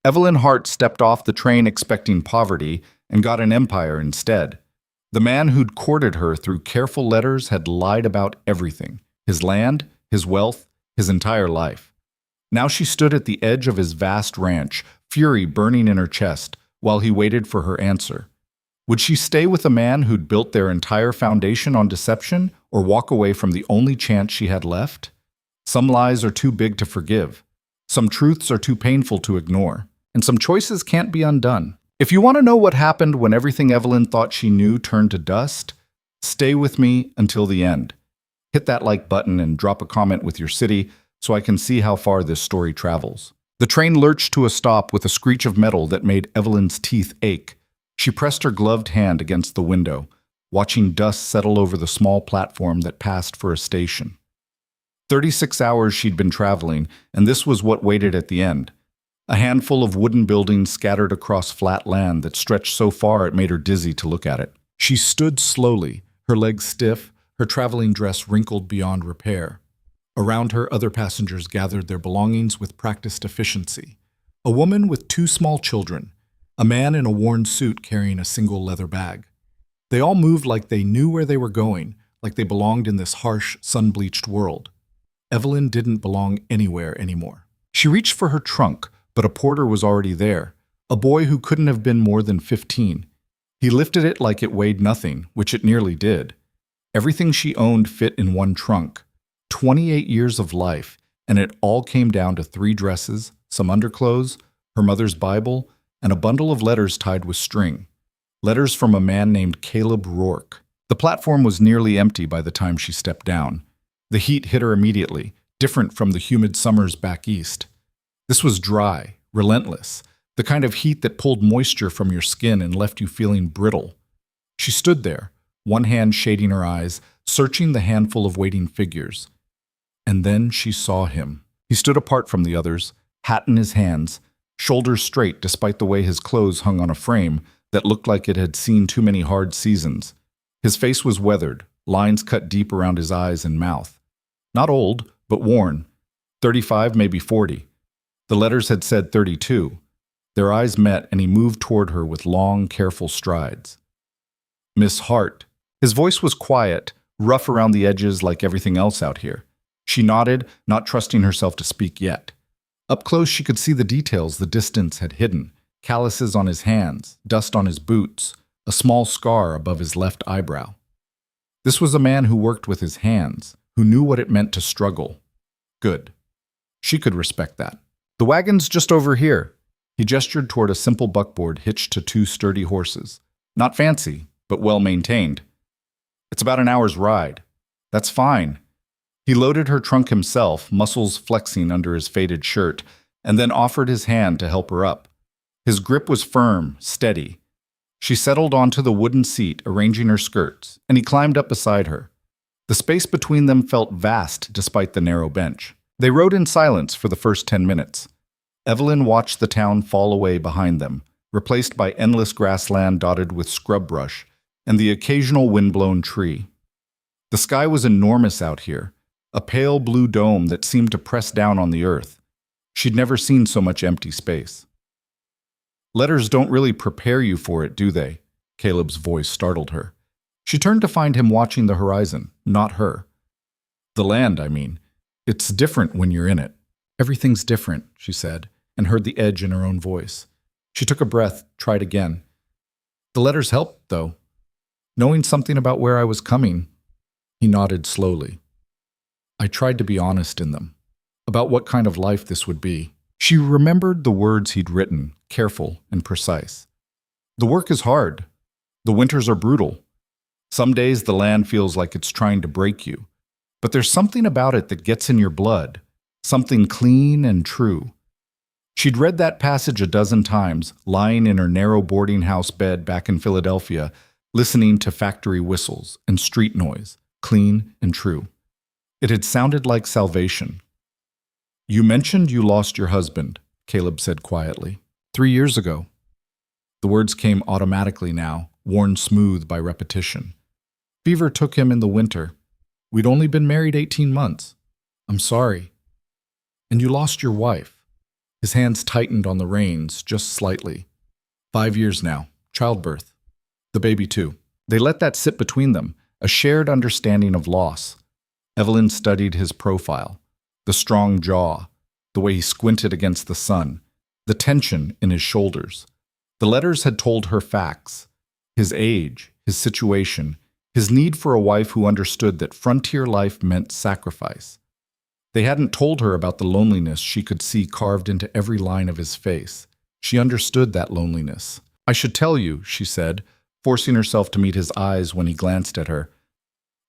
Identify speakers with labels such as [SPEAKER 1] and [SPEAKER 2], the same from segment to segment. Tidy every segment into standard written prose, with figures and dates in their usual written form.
[SPEAKER 1] Evelyn Hart stepped off the train expecting poverty and got an empire instead. The man who'd courted her through careful letters had lied about everything: his land, his wealth, his entire life. Now she stood at the edge of his vast ranch, fury burning in her chest, while he waited for her answer. Would she stay with a man who'd built their entire foundation on deception, or walk away from the only chance she had left? Some lies are too big to forgive. Some truths are too painful to ignore. And some choices can't be undone. If you want to know what happened when everything Evelyn thought she knew turned to dust, stay with me until the end. Hit that like button and drop a comment with your city so I can see how far this story travels. The train lurched to a stop with a screech of metal that made Evelyn's teeth ache. She pressed her gloved hand against the window, watching dust settle over the small platform that passed for a station. 36 hours she'd been traveling, and this was what waited at the end. A handful of wooden buildings scattered across flat land that stretched so far it made her dizzy to look at it. She stood slowly, her legs stiff, her traveling dress wrinkled beyond repair. Around her, other passengers gathered their belongings with practiced efficiency. A woman with two small children, a man in a worn suit carrying a single leather bag. They all moved like they knew where they were going, like they belonged in this harsh, sun-bleached world. Evelyn didn't belong anywhere anymore. She reached for her trunk, but a porter was already there, a boy who couldn't have been more than 15. He lifted it like it weighed nothing, which it nearly did. Everything she owned fit in one trunk. 28 years of life, and it all came down to 3 dresses, some underclothes, her mother's Bible, and a bundle of letters tied with string. Letters from a man named Caleb Rourke. The platform was nearly empty by the time she stepped down. The heat hit her immediately, different from the humid summers back east. This was dry, relentless, the kind of heat that pulled moisture from your skin and left you feeling brittle. She stood there, one hand shading her eyes, searching the handful of waiting figures. And then she saw him. He stood apart from the others, hat in his hands, shoulders straight despite the way his clothes hung on a frame that looked like it had seen too many hard seasons. His face was weathered, lines cut deep around his eyes and mouth. Not old, but worn. 35, maybe 40. The letters had said 32. Their eyes met, and he moved toward her with long, careful strides. Miss Hart. His voice was quiet, rough around the edges like everything else out here. She nodded, not trusting herself to speak yet. Up close she could see the details the distance had hidden. Calluses on his hands, dust on his boots, a small scar above his left eyebrow. This was a man who worked with his hands, who knew what it meant to struggle. Good. She could respect that. The wagon's just over here. He gestured toward a simple buckboard hitched to 2 sturdy horses. Not fancy, but well-maintained. It's about an hour's ride. That's fine. He loaded her trunk himself, muscles flexing under his faded shirt, and then offered his hand to help her up. His grip was firm, steady. She settled onto the wooden seat, arranging her skirts, and he climbed up beside her. The space between them felt vast despite the narrow bench. They rode in silence for the first 10 minutes. Evelyn watched the town fall away behind them, replaced by endless grassland dotted with scrub brush and the occasional windblown tree. The sky was enormous out here, a pale blue dome that seemed to press down on the earth. She'd never seen so much empty space. Letters don't really prepare you for it, do they? Caleb's voice startled her. She turned to find him watching the horizon, not her. The land, I mean. It's different when you're in it. Everything's different, she said, and heard the edge in her own voice. She took a breath, tried again. The letters helped, though. Knowing something about where I was coming. He nodded slowly. I tried to be honest in them, about what kind of life this would be. She remembered the words he'd written, careful and precise. The work is hard. The winters are brutal. Some days the land feels like it's trying to break you. But there's something about it that gets in your blood, something clean and true. She'd read that passage a dozen times, lying in her narrow boarding house bed back in Philadelphia, listening to factory whistles and street noise, clean and true. It had sounded like salvation. You mentioned you lost your husband, Caleb said quietly. 3 years ago. The words came automatically now, worn smooth by repetition. Fever took him in the winter. We'd only been married 18 months. I'm sorry. And you lost your wife. His hands tightened on the reins just slightly. 5 years now. Childbirth. The baby too. They let that sit between them, a shared understanding of loss. Evelyn studied his profile. The strong jaw, the way he squinted against the sun, the tension in his shoulders. The letters had told her facts. His age, his situation, his need for a wife who understood that frontier life meant sacrifice. They hadn't told her about the loneliness she could see carved into every line of his face. She understood that loneliness. "I should tell you," she said, forcing herself to meet his eyes when he glanced at her.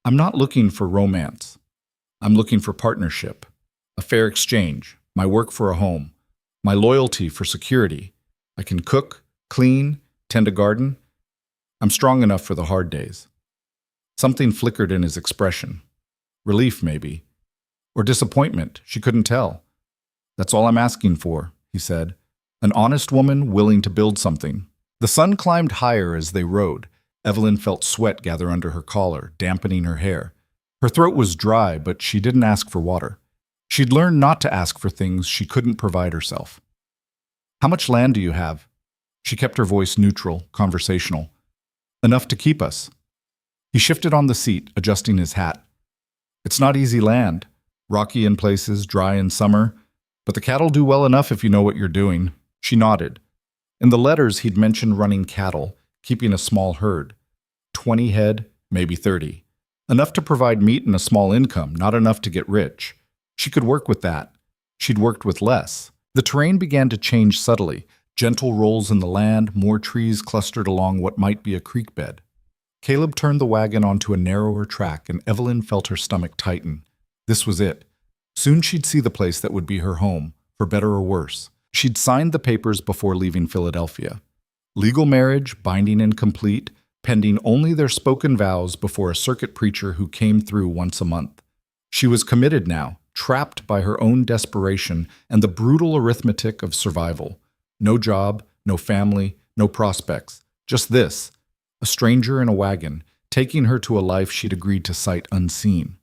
[SPEAKER 1] "I'm not looking for romance. I'm looking for partnership, a fair exchange, my work for a home, my loyalty for security. I can cook, clean, tend a garden. I'm strong enough for the hard days." Something flickered in his expression. Relief, maybe. Or disappointment, she couldn't tell. "That's all I'm asking for," he said. "An honest woman willing to build something." The sun climbed higher as they rode. Evelyn felt sweat gather under her collar, dampening her hair. Her throat was dry, but she didn't ask for water. She'd learned not to ask for things she couldn't provide herself. "How much land do you have?" She kept her voice neutral, conversational. "Enough to keep us." He shifted on the seat, adjusting his hat. "It's not easy land. Rocky in places, dry in summer. But the cattle do well enough if you know what you're doing." She nodded. In the letters, he'd mentioned running cattle, keeping a small herd. 20 head, maybe 30. Enough to provide meat and a small income, not enough to get rich. She could work with that. She'd worked with less. The terrain began to change subtly. Gentle rolls in the land, more trees clustered along what might be a creek bed. Caleb turned the wagon onto a narrower track, and Evelyn felt her stomach tighten. This was it. Soon she'd see the place that would be her home, for better or worse. She'd signed the papers before leaving Philadelphia. Legal marriage, binding and complete, pending only their spoken vows before a circuit preacher who came through once a month. She was committed now, trapped by her own desperation and the brutal arithmetic of survival. No job, no family, no prospects. Just this, a stranger in a wagon, taking her to a life she'd agreed to sight unseen.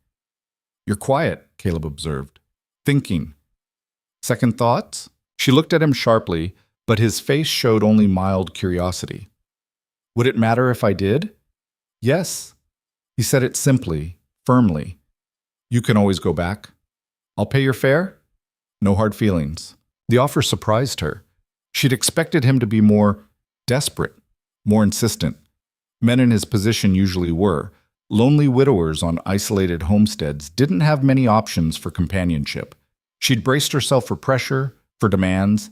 [SPEAKER 1] "You're quiet," Caleb observed. "Thinking. Second thoughts?" She looked at him sharply, but his face showed only mild curiosity. "Would it matter if I did?" "Yes." He said it simply, firmly. "You can always go back. I'll pay your fare? No hard feelings." The offer surprised her. She'd expected him to be more desperate, more insistent. Men in his position usually were. Lonely widowers on isolated homesteads didn't have many options for companionship. She'd braced herself for pressure, for demands,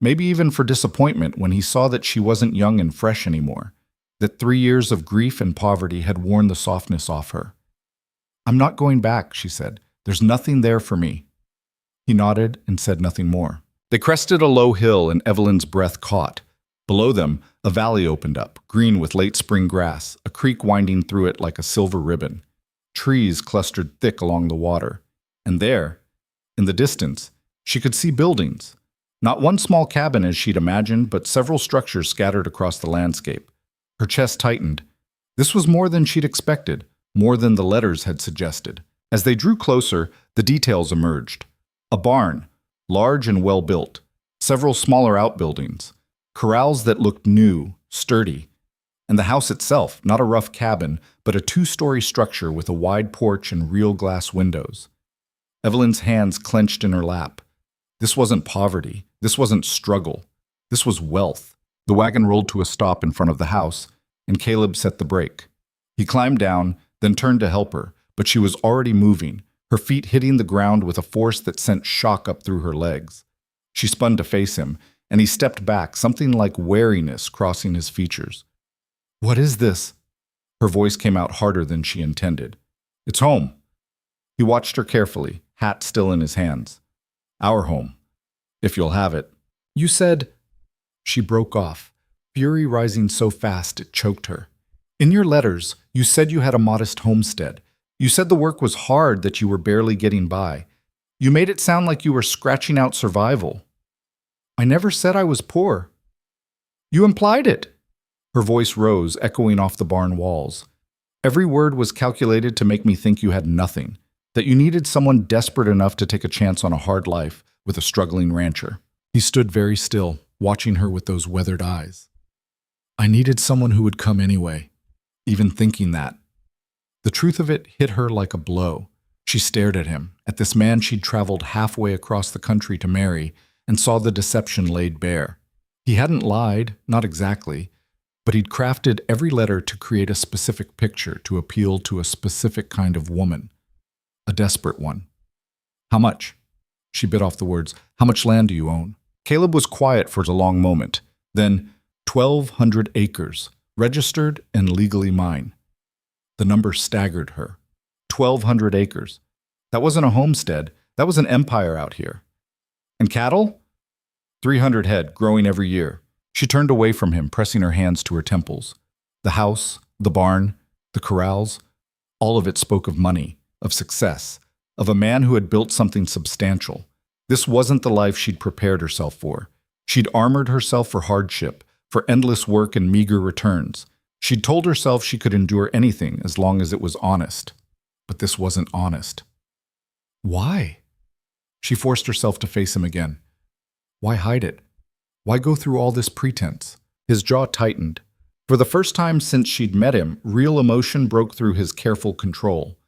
[SPEAKER 1] maybe even for disappointment when he saw that she wasn't young and fresh anymore, that 3 years of grief and poverty had worn the softness off her. "I'm not going back," she said. "There's nothing there for me." He nodded and said nothing more. They crested a low hill and Evelyn's breath caught. Below them, a valley opened up, green with late spring grass, a creek winding through it like a silver ribbon. Trees clustered thick along the water. And there, in the distance, she could see buildings. Not one small cabin as she'd imagined, but several structures scattered across the landscape. Her chest tightened. This was more than she'd expected, more than the letters had suggested. As they drew closer, the details emerged. A barn, large and well-built. Several smaller outbuildings. Corrals that looked new, sturdy. And the house itself, not a rough cabin, but a 2-story structure with a wide porch and real glass windows. Evelyn's hands clenched in her lap. This wasn't poverty. This wasn't struggle. This was wealth. The wagon rolled to a stop in front of the house, and Caleb set the brake. He climbed down, then turned to help her, but she was already moving, her feet hitting the ground with a force that sent shock up through her legs. She spun to face him, and he stepped back, something like wariness crossing his features. "What is this?" Her voice came out harder than she intended. "It's home." He watched her carefully, hat still in his hands. "Our home, if you'll have it." "You said—" She broke off, fury rising so fast it choked her. "In your letters, you said you had a modest homestead. You said the work was hard, that you were barely getting by. You made it sound like you were scratching out survival." "I never said I was poor." "You implied it." Her voice rose, echoing off the barn walls. "Every word was calculated to make me think you had nothing, that you needed someone desperate enough to take a chance on a hard life with a struggling rancher." He stood very still, watching her with those weathered eyes. I needed someone who would come anyway, even thinking that. The truth of it hit her like a blow. She stared at him, at this man she'd traveled halfway across the country to marry, and saw the deception laid bare. He hadn't lied, not exactly, but he'd crafted every letter to create a specific picture to appeal to a specific kind of woman. A desperate one. How much? She bit off the words. How much land do you own? Caleb was quiet for a long moment. Then, 1,200 acres, registered and legally mine. The number staggered her. 1,200 acres. That wasn't a homestead. That was an empire out here. And cattle? 300 head, growing every year. She turned away from him, pressing her hands to her temples. The house, the barn, the corrals, all of it spoke of money, of success, of a man who had built something substantial. This wasn't the life she'd prepared herself for. She'd armored herself for hardship, for endless work and meager returns. She'd told herself she could endure anything as long as it was honest. But this wasn't honest. Why? She forced herself to face him again. Why hide it? Why go through all this pretense? His jaw tightened. For the first time since she'd met him, real emotion broke through his careful control.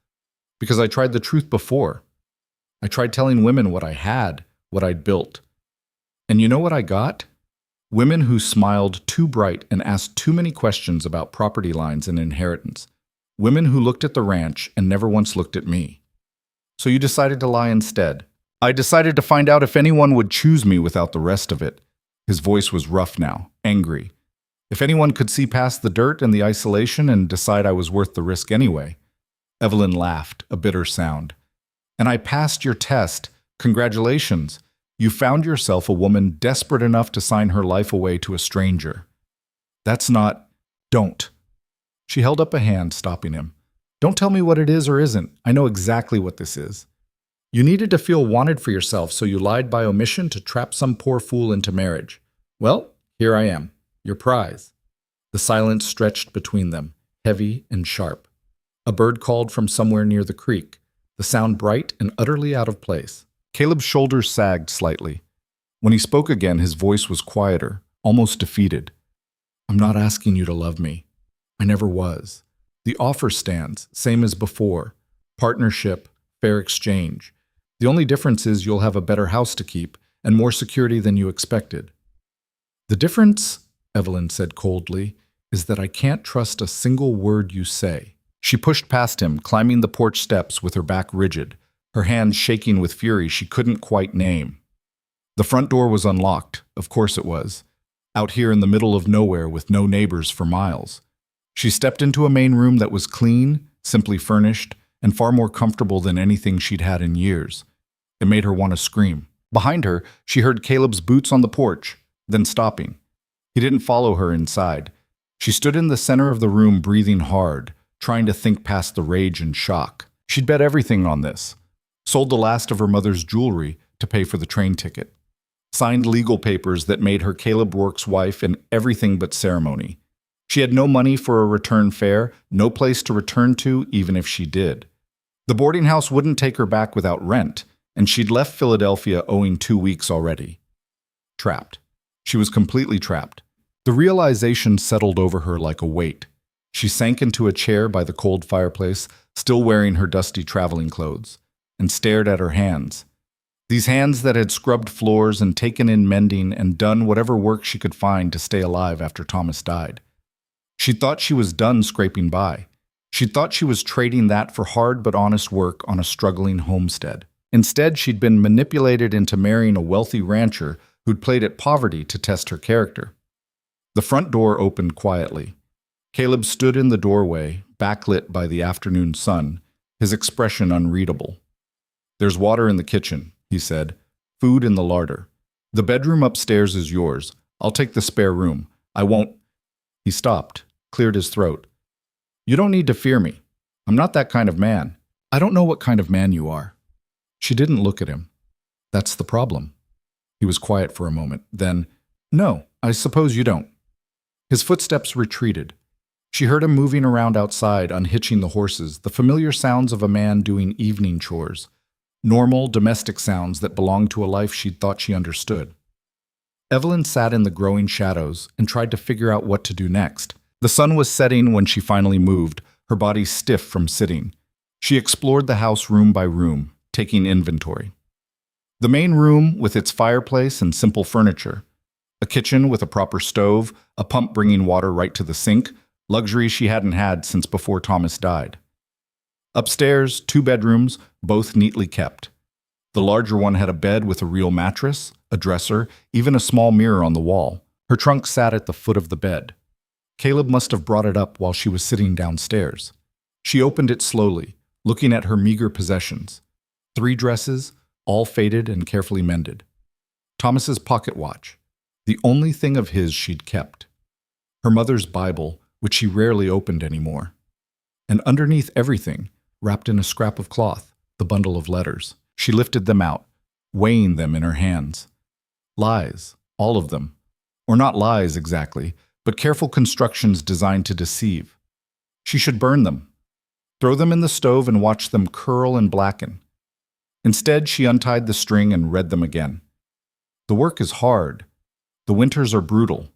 [SPEAKER 1] Because I tried the truth before. I tried telling women what I had, what I'd built. And you know what I got? Women who smiled too bright and asked too many questions about property lines and inheritance. Women who looked at the ranch and never once looked at me. So you decided to lie instead. I decided to find out if anyone would choose me without the rest of it. His voice was rough now, angry. If anyone could see past the dirt and the isolation and decide I was worth the risk anyway. Evelyn laughed, a bitter sound. And I passed your test. Congratulations. You found yourself a woman desperate enough to sign her life away to a stranger. That's not... Don't. She held up a hand, stopping him. Don't tell me what it is or isn't. I know exactly what this is. You needed to feel wanted for yourself, so you lied by omission to trap some poor fool into marriage. Well, here I am, your prize. The silence stretched between them, heavy and sharp. A bird called from somewhere near the creek, the sound bright and utterly out of place. Caleb's shoulders sagged slightly. When he spoke again, his voice was quieter, almost defeated. I'm not asking you to love me. I never was. The offer stands, same as before. Partnership, fair exchange. The only difference is you'll have a better house to keep and more security than you expected. The difference, Evelyn said coldly, is that I can't trust a single word you say. She pushed past him, climbing the porch steps with her back rigid, her hands shaking with fury she couldn't quite name. The front door was unlocked, of course it was, out here in the middle of nowhere with no neighbors for miles. She stepped into a main room that was clean, simply furnished, and far more comfortable than anything she'd had in years. It made her want to scream. Behind her, she heard Caleb's boots on the porch, then stopping. He didn't follow her inside. She stood in the center of the room, breathing hard, trying to think past the rage and shock. She'd bet everything on this. Sold the last of her mother's jewelry to pay for the train ticket. Signed legal papers that made her Caleb Rourke's wife in everything but ceremony. She had no money for a return fare, no place to return to even if she did. The boarding house wouldn't take her back without rent, and she'd left Philadelphia owing 2 weeks already. Trapped. She was completely trapped. The realization settled over her like a weight. She sank into a chair by the cold fireplace, still wearing her dusty traveling clothes, and stared at her hands. These hands that had scrubbed floors and taken in mending and done whatever work she could find to stay alive after Thomas died. She thought she was done scraping by. She thought she was trading that for hard but honest work on a struggling homestead. Instead, she'd been manipulated into marrying a wealthy rancher who'd played at poverty to test her character. The front door opened quietly. Caleb stood in the doorway, backlit by the afternoon sun, his expression unreadable. There's water in the kitchen, he said. Food in the larder. The bedroom upstairs is yours. I'll take the spare room. I won't... He stopped, cleared his throat. You don't need to fear me. I'm not that kind of man. I don't know what kind of man you are. She didn't look at him. That's the problem. He was quiet for a moment. Then, no, I suppose you don't. His footsteps retreated. She heard him moving around outside, unhitching the horses, the familiar sounds of a man doing evening chores. Normal, domestic sounds that belonged to a life she'd thought she understood. Evelyn sat in the growing shadows and tried to figure out what to do next. The sun was setting when she finally moved, her body stiff from sitting. She explored the house room by room, taking inventory. The main room with its fireplace and simple furniture. A kitchen with a proper stove, a pump bringing water right to the sink, luxury she hadn't had since before Thomas died. Upstairs, 2 bedrooms, both neatly kept. The larger one had a bed with a real mattress, a dresser, even a small mirror on the wall. Her trunk sat at the foot of the bed. Caleb must have brought it up while she was sitting downstairs. She opened it slowly, looking at her meager possessions. 3 dresses, all faded and carefully mended. Thomas's pocket watch, the only thing of his she'd kept. Her mother's Bible, which she rarely opened anymore. And underneath everything, wrapped in a scrap of cloth, the bundle of letters. She lifted them out, weighing them in her hands. Lies, all of them. Or not lies exactly, but careful constructions designed to deceive. She should burn them. Throw them in the stove and watch them curl and blacken. Instead, she untied the string and read them again. The work is hard. The winters are brutal.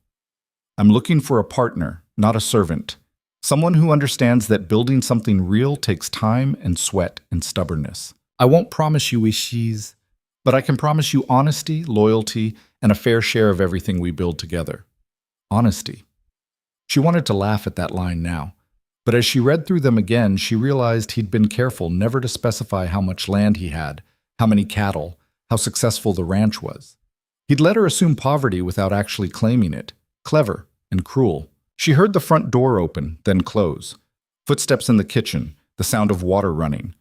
[SPEAKER 1] I'm looking for a partner, not a servant. Someone who understands that building something real takes time and sweat and stubbornness. I won't promise you wishes, but I can promise you honesty, loyalty, and a fair share of everything we build together. Honesty. She wanted to laugh at that line now, but as she read through them again, she realized he'd been careful never to specify how much land he had, how many cattle, how successful the ranch was. He'd let her assume poverty without actually claiming it. Clever and cruel. She heard the front door open, then close. Footsteps in the kitchen, the sound of water running.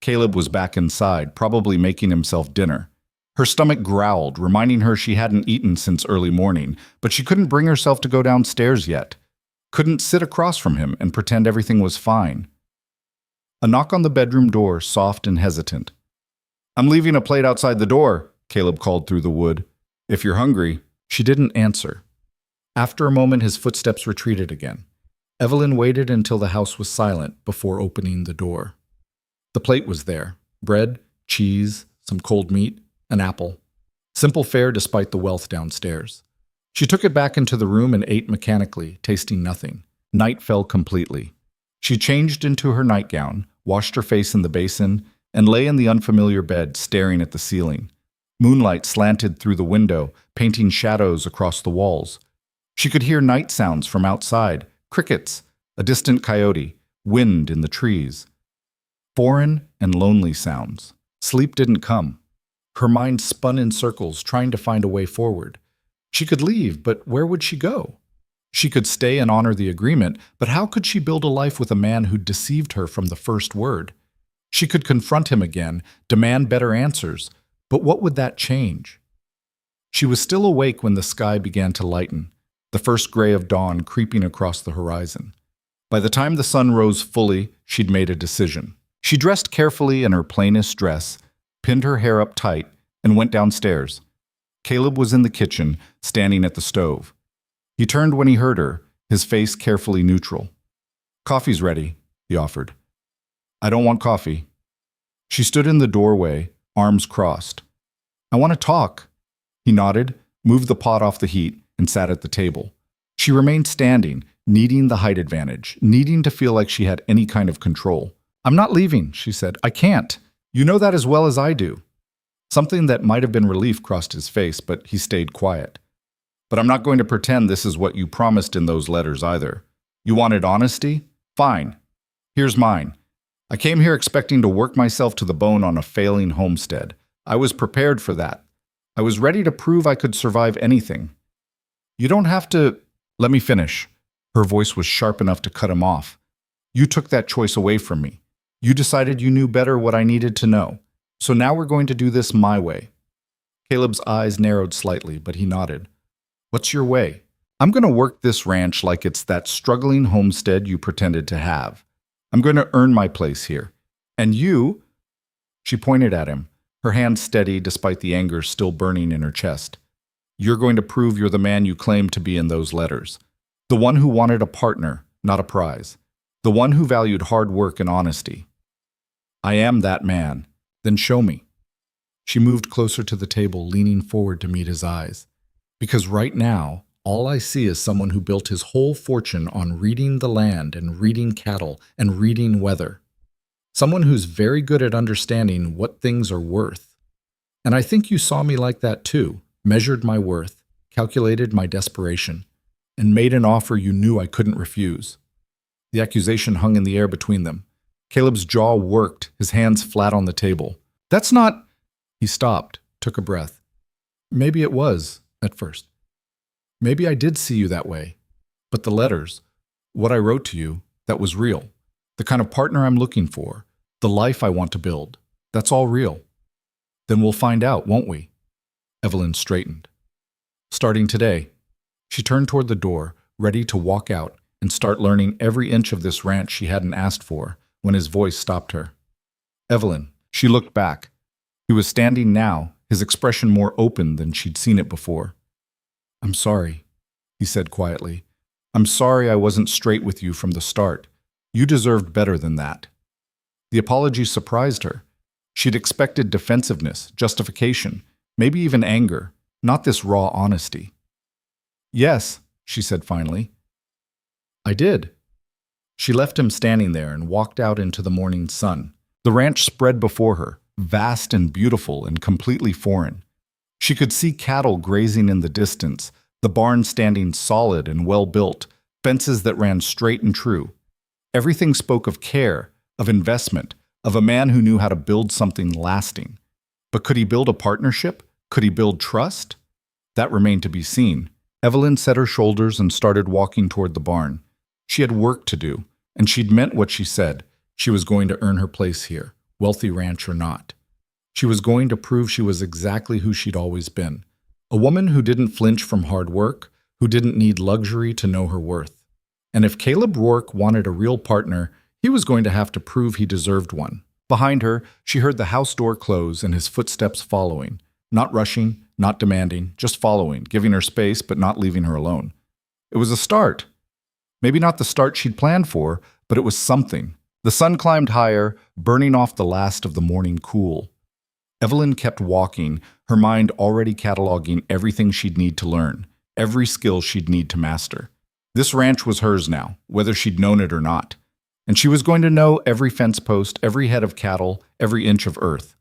[SPEAKER 1] Caleb was back inside, probably making himself dinner. Her stomach growled, reminding her she hadn't eaten since early morning, but she couldn't bring herself to go downstairs yet. Couldn't sit across from him and pretend everything was fine. A knock on the bedroom door, soft and hesitant. "I'm leaving a plate outside the door," Caleb called through the wood. "If you're hungry." She didn't answer. After a moment, his footsteps retreated again. Evelyn waited until the house was silent before opening the door. The plate was there. Bread, cheese, some cold meat, an apple. Simple fare despite the wealth downstairs. She took it back into the room and ate mechanically, tasting nothing. Night fell completely. She changed into her nightgown, washed her face in the basin, and lay in the unfamiliar bed, staring at the ceiling. Moonlight slanted through the window, painting shadows across the walls. She could hear night sounds from outside, crickets, a distant coyote, wind in the trees. Foreign and lonely sounds. Sleep didn't come. Her mind spun in circles, trying to find a way forward. She could leave, but where would she go? She could stay and honor the agreement, but how could she build a life with a man who deceived her from the first word? She could confront him again, demand better answers, but what would that change? She was still awake when the sky began to lighten, the first gray of dawn creeping across the horizon. By the time the sun rose fully, she'd made a decision. She dressed carefully in her plainest dress, pinned her hair up tight, and went downstairs. Caleb was in the kitchen, standing at the stove. He turned when he heard her, his face carefully neutral. "Coffee's ready," he offered. "I don't want coffee." She stood in the doorway, arms crossed. "I want to talk." He nodded, moved the pot off the heat, and sat at the table. She remained standing, needing the height advantage, needing to feel like she had any kind of control. "I'm not leaving," she said. "I can't. You know that as well as I do." Something that might have been relief crossed his face, but he stayed quiet. "But I'm not going to pretend this is what you promised in those letters either. You wanted honesty? Fine. Here's mine. I came here expecting to work myself to the bone on a failing homestead. I was prepared for that. I was ready to prove I could survive anything. You don't have to—" "Let me finish." Her voice was sharp enough to cut him off. "You took that choice away from me. You decided you knew better what I needed to know. So now we're going to do this my way." Caleb's eyes narrowed slightly, but he nodded. "What's your way?" "I'm going to work this ranch like it's that struggling homestead you pretended to have. I'm going to earn my place here. And you—" She pointed at him, her hand steady despite the anger still burning in her chest. "You're going to prove you're the man you claimed to be in those letters. The one who wanted a partner, not a prize. The one who valued hard work and honesty." "I am that man. Then show me." She moved closer to the table, leaning forward to meet his eyes. Because right now, all I see is someone who built his whole fortune on reading the land and reading cattle and reading weather. Someone who's very good at understanding what things are worth. And I think you saw me like that too, measured my worth, calculated my desperation, and made an offer you knew I couldn't refuse. The accusation hung in the air between them. Caleb's jaw worked, his hands flat on the table. That's not... He stopped, took a breath. Maybe it was, at first. Maybe I did see you that way. But the letters, what I wrote to you, that was real. The kind of partner I'm looking for, the life I want to build, that's all real. Then we'll find out, won't we? Evelyn straightened. Starting today. She turned toward the door, ready to walk out and start learning every inch of this ranch she hadn't asked for, when his voice stopped her. Evelyn, she looked back. He was standing now, his expression more open than she'd seen it before. I'm sorry, he said quietly. I'm sorry I wasn't straight with you from the start. You deserved better than that. The apology surprised her. She'd expected defensiveness, justification, maybe even anger, not this raw honesty. Yes, she said finally. I did. She left him standing there and walked out into the morning sun. The ranch spread before her, vast and beautiful and completely foreign. She could see cattle grazing in the distance, the barn standing solid and well-built, fences that ran straight and true. Everything spoke of care, of investment, of a man who knew how to build something lasting. But could he build a partnership? Could he build trust? That remained to be seen. Evelyn set her shoulders and started walking toward the barn. She had work to do, and she'd meant what she said. She was going to earn her place here, wealthy ranch or not. She was going to prove she was exactly who she'd always been. A woman who didn't flinch from hard work, who didn't need luxury to know her worth. And if Caleb Rourke wanted a real partner, he was going to have to prove he deserved one. Behind her, she heard the house door close and his footsteps following. Not rushing, not demanding, just following, giving her space but not leaving her alone. It was a start. Maybe not the start she'd planned for, but it was something. The sun climbed higher, burning off the last of the morning cool. Evelyn kept walking, her mind already cataloging everything she'd need to learn, every skill she'd need to master. This ranch was hers now, whether she'd known it or not. And she was going to know every fence post, every head of cattle, every inch of earth.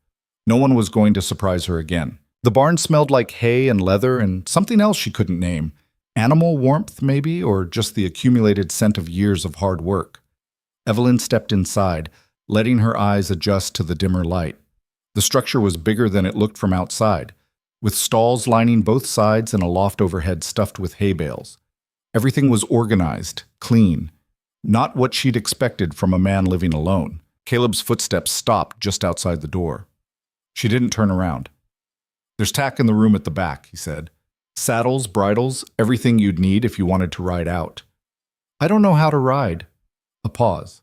[SPEAKER 1] No one was going to surprise her again. The barn smelled like hay and leather and something else she couldn't name. Animal warmth, maybe, or just the accumulated scent of years of hard work. Evelyn stepped inside, letting her eyes adjust to the dimmer light. The structure was bigger than it looked from outside, with stalls lining both sides and a loft overhead stuffed with hay bales. Everything was organized, clean. Not what she'd expected from a man living alone. Caleb's footsteps stopped just outside the door. She didn't turn around. There's tack in the room at the back, he said. Saddles, bridles, everything you'd need if you wanted to ride out. I don't know how to ride. A pause.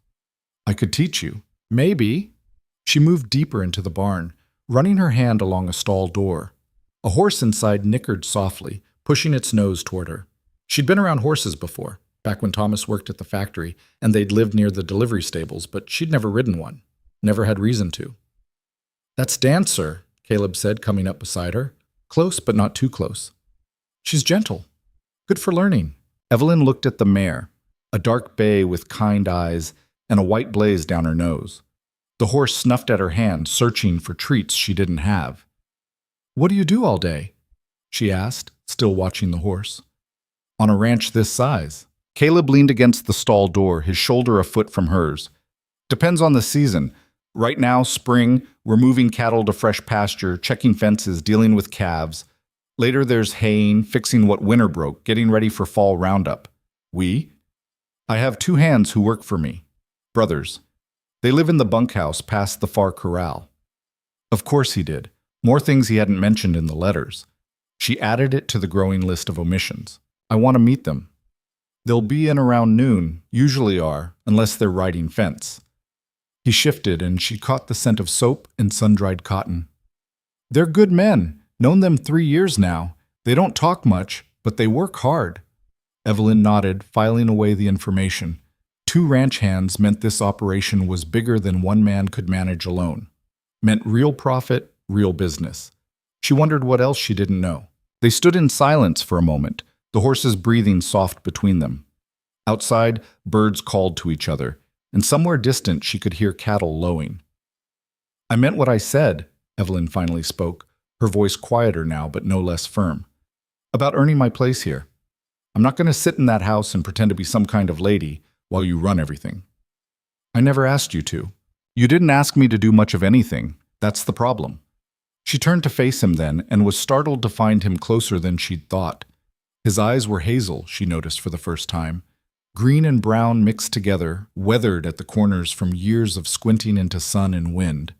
[SPEAKER 1] I could teach you. Maybe. She moved deeper into the barn, running her hand along a stall door. A horse inside nickered softly, pushing its nose toward her. She'd been around horses before, back when Thomas worked at the factory, and they'd lived near the delivery stables, but she'd never ridden one. Never had reason to. That's Dancer, Caleb said, coming up beside her. Close, but not too close. She's gentle. Good for learning. Evelyn looked at the mare, a dark bay with kind eyes and a white blaze down her nose. The horse snuffed at her hand, searching for treats she didn't have. What do you do all day? She asked, still watching the horse. On a ranch this size. Caleb leaned against the stall door, his shoulder a foot from hers. Depends on the season. Right now, spring, we're moving cattle to fresh pasture, checking fences, dealing with calves. Later there's haying, fixing what winter broke, getting ready for fall roundup. I have 2 hands who work for me. Brothers. They live in the bunkhouse past the far corral. Of course he did. More things he hadn't mentioned in the letters. She added it to the growing list of omissions. I want to meet them. They'll be in around noon, usually are, unless they're riding fence. He shifted and she caught the scent of soap and sun-dried cotton. They're good men. Known them 3 years now. They don't talk much, but they work hard. Evelyn nodded, filing away the information. 2 ranch hands meant this operation was bigger than one man could manage alone. Meant real profit, real business. She wondered what else she didn't know. They stood in silence for a moment, the horses breathing soft between them. Outside, birds called to each other, and somewhere distant she could hear cattle lowing. "I meant what I said," Evelyn finally spoke, her voice quieter now but no less firm. "About earning my place here. I'm not going to sit in that house and pretend to be some kind of lady while you run everything. I never asked you to. You didn't ask me to do much of anything. That's the problem." She turned to face him then and was startled to find him closer than she'd thought. His eyes were hazel, she noticed for the first time. Green and brown mixed together, weathered at the corners from years of squinting into sun and wind.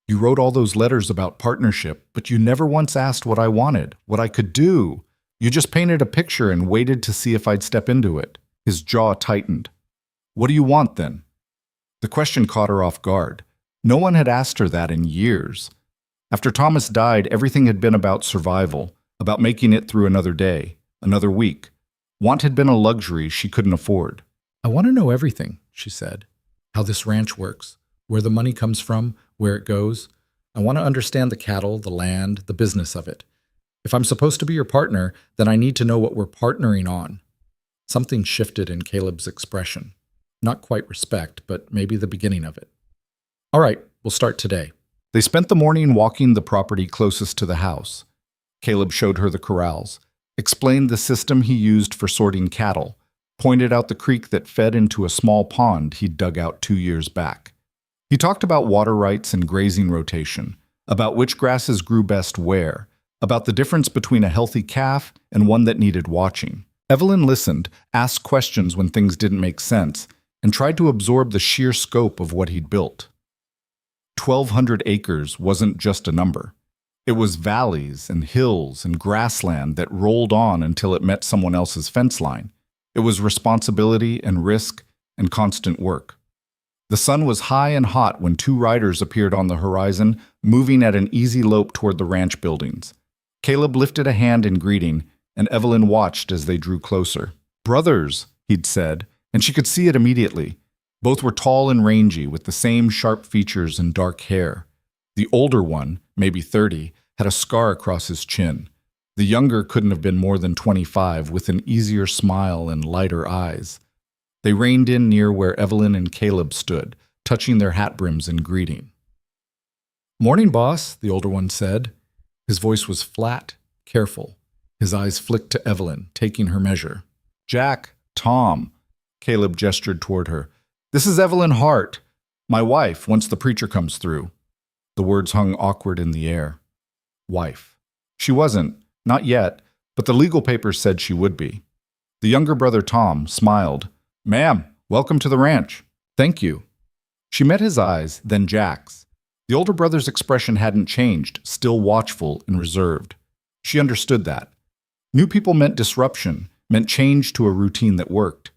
[SPEAKER 1] "You wrote all those letters about partnership, but you never once asked what I wanted, what I could do. You just painted a picture and waited to see if I'd step into it." His jaw tightened. "What do you want, then?" The question caught her off guard. No one had asked her that in years. After Thomas died, everything had been about survival, about making it through another day, another week. Want had been a luxury she couldn't afford. "I want to know everything," she said. "How this ranch works, where the money comes from, where it goes. I want to understand the cattle, the land, the business of it. If I'm supposed to be your partner, then I need to know what we're partnering on." Something shifted in Caleb's expression. Not quite respect, but maybe the beginning of it. "All right, we'll start today." They spent the morning walking the property closest to the house. Caleb showed her the corrals, explained the system he used for sorting cattle, pointed out the creek that fed into a small pond he'd dug out 2 years back. He talked about water rights and grazing rotation, about which grasses grew best where, about the difference between a healthy calf and one that needed watching. Evelyn listened, asked questions when things didn't make sense, and tried to absorb the sheer scope of what he'd built. 1,200 acres wasn't just a number. It was valleys and hills and grassland that rolled on until it met someone else's fence line. It was responsibility and risk and constant work. The sun was high and hot when 2 riders appeared on the horizon, moving at an easy lope toward the ranch buildings. Caleb lifted a hand in greeting, and Evelyn watched as they drew closer. "Brothers," he'd said, and she could see it immediately. Both were tall and rangy, with the same sharp features and dark hair. The older one, maybe 30, had a scar across his chin. The younger couldn't have been more than 25, with an easier smile and lighter eyes. They reined in near where Evelyn and Caleb stood, touching their hat brims in greeting. "Morning, boss," the older one said. His voice was flat, careful. His eyes flicked to Evelyn, taking her measure. "Jack, Tom," Caleb gestured toward her. "This is Evelyn Hart, my wife, once the preacher comes through." The words hung awkward in the air. Wife. She wasn't, not yet, but the legal papers said she would be. The younger brother, Tom, smiled. "Ma'am, welcome to the ranch." "Thank you." She met his eyes, then Jack's. The older brother's expression hadn't changed, still watchful and reserved. She understood that. New people meant disruption, meant change to a routine that worked.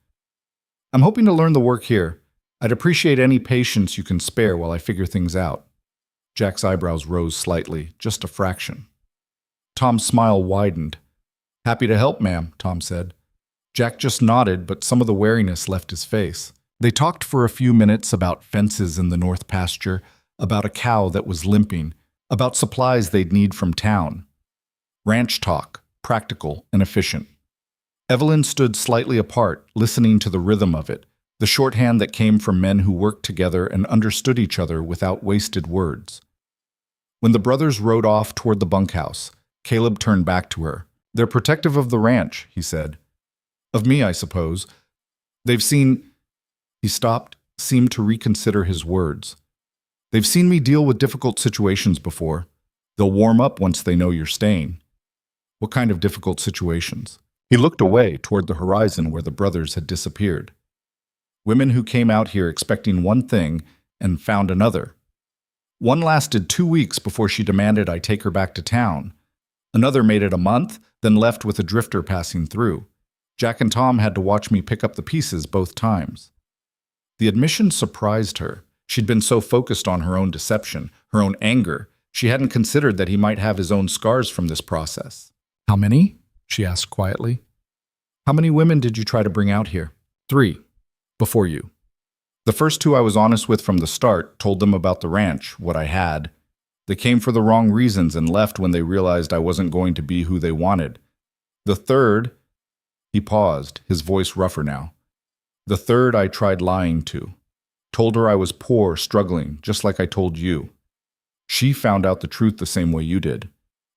[SPEAKER 1] "I'm hoping to learn the work here. I'd appreciate any patience you can spare while I figure things out." Jack's eyebrows rose slightly, just a fraction. Tom's smile widened. "Happy to help, ma'am," Tom said. Jack just nodded, but some of the wariness left his face. They talked for a few minutes about fences in the north pasture, about a cow that was limping, about supplies they'd need from town. Ranch talk, practical and efficient. Evelyn stood slightly apart, listening to the rhythm of it, the shorthand that came from men who worked together and understood each other without wasted words. When the brothers rode off toward the bunkhouse, Caleb turned back to her. "They're protective of the ranch," he said. "Of me, I suppose. They've seen—" He stopped, seemed to reconsider his words. "They've seen me deal with difficult situations before. They'll warm up once they know you're staying." "What kind of difficult situations?" He looked away toward the horizon where the brothers had disappeared. "Women who came out here expecting one thing and found another. One lasted 2 weeks before she demanded I take her back to town. Another made it a month, then left with a drifter passing through. Jack and Tom had to watch me pick up the pieces both times." The admission surprised her. She'd been so focused on her own deception, her own anger, she hadn't considered that he might have his own scars from this process. "How many?" she asked quietly. "How many women did you try to bring out here?" "3. Before you. The first 2 I was honest with from the start, told them about the ranch, what I had. They came for the wrong reasons and left when they realized I wasn't going to be who they wanted. The third, he paused, his voice rougher now. The third I tried lying to. Told her I was poor, struggling, just like I told you. She found out the truth the same way you did.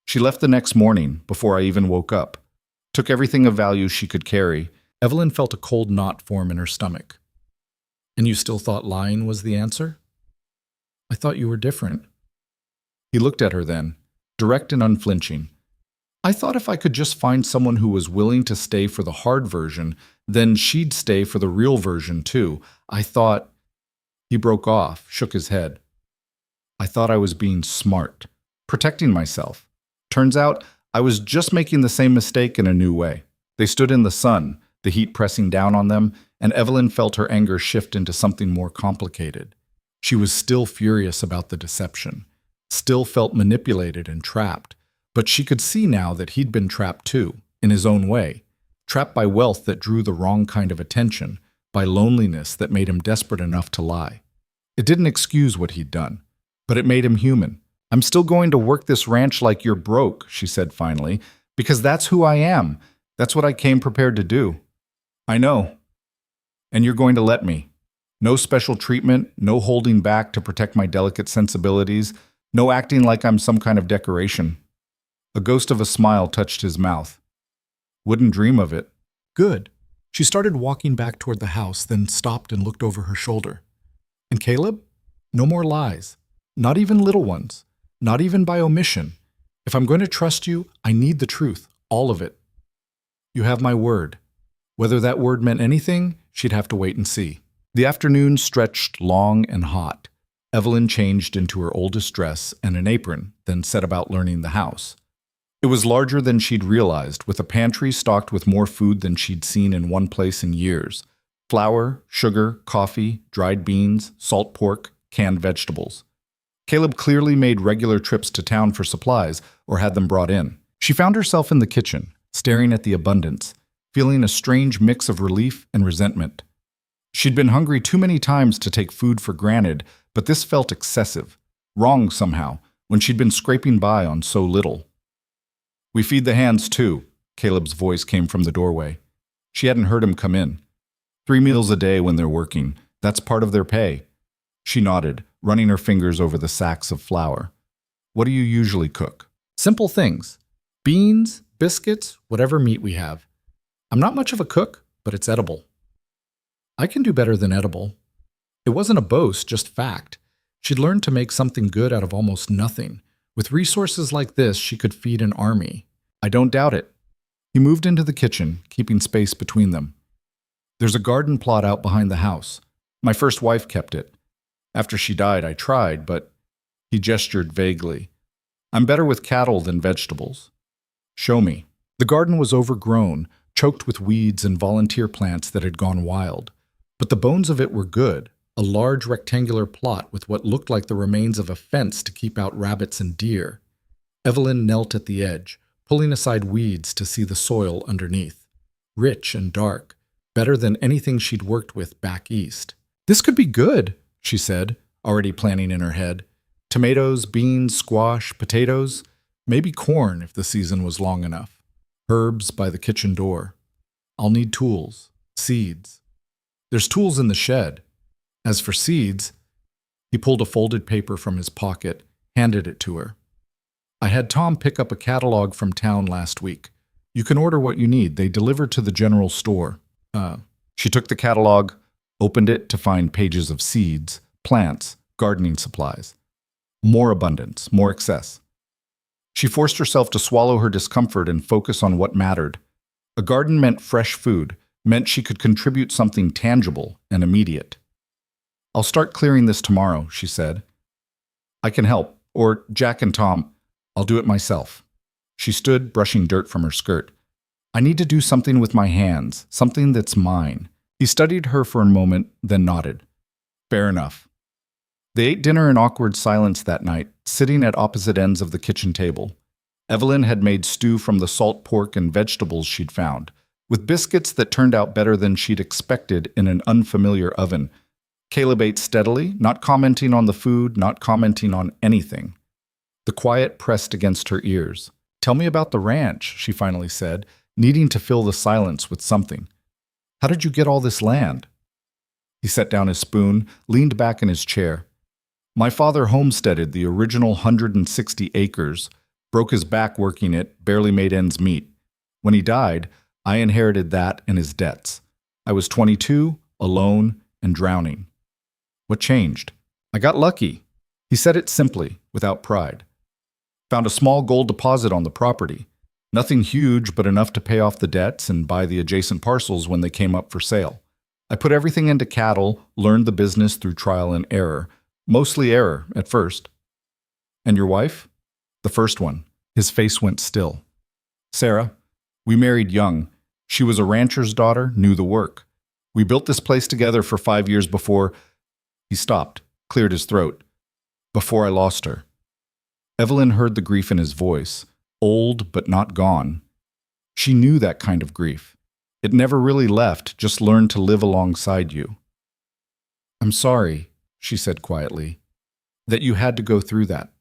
[SPEAKER 1] She left the next morning, before I even woke up. Took everything of value she could carry. Evelyn felt a cold knot form in her stomach. And you still thought lying was the answer? I thought you were different. He looked at her then, direct and unflinching. I thought if I could just find someone who was willing to stay for the hard version, then she'd stay for the real version too. I thought... He broke off, shook his head. I thought I was being smart, protecting myself. Turns out, I was just making the same mistake in a new way. They stood in the sun, the heat pressing down on them, and Evelyn felt her anger shift into something more complicated. She was still furious about the deception, still felt manipulated and trapped, but she could see now that he'd been trapped too, in his own way, trapped by wealth that drew the wrong kind of attention, by loneliness that made him desperate enough to lie. It didn't excuse what he'd done, but it made him human. I'm still going to work this ranch like you're broke, she said finally, because that's who I am. That's what I came prepared to do. I know. And you're going to let me. No special treatment, no holding back to protect my delicate sensibilities, no acting like I'm some kind of decoration. A ghost of a smile touched his mouth. Wouldn't dream of it. Good. She started walking back toward the house, then stopped and looked over her shoulder. And Caleb? No more lies. Not even little ones. Not even by omission. If I'm going to trust you, I need the truth. All of it. You have my word. Whether that word meant anything, she'd have to wait and see. The afternoon stretched long and hot. Evelyn changed into her oldest dress and an apron, then set about learning the house. It was larger than she'd realized, with a pantry stocked with more food than she'd seen in one place in years. Flour, sugar, coffee, dried beans, salt pork, canned vegetables. Caleb clearly made regular trips to town for supplies or had them brought in. She found herself in the kitchen, staring at the abundance, feeling a strange mix of relief and resentment. She'd been hungry too many times to take food for granted, but this felt excessive, wrong somehow, when she'd been scraping by on so little. We feed the hands too, Caleb's voice came from the doorway. She hadn't heard him come in. 3 meals a day when they're working. That's part of their pay. She nodded, running her fingers over the sacks of flour. What do you usually cook? Simple things. Beans, biscuits, whatever meat we have. I'm not much of a cook, but it's edible. I can do better than edible. It wasn't a boast, just fact. She'd learned to make something good out of almost nothing. With resources like this, she could feed an army. I don't doubt it. He moved into the kitchen, keeping space between them. There's a garden plot out behind the house. My first wife kept it. After she died, I tried, but... He gestured vaguely. I'm better with cattle than vegetables. Show me. The garden was overgrown, choked with weeds and volunteer plants that had gone wild. But the bones of it were good. A large rectangular plot with what looked like the remains of a fence to keep out rabbits and deer. Evelyn knelt at the edge, pulling aside weeds to see the soil underneath. Rich and dark, better than anything she'd worked with back east. This could be good, she said, already planning in her head. Tomatoes, beans, squash, potatoes, maybe corn if the season was long enough. Herbs by the kitchen door. I'll need tools, seeds. There's tools in the shed. As for seeds, he pulled a folded paper from his pocket, handed it to her. I had Tom pick up a catalog from town last week. You can order what you need. They deliver to the general store. She took the catalog, opened it to find pages of seeds, plants, gardening supplies. More abundance, more excess. She forced herself to swallow her discomfort and focus on what mattered. A garden meant fresh food, meant she could contribute something tangible and immediate. I'll start clearing this tomorrow, she said. I can help, or Jack and Tom. I'll do it myself. She stood, brushing dirt from her skirt. I need to do something with my hands, something that's mine. He studied her for a moment, then nodded. Fair enough. They ate dinner in awkward silence that night, sitting at opposite ends of the kitchen table. Evelyn had made stew from the salt pork and vegetables she'd found, with biscuits that turned out better than she'd expected in an unfamiliar oven. Caleb ate steadily, not commenting on the food, not commenting on anything. The quiet pressed against her ears. "Tell me about the ranch," she finally said, needing to fill the silence with something. "How did you get all this land?" He set down his spoon, leaned back in his chair. "My father homesteaded the original 160 acres, broke his back working it, barely made ends meet. When he died, I inherited that and his debts. I was 22, alone, and drowning. What changed? I got lucky." He said it simply, without pride. "Found a small gold deposit on the property. Nothing huge, but enough to pay off the debts and buy the adjacent parcels when they came up for sale. I put everything into cattle, learned the business through trial and error. Mostly error, at first." "And your wife?" "The first one." His face went still. "Sarah. We married young. She was a rancher's daughter, knew the work. We built this place together for 5 years before—" He stopped, cleared his throat. "Before I lost her." Evelyn heard the grief in his voice, old but not gone. She knew that kind of grief. It never really left, just learned to live alongside you. "I'm sorry," she said quietly, "that you had to go through that.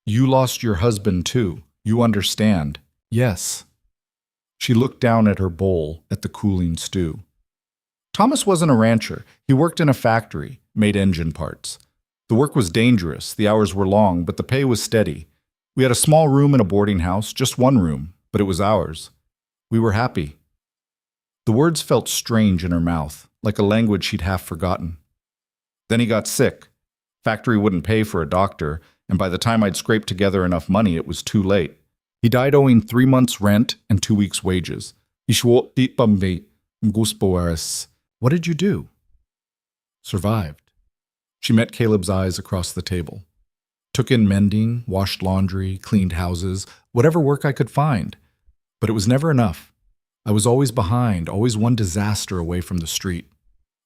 [SPEAKER 1] You lost your husband too. You understand." "Yes." She looked down at her bowl, at the cooling stew. "Thomas wasn't a rancher. He worked in a factory, made engine parts. The work was dangerous, the hours were long, but the pay was steady. We had a small room in a boarding house, just one room, but it was ours. We were happy." The words felt strange in her mouth, like a language she'd half forgotten. "Then he got sick. Factory wouldn't pay for a doctor, and by the time I'd scraped together enough money, it was too late. He died owing 3 months' rent and 2 weeks' wages. What did you do?" "Survived." She met Caleb's eyes across the table. "Took in mending, washed laundry, cleaned houses, whatever work I could find. But it was never enough. I was always behind, always one disaster away from the street."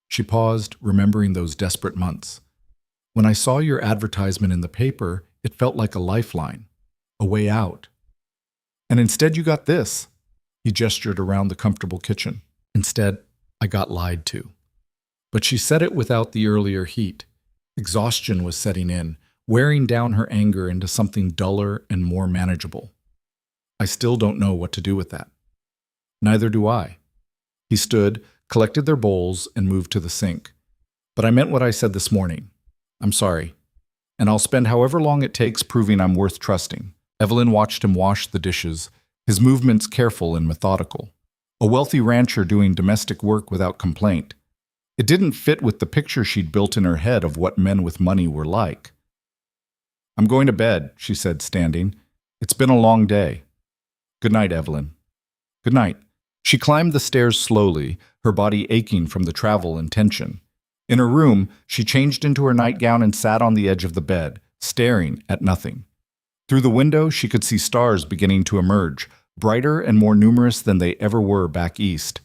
[SPEAKER 1] She paused, remembering those desperate months. "When I saw your advertisement in the paper, it felt like a lifeline, a way out. And instead you got this." He gestured around the comfortable kitchen. "Instead, I got lied to." But she said it without the earlier heat. Exhaustion was setting in, wearing down her anger into something duller and more manageable. "I still don't know what to do with that." "Neither do I." He stood, collected their bowls, and moved to the sink. "But I meant what I said this morning. I'm sorry. And I'll spend however long it takes proving I'm worth trusting." Evelyn watched him wash the dishes, his movements careful and methodical. A wealthy rancher doing domestic work without complaint. It didn't fit with the picture she'd built in her head of what men with money were like. "I'm going to bed," she said, standing. "It's been a long day." "Good night, Evelyn." "Good night." She climbed the stairs slowly, her body aching from the travel and tension. In her room, she changed into her nightgown and sat on the edge of the bed, staring at nothing. Through the window, she could see stars beginning to emerge, brighter and more numerous than they ever were back east.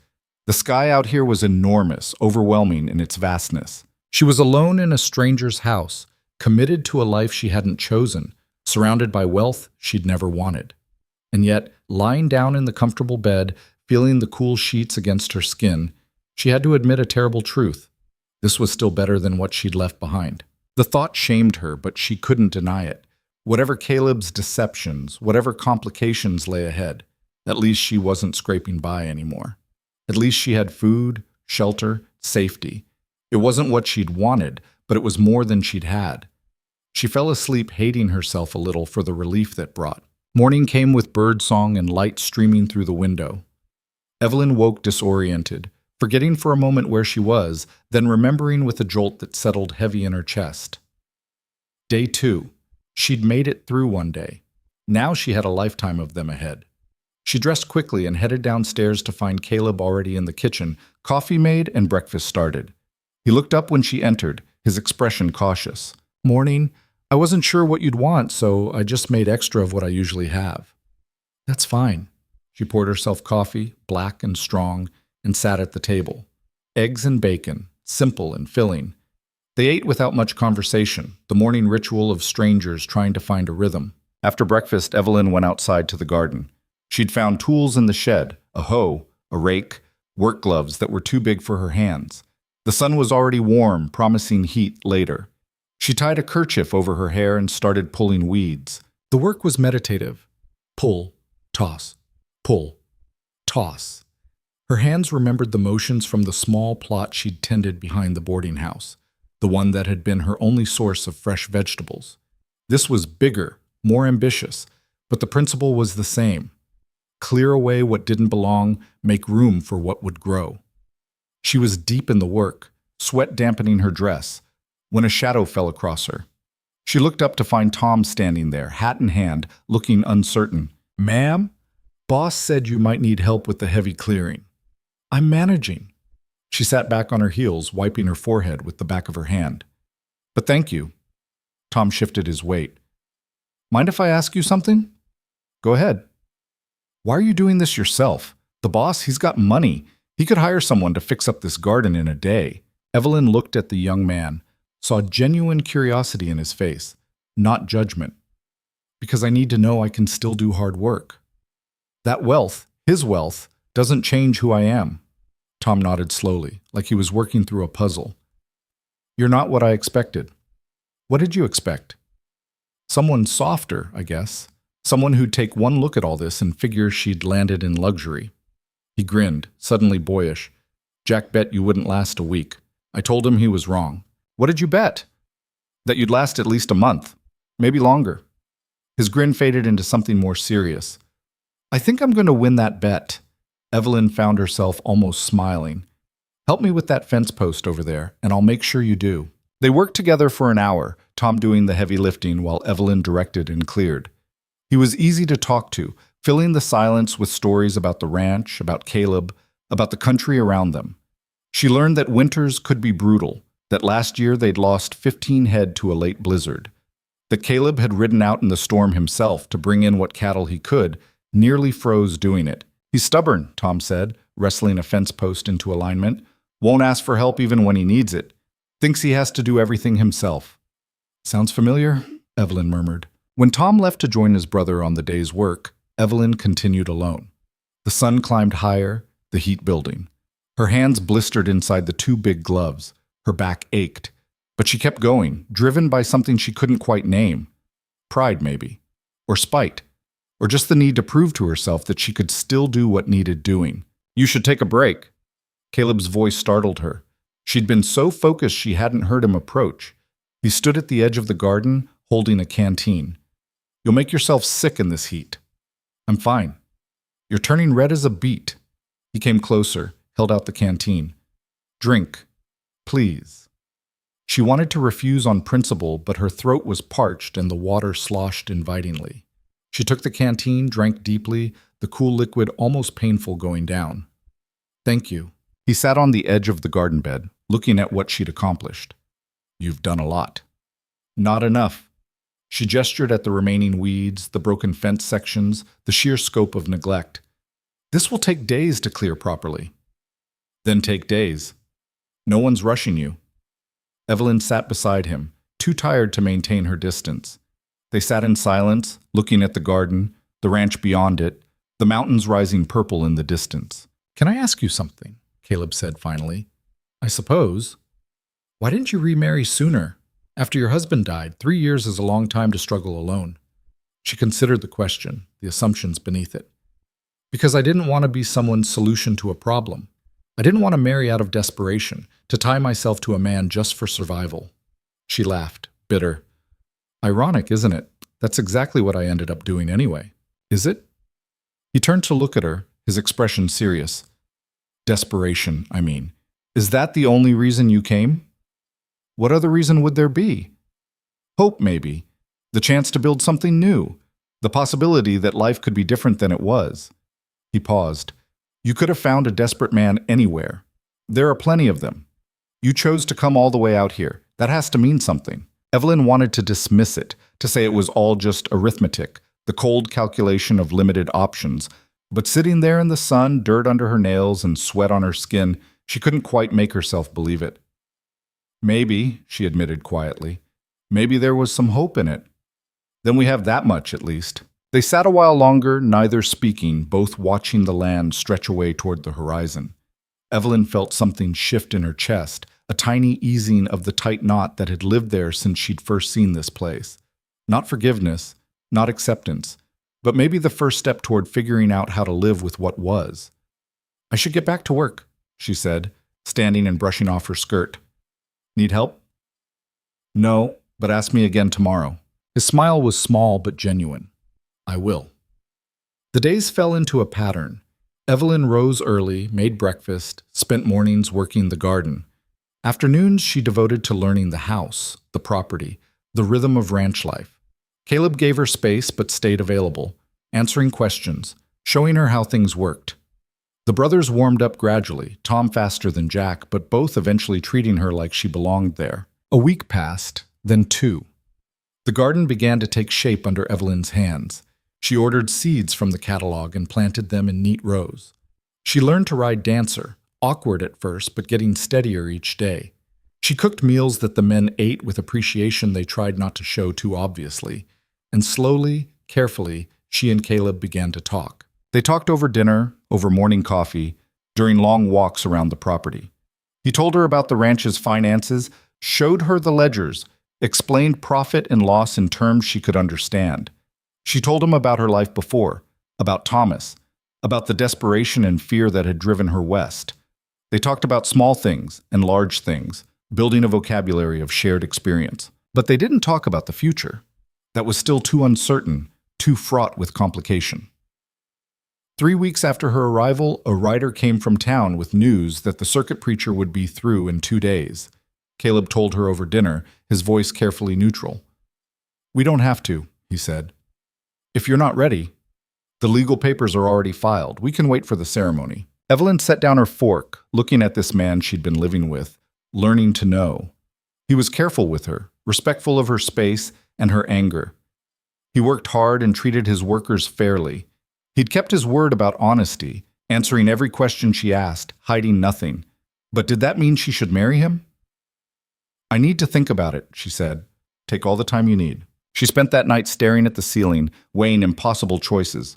[SPEAKER 1] The sky out here was enormous, overwhelming in its vastness. She was alone in a stranger's house, committed to a life she hadn't chosen, surrounded by wealth she'd never wanted. And yet, lying down in the comfortable bed, feeling the cool sheets against her skin, she had to admit a terrible truth. This was still better than what she'd left behind. The thought shamed her, but she couldn't deny it. Whatever Caleb's deceptions, whatever complications lay ahead, at least she wasn't scraping by anymore. At least she had food, shelter, safety. It wasn't what she'd wanted, but it was more than she'd had. She fell asleep hating herself a little for the relief that brought. Morning came with birdsong and light streaming through the window. Evelyn woke disoriented, forgetting for a moment where she was, then remembering with a jolt that settled heavy in her chest. Day 2. She'd made it through one day. Now she had a lifetime of them ahead. She dressed quickly and headed downstairs to find Caleb already in the kitchen, coffee made and breakfast started. He looked up when she entered, his expression cautious. "Morning. I wasn't sure what you'd want, so I just made extra of what I usually have." "That's fine." She poured herself coffee, black and strong, and sat at the table. Eggs and bacon, simple and filling. They ate without much conversation, the morning ritual of strangers trying to find a rhythm. After breakfast, Evelyn went outside to the garden. She'd found tools in the shed, a hoe, a rake, work gloves that were too big for her hands. The sun was already warm, promising heat later. She tied a kerchief over her hair and started pulling weeds. The work was meditative. Pull, toss, pull, toss. Her hands remembered the motions from the small plot she'd tended behind the boarding house, the one that had been her only source of fresh vegetables. This was bigger, more ambitious, but the principle was the same. Clear away what didn't belong, make room for what would grow. She was deep in the work, sweat dampening her dress, when a shadow fell across her. She looked up to find Tom standing there, hat in hand, looking uncertain. "Ma'am, boss said you might need help with the heavy clearing." "I'm managing." She sat back on her heels, wiping her forehead with the back of her hand. "But thank you." Tom shifted his weight. "Mind if I ask you something?" "Go ahead." "Why are you doing this yourself? The boss, he's got money. He could hire someone to fix up this garden in a day." Evelyn looked at the young man, saw genuine curiosity in his face, not judgment. "Because I need to know I can still do hard work. That wealth, his wealth, doesn't change who I am." Tom nodded slowly, like he was working through a puzzle. "You're not what I expected." "What did you expect?" "Someone softer, I guess. Someone who'd take one look at all this and figure she'd landed in luxury." He grinned, suddenly boyish. "Jack bet you wouldn't last a week. I told him he was wrong." "What did you bet?" "That you'd last at least a month. Maybe longer." His grin faded into something more serious. "I think I'm going to win that bet." Evelyn found herself almost smiling. "Help me with that fence post over there, and I'll make sure you do." They worked together for an hour, Tom doing the heavy lifting while Evelyn directed and cleared. He was easy to talk to, filling the silence with stories about the ranch, about Caleb, about the country around them. She learned that winters could be brutal, that last year they'd lost 15 head to a late blizzard, that Caleb had ridden out in the storm himself to bring in what cattle he could, nearly froze doing it. "He's stubborn," Tom said, wrestling a fence post into alignment. "Won't ask for help even when he needs it. Thinks he has to do everything himself." "Sounds familiar?" Evelyn murmured. When Tom left to join his brother on the day's work, Evelyn continued alone. The sun climbed higher, the heat building. Her hands blistered inside the two big gloves. Her back ached. But she kept going, driven by something she couldn't quite name. Pride, maybe. Or spite. Or just the need to prove to herself that she could still do what needed doing. "You should take a break." Caleb's voice startled her. She'd been so focused she hadn't heard him approach. He stood at the edge of the garden, holding a canteen. "You'll make yourself sick in this heat." "I'm fine." "You're turning red as a beet." He came closer, held out the canteen. "Drink, please." She wanted to refuse on principle, but her throat was parched and the water sloshed invitingly. She took the canteen, drank deeply, the cool liquid almost painful going down. "Thank you." He sat on the edge of the garden bed, looking at what she'd accomplished. "You've done a lot." "Not enough." She gestured at the remaining weeds, the broken fence sections, the sheer scope of neglect. "This will take days to clear properly." "Then take days. No one's rushing you." Evelyn sat beside him, too tired to maintain her distance. They sat in silence, looking at the garden, the ranch beyond it, the mountains rising purple in the distance. "Can I ask you something?" Caleb said finally. "I suppose. Why didn't you remarry sooner? After your husband died, 3 years is a long time to struggle alone." She considered the question, the assumptions beneath it. "Because I didn't want to be someone's solution to a problem. I didn't want to marry out of desperation, to tie myself to a man just for survival." She laughed, bitter. "Ironic, isn't it? That's exactly what I ended up doing anyway." "Is it?" He turned to look at her, his expression serious. "Desperation, I mean. Is that the only reason you came?" "What other reason would there be?" "Hope, maybe. The chance to build something new. The possibility that life could be different than it was." He paused. "You could have found a desperate man anywhere. There are plenty of them. You chose to come all the way out here. That has to mean something." Evelyn wanted to dismiss it, to say it was all just arithmetic, the cold calculation of limited options. But sitting there in the sun, dirt under her nails and sweat on her skin, she couldn't quite make herself believe it. "Maybe," she admitted quietly. "Maybe there was some hope in it. Then we have that much, at least." They sat a while longer, neither speaking, both watching the land stretch away toward the horizon. Evelyn felt something shift in her chest, a tiny easing of the tight knot that had lived there since she'd first seen this place. Not forgiveness, not acceptance, but maybe the first step toward figuring out how to live with what was. "I should get back to work," she said, standing and brushing off her skirt. "Need help?" "No, but ask me again tomorrow." His smile was small but genuine. "I will." The days fell into a pattern. Evelyn rose early, made breakfast, spent mornings working the garden. Afternoons she devoted to learning the house, the property, the rhythm of ranch life. Caleb gave her space but stayed available, answering questions, showing her how things worked. The brothers warmed up gradually, Tom faster than Jack, but both eventually treating her like she belonged there. A week passed, then 2. The garden began to take shape under Evelyn's hands. She ordered seeds from the catalog and planted them in neat rows. She learned to ride Dancer, awkward at first but getting steadier each day. She cooked meals that the men ate with appreciation they tried not to show too obviously. And slowly, carefully, she and Caleb began to talk. They talked over dinner, over morning coffee, during long walks around the property. He told her about the ranch's finances, showed her the ledgers, explained profit and loss in terms she could understand. She told him about her life before, about Thomas, about the desperation and fear that had driven her west. They talked about small things and large things, building a vocabulary of shared experience. But they didn't talk about the future. That was still too uncertain, too fraught with complication. 3 weeks after her arrival, a rider came from town with news that the circuit preacher would be through in 2 days. Caleb told her over dinner, his voice carefully neutral. "We don't have to," he said. "If you're not ready, the legal papers are already filed. We can wait for the ceremony." Evelyn set down her fork, looking at this man she'd been living with, learning to know. He was careful with her, respectful of her space and her anger. He worked hard and treated his workers fairly. He'd kept his word about honesty, answering every question she asked, hiding nothing. But did that mean she should marry him? "I need to think about it," she said. "Take all the time you need." She spent that night staring at the ceiling, weighing impossible choices.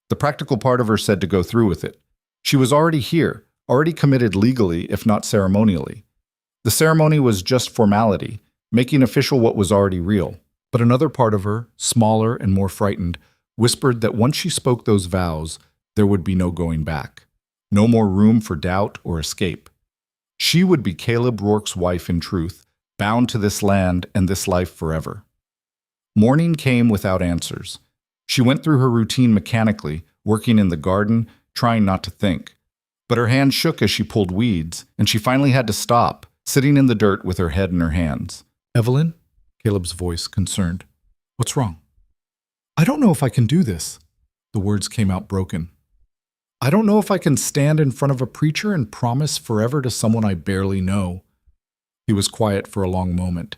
[SPEAKER 1] The practical part of her said to go through with it. She was already here, already committed legally, if not ceremonially. The ceremony was just formality, making official what was already real. But another part of her, smaller and more frightened, whispered that once she spoke those vows, there would be no going back. No more room for doubt or escape. She would be Caleb Rourke's wife in truth, bound to this land and this life forever. Morning came without answers. She went through her routine mechanically, working in the garden, trying not to think. But her hand shook as she pulled weeds, and she finally had to stop, sitting in the dirt with her head in her hands. "Evelyn?" Caleb's voice, concerned. "What's wrong?" "I don't know if I can do this." The words came out broken. "I don't know if I can stand in front of a preacher and promise forever to someone I barely know." He was quiet for a long moment.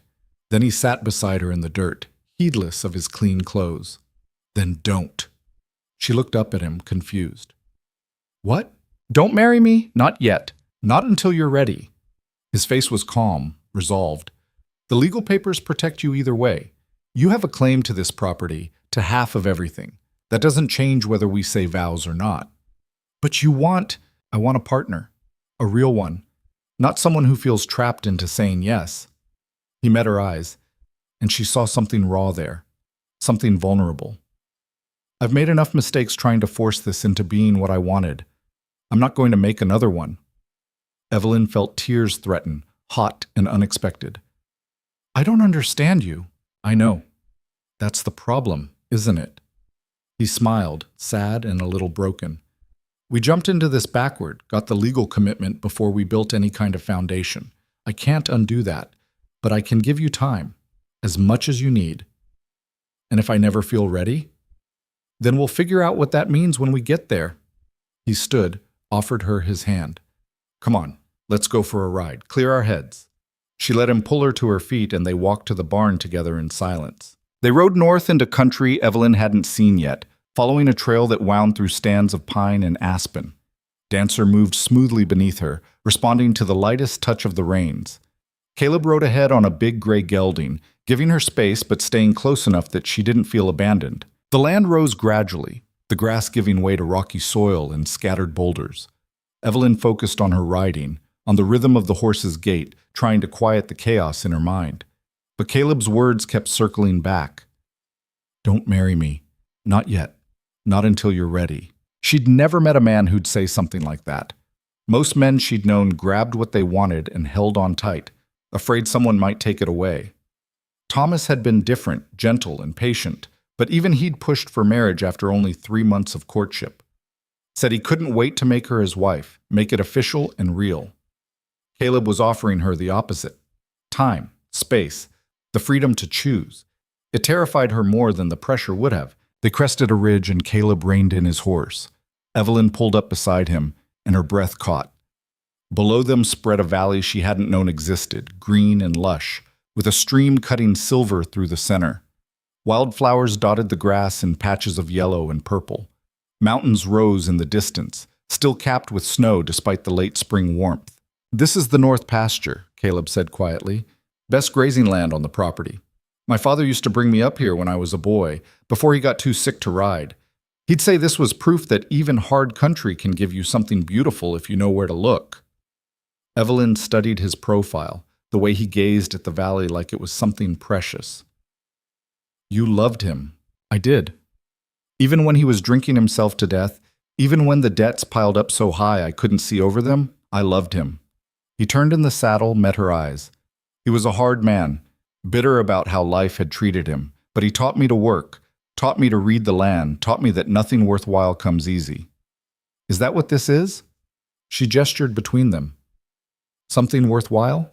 [SPEAKER 1] Then he sat beside her in the dirt, heedless of his clean clothes. "Then don't." She looked up at him, confused. "What?" "Don't marry me? Not yet. Not until you're ready." His face was calm, resolved. "The legal papers protect you either way. You have a claim to this property, to half of everything. That doesn't change whether we say vows or not." "But you want—" "I want a partner. A real one. Not someone who feels trapped into saying yes." He met her eyes, and she saw something raw there, something vulnerable. "I've made enough mistakes trying to force this into being what I wanted. I'm not going to make another one." Evelyn felt tears threaten, hot and unexpected. "I don't understand you." "I know. That's the problem, isn't it?" He smiled, sad and a little broken. "We jumped into this backward, got the legal commitment before we built any kind of foundation. I can't undo that, but I can give you time, as much as you need. And if I never feel ready, then we'll figure out what that means when we get there." He stood, offered her his hand. "Come on, let's go for a ride. Clear our heads." She let him pull her to her feet, and they walked to the barn together in silence. They rode north into country Evelyn hadn't seen yet, following a trail that wound through stands of pine and aspen. Dancer moved smoothly beneath her, responding to the lightest touch of the reins. Caleb rode ahead on a big gray gelding, giving her space but staying close enough that she didn't feel abandoned. The land rose gradually, the grass giving way to rocky soil and scattered boulders. Evelyn focused on her riding, on the rhythm of the horse's gait, trying to quiet the chaos in her mind. But Caleb's words kept circling back. Don't marry me. Not yet. Not until you're ready. She'd never met a man who'd say something like that. Most men she'd known grabbed what they wanted and held on tight, afraid someone might take it away. Thomas had been different, gentle, and patient, but even he'd pushed for marriage after only 3 months of courtship. Said he couldn't wait to make her his wife, make it official and real. Caleb was offering her the opposite. Time, space, the freedom to choose. It terrified her more than the pressure would have. They crested a ridge and Caleb reined in his horse. Evelyn pulled up beside him, and her breath caught. Below them spread a valley she hadn't known existed, green and lush, with a stream cutting silver through the center. Wildflowers dotted the grass in patches of yellow and purple. Mountains rose in the distance, still capped with snow despite the late spring warmth. "This is the North Pasture," Caleb said quietly. "Best grazing land on the property. My father used to bring me up here when I was a boy, before he got too sick to ride. He'd say this was proof that even hard country can give you something beautiful if you know where to look." Evelyn studied his profile, the way he gazed at the valley like it was something precious. "You loved him." "I did. Even when he was drinking himself to death, even when the debts piled up so high I couldn't see over them, I loved him." He turned in the saddle, met her eyes. He was a hard man, bitter about how life had treated him, but he taught me to work, taught me to read the land, taught me that nothing worthwhile comes easy. "Is that what this is?" She gestured between them. "Something worthwhile?"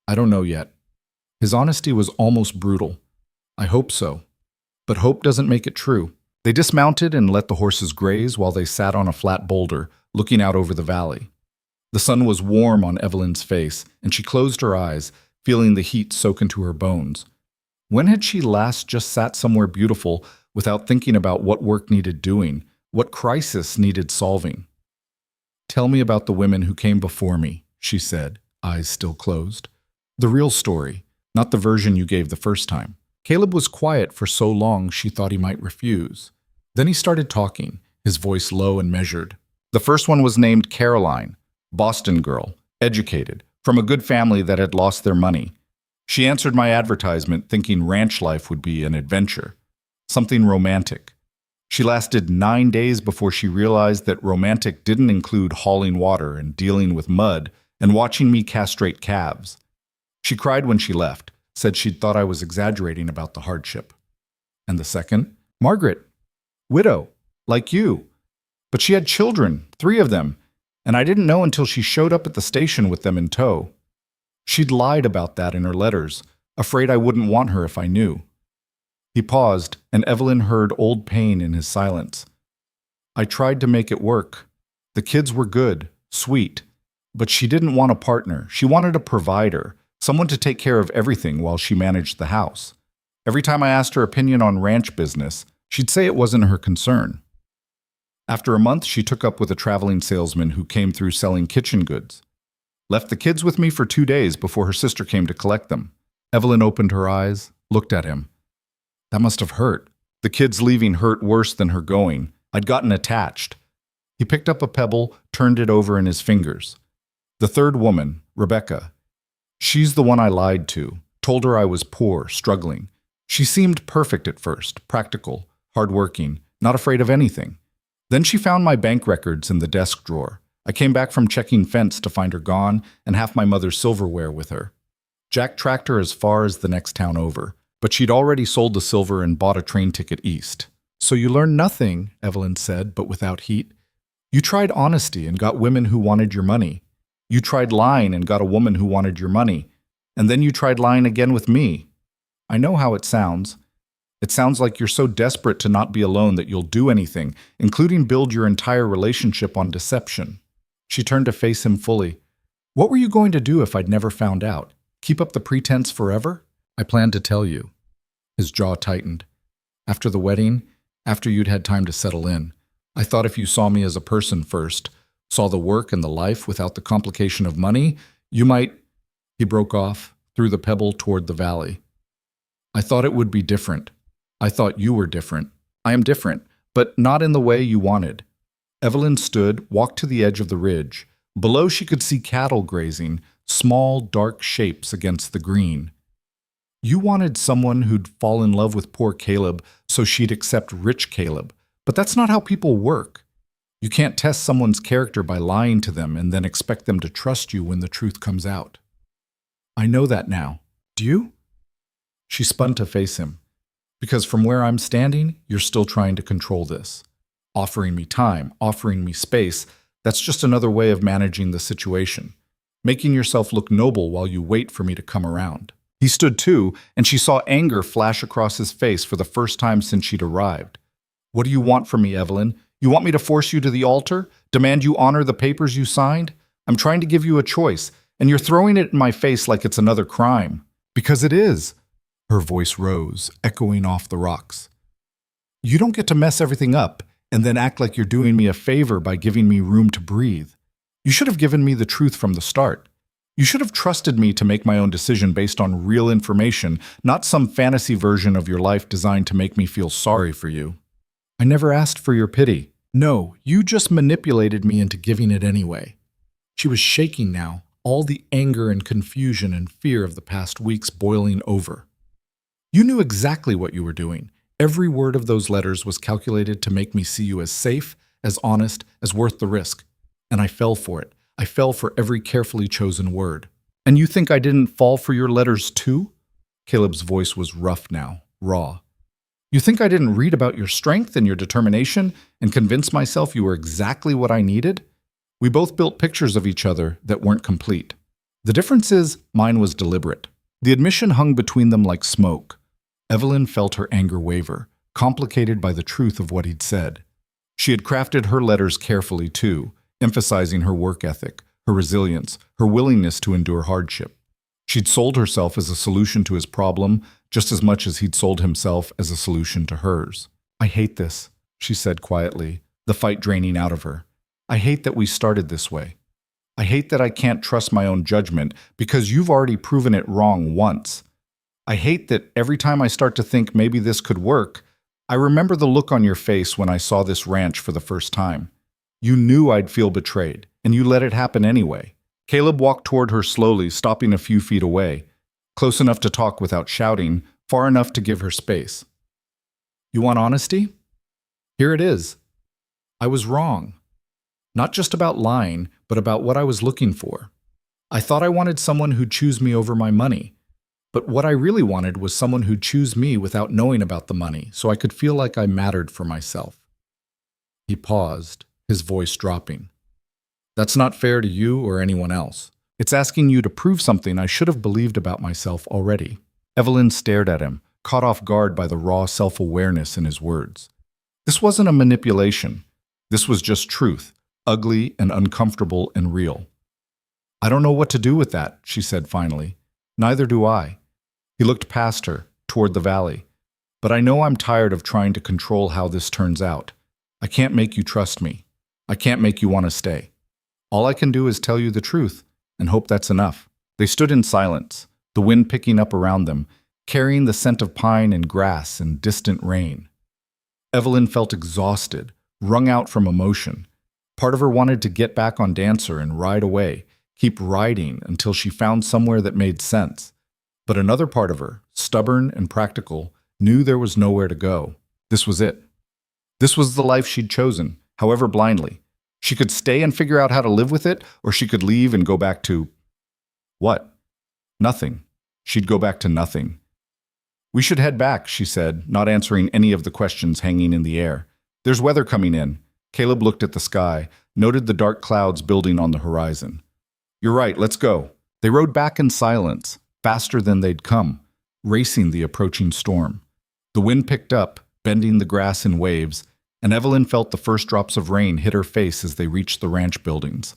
[SPEAKER 1] "I don't know yet." His honesty was almost brutal. "I hope so. But hope doesn't make it true." They dismounted and let the horses graze while they sat on a flat boulder, looking out over the valley. The sun was warm on Evelyn's face, and she closed her eyes, feeling the heat soak into her bones. When had she last just sat somewhere beautiful without thinking about what work needed doing, what crisis needed solving? "Tell me about the women who came before me," she said, eyes still closed. "The real story, not the version you gave the first time." Caleb was quiet for so long she thought he might refuse. Then he started talking, his voice low and measured. "The first one was named Caroline, Boston girl, educated, from a good family that had lost their money. She answered my advertisement thinking ranch life would be an adventure, something romantic. She lasted 9 days before she realized that romantic didn't include hauling water and dealing with mud and watching me castrate calves. She cried when she left, said she'd thought I was exaggerating about the hardship. And the second, Margaret, widow, like you. But she had children, 3 of them, and I didn't know until she showed up at the station with them in tow. She'd lied about that in her letters, afraid I wouldn't want her if I knew." He paused, and Evelyn heard old pain in his silence. "I tried to make it work. The kids were good, sweet, but she didn't want a partner. She wanted a provider, someone to take care of everything while she managed the house. Every time I asked her opinion on ranch business, she'd say it wasn't her concern. After a month, she took up with a traveling salesman who came through selling kitchen goods. Left the kids with me for 2 days before her sister came to collect them." Evelyn opened her eyes, looked at him. "That must have hurt. The kids leaving hurt worse than her going. I'd gotten attached." He picked up a pebble, turned it over in his fingers. "The third woman, Rebecca. She's the one I lied to, told her I was poor, struggling. She seemed perfect at first, practical, hardworking, not afraid of anything. Then she found my bank records in the desk drawer. I came back from checking fence to find her gone and half my mother's silverware with her. Jack tracked her as far as the next town over, but she'd already sold the silver and bought a train ticket east." "So you learned nothing," Evelyn said, but without heat. "You tried honesty and got women who wanted your money. You tried lying and got a woman who wanted your money. And then you tried lying again with me. I know how it sounds. It sounds like you're so desperate to not be alone that you'll do anything, including build your entire relationship on deception." She turned to face him fully. "What were you going to do if I'd never found out? Keep up the pretense forever?" "I planned to tell you." His jaw tightened. "After the wedding, after you'd had time to settle in, I thought if you saw me as a person first, saw the work and the life without the complication of money, you might—" He broke off, threw the pebble toward the valley. "I thought it would be different. I thought you were different. I am different, but not in the way you wanted." Evelyn stood, walked to the edge of the ridge. Below she could see cattle grazing, small, dark shapes against the green. "You wanted someone who'd fall in love with poor Caleb so she'd accept rich Caleb. But that's not how people work. You can't test someone's character by lying to them and then expect them to trust you when the truth comes out. I know that now. Do you? She spun to face him. Because from where I'm standing, you're still trying to control this. Offering me time, offering me space, that's just another way of managing the situation. Making yourself look noble while you wait for me to come around. He stood too, and she saw anger flash across his face for the first time since she'd arrived. What do you want from me, Evelyn? You want me to force you to the altar? Demand you honor the papers you signed? I'm trying to give you a choice, and you're throwing it in my face like it's another crime. Because it is. Her voice rose, echoing off the rocks. You don't get to mess everything up and then act like you're doing me a favor by giving me room to breathe. You should have given me the truth from the start. You should have trusted me to make my own decision based on real information, not some fantasy version of your life designed to make me feel sorry for you. I never asked for your pity. No, you just manipulated me into giving it anyway. She was shaking now, all the anger and confusion and fear of the past weeks boiling over. You knew exactly what you were doing. Every word of those letters was calculated to make me see you as safe, as honest, as worth the risk. And I fell for it. I fell for every carefully chosen word. And you think I didn't fall for your letters too? Caleb's voice was rough now, raw. You think I didn't read about your strength and your determination and convince myself you were exactly what I needed? We both built pictures of each other that weren't complete. The difference is, mine was deliberate. The admission hung between them like smoke. Evelyn felt her anger waver, complicated by the truth of what he'd said. She had crafted her letters carefully too, emphasizing her work ethic, her resilience, her willingness to endure hardship. She'd sold herself as a solution to his problem just as much as he'd sold himself as a solution to hers. I hate this, she said quietly, the fight draining out of her. I hate that we started this way. I hate that I can't trust my own judgment because you've already proven it wrong once. I hate that every time I start to think maybe this could work, I remember the look on your face when I saw this ranch for the first time. You knew I'd feel betrayed, and you let it happen anyway. Caleb walked toward her slowly, stopping a few feet away, close enough to talk without shouting, far enough to give her space. You want honesty? Here it is. I was wrong. Not just about lying, but about what I was looking for. I thought I wanted someone who'd choose me over my money. But what I really wanted was someone who'd choose me without knowing about the money, so I could feel like I mattered for myself. He paused, his voice dropping. That's not fair to you or anyone else. It's asking you to prove something I should have believed about myself already. Evelyn stared at him, caught off guard by the raw self-awareness in his words. This wasn't a manipulation. This was just truth, ugly and uncomfortable and real. I don't know what to do with that, she said finally. Neither do I. He looked past her, toward the valley. But I know I'm tired of trying to control how this turns out. I can't make you trust me. I can't make you want to stay. All I can do is tell you the truth, and hope that's enough. They stood in silence, the wind picking up around them, carrying the scent of pine and grass and distant rain. Evelyn felt exhausted, wrung out from emotion. Part of her wanted to get back on Dancer and ride away, keep riding until she found somewhere that made sense. But another part of her, stubborn and practical, knew there was nowhere to go. This was it. This was the life she'd chosen, however blindly. She could stay and figure out how to live with it, or she could leave and go back to… what? Nothing. She'd go back to nothing. We should head back, she said, not answering any of the questions hanging in the air. There's weather coming in. Caleb looked at the sky, noted the dark clouds building on the horizon. You're right, let's go. They rode back in silence, faster than they'd come, racing the approaching storm. The wind picked up, bending the grass in waves, and Evelyn felt the first drops of rain hit her face as they reached the ranch buildings.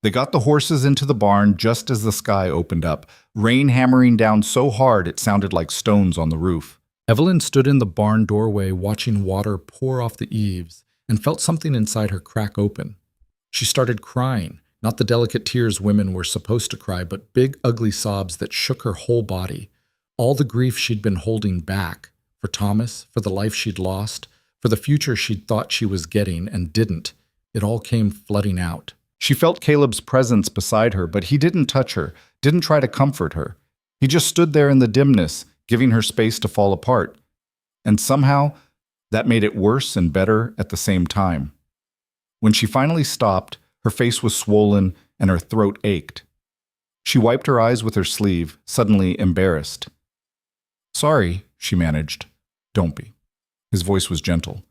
[SPEAKER 1] They got the horses into the barn just as the sky opened up, rain hammering down so hard it sounded like stones on the roof. Evelyn stood in the barn doorway watching water pour off the eaves and felt something inside her crack open. She started crying, not the delicate tears women were supposed to cry, but big, ugly sobs that shook her whole body. All the grief she'd been holding back, for Thomas, for the life she'd lost, for the future she'd thought she was getting and didn't, it all came flooding out. She felt Caleb's presence beside her, but he didn't touch her, didn't try to comfort her. He just stood there in the dimness, giving her space to fall apart. And somehow, That made it worse and better at the same time. When she finally stopped, her face was swollen and her throat ached. She wiped her eyes with her sleeve, suddenly embarrassed. "Sorry," she managed. "Don't be." His voice was gentle.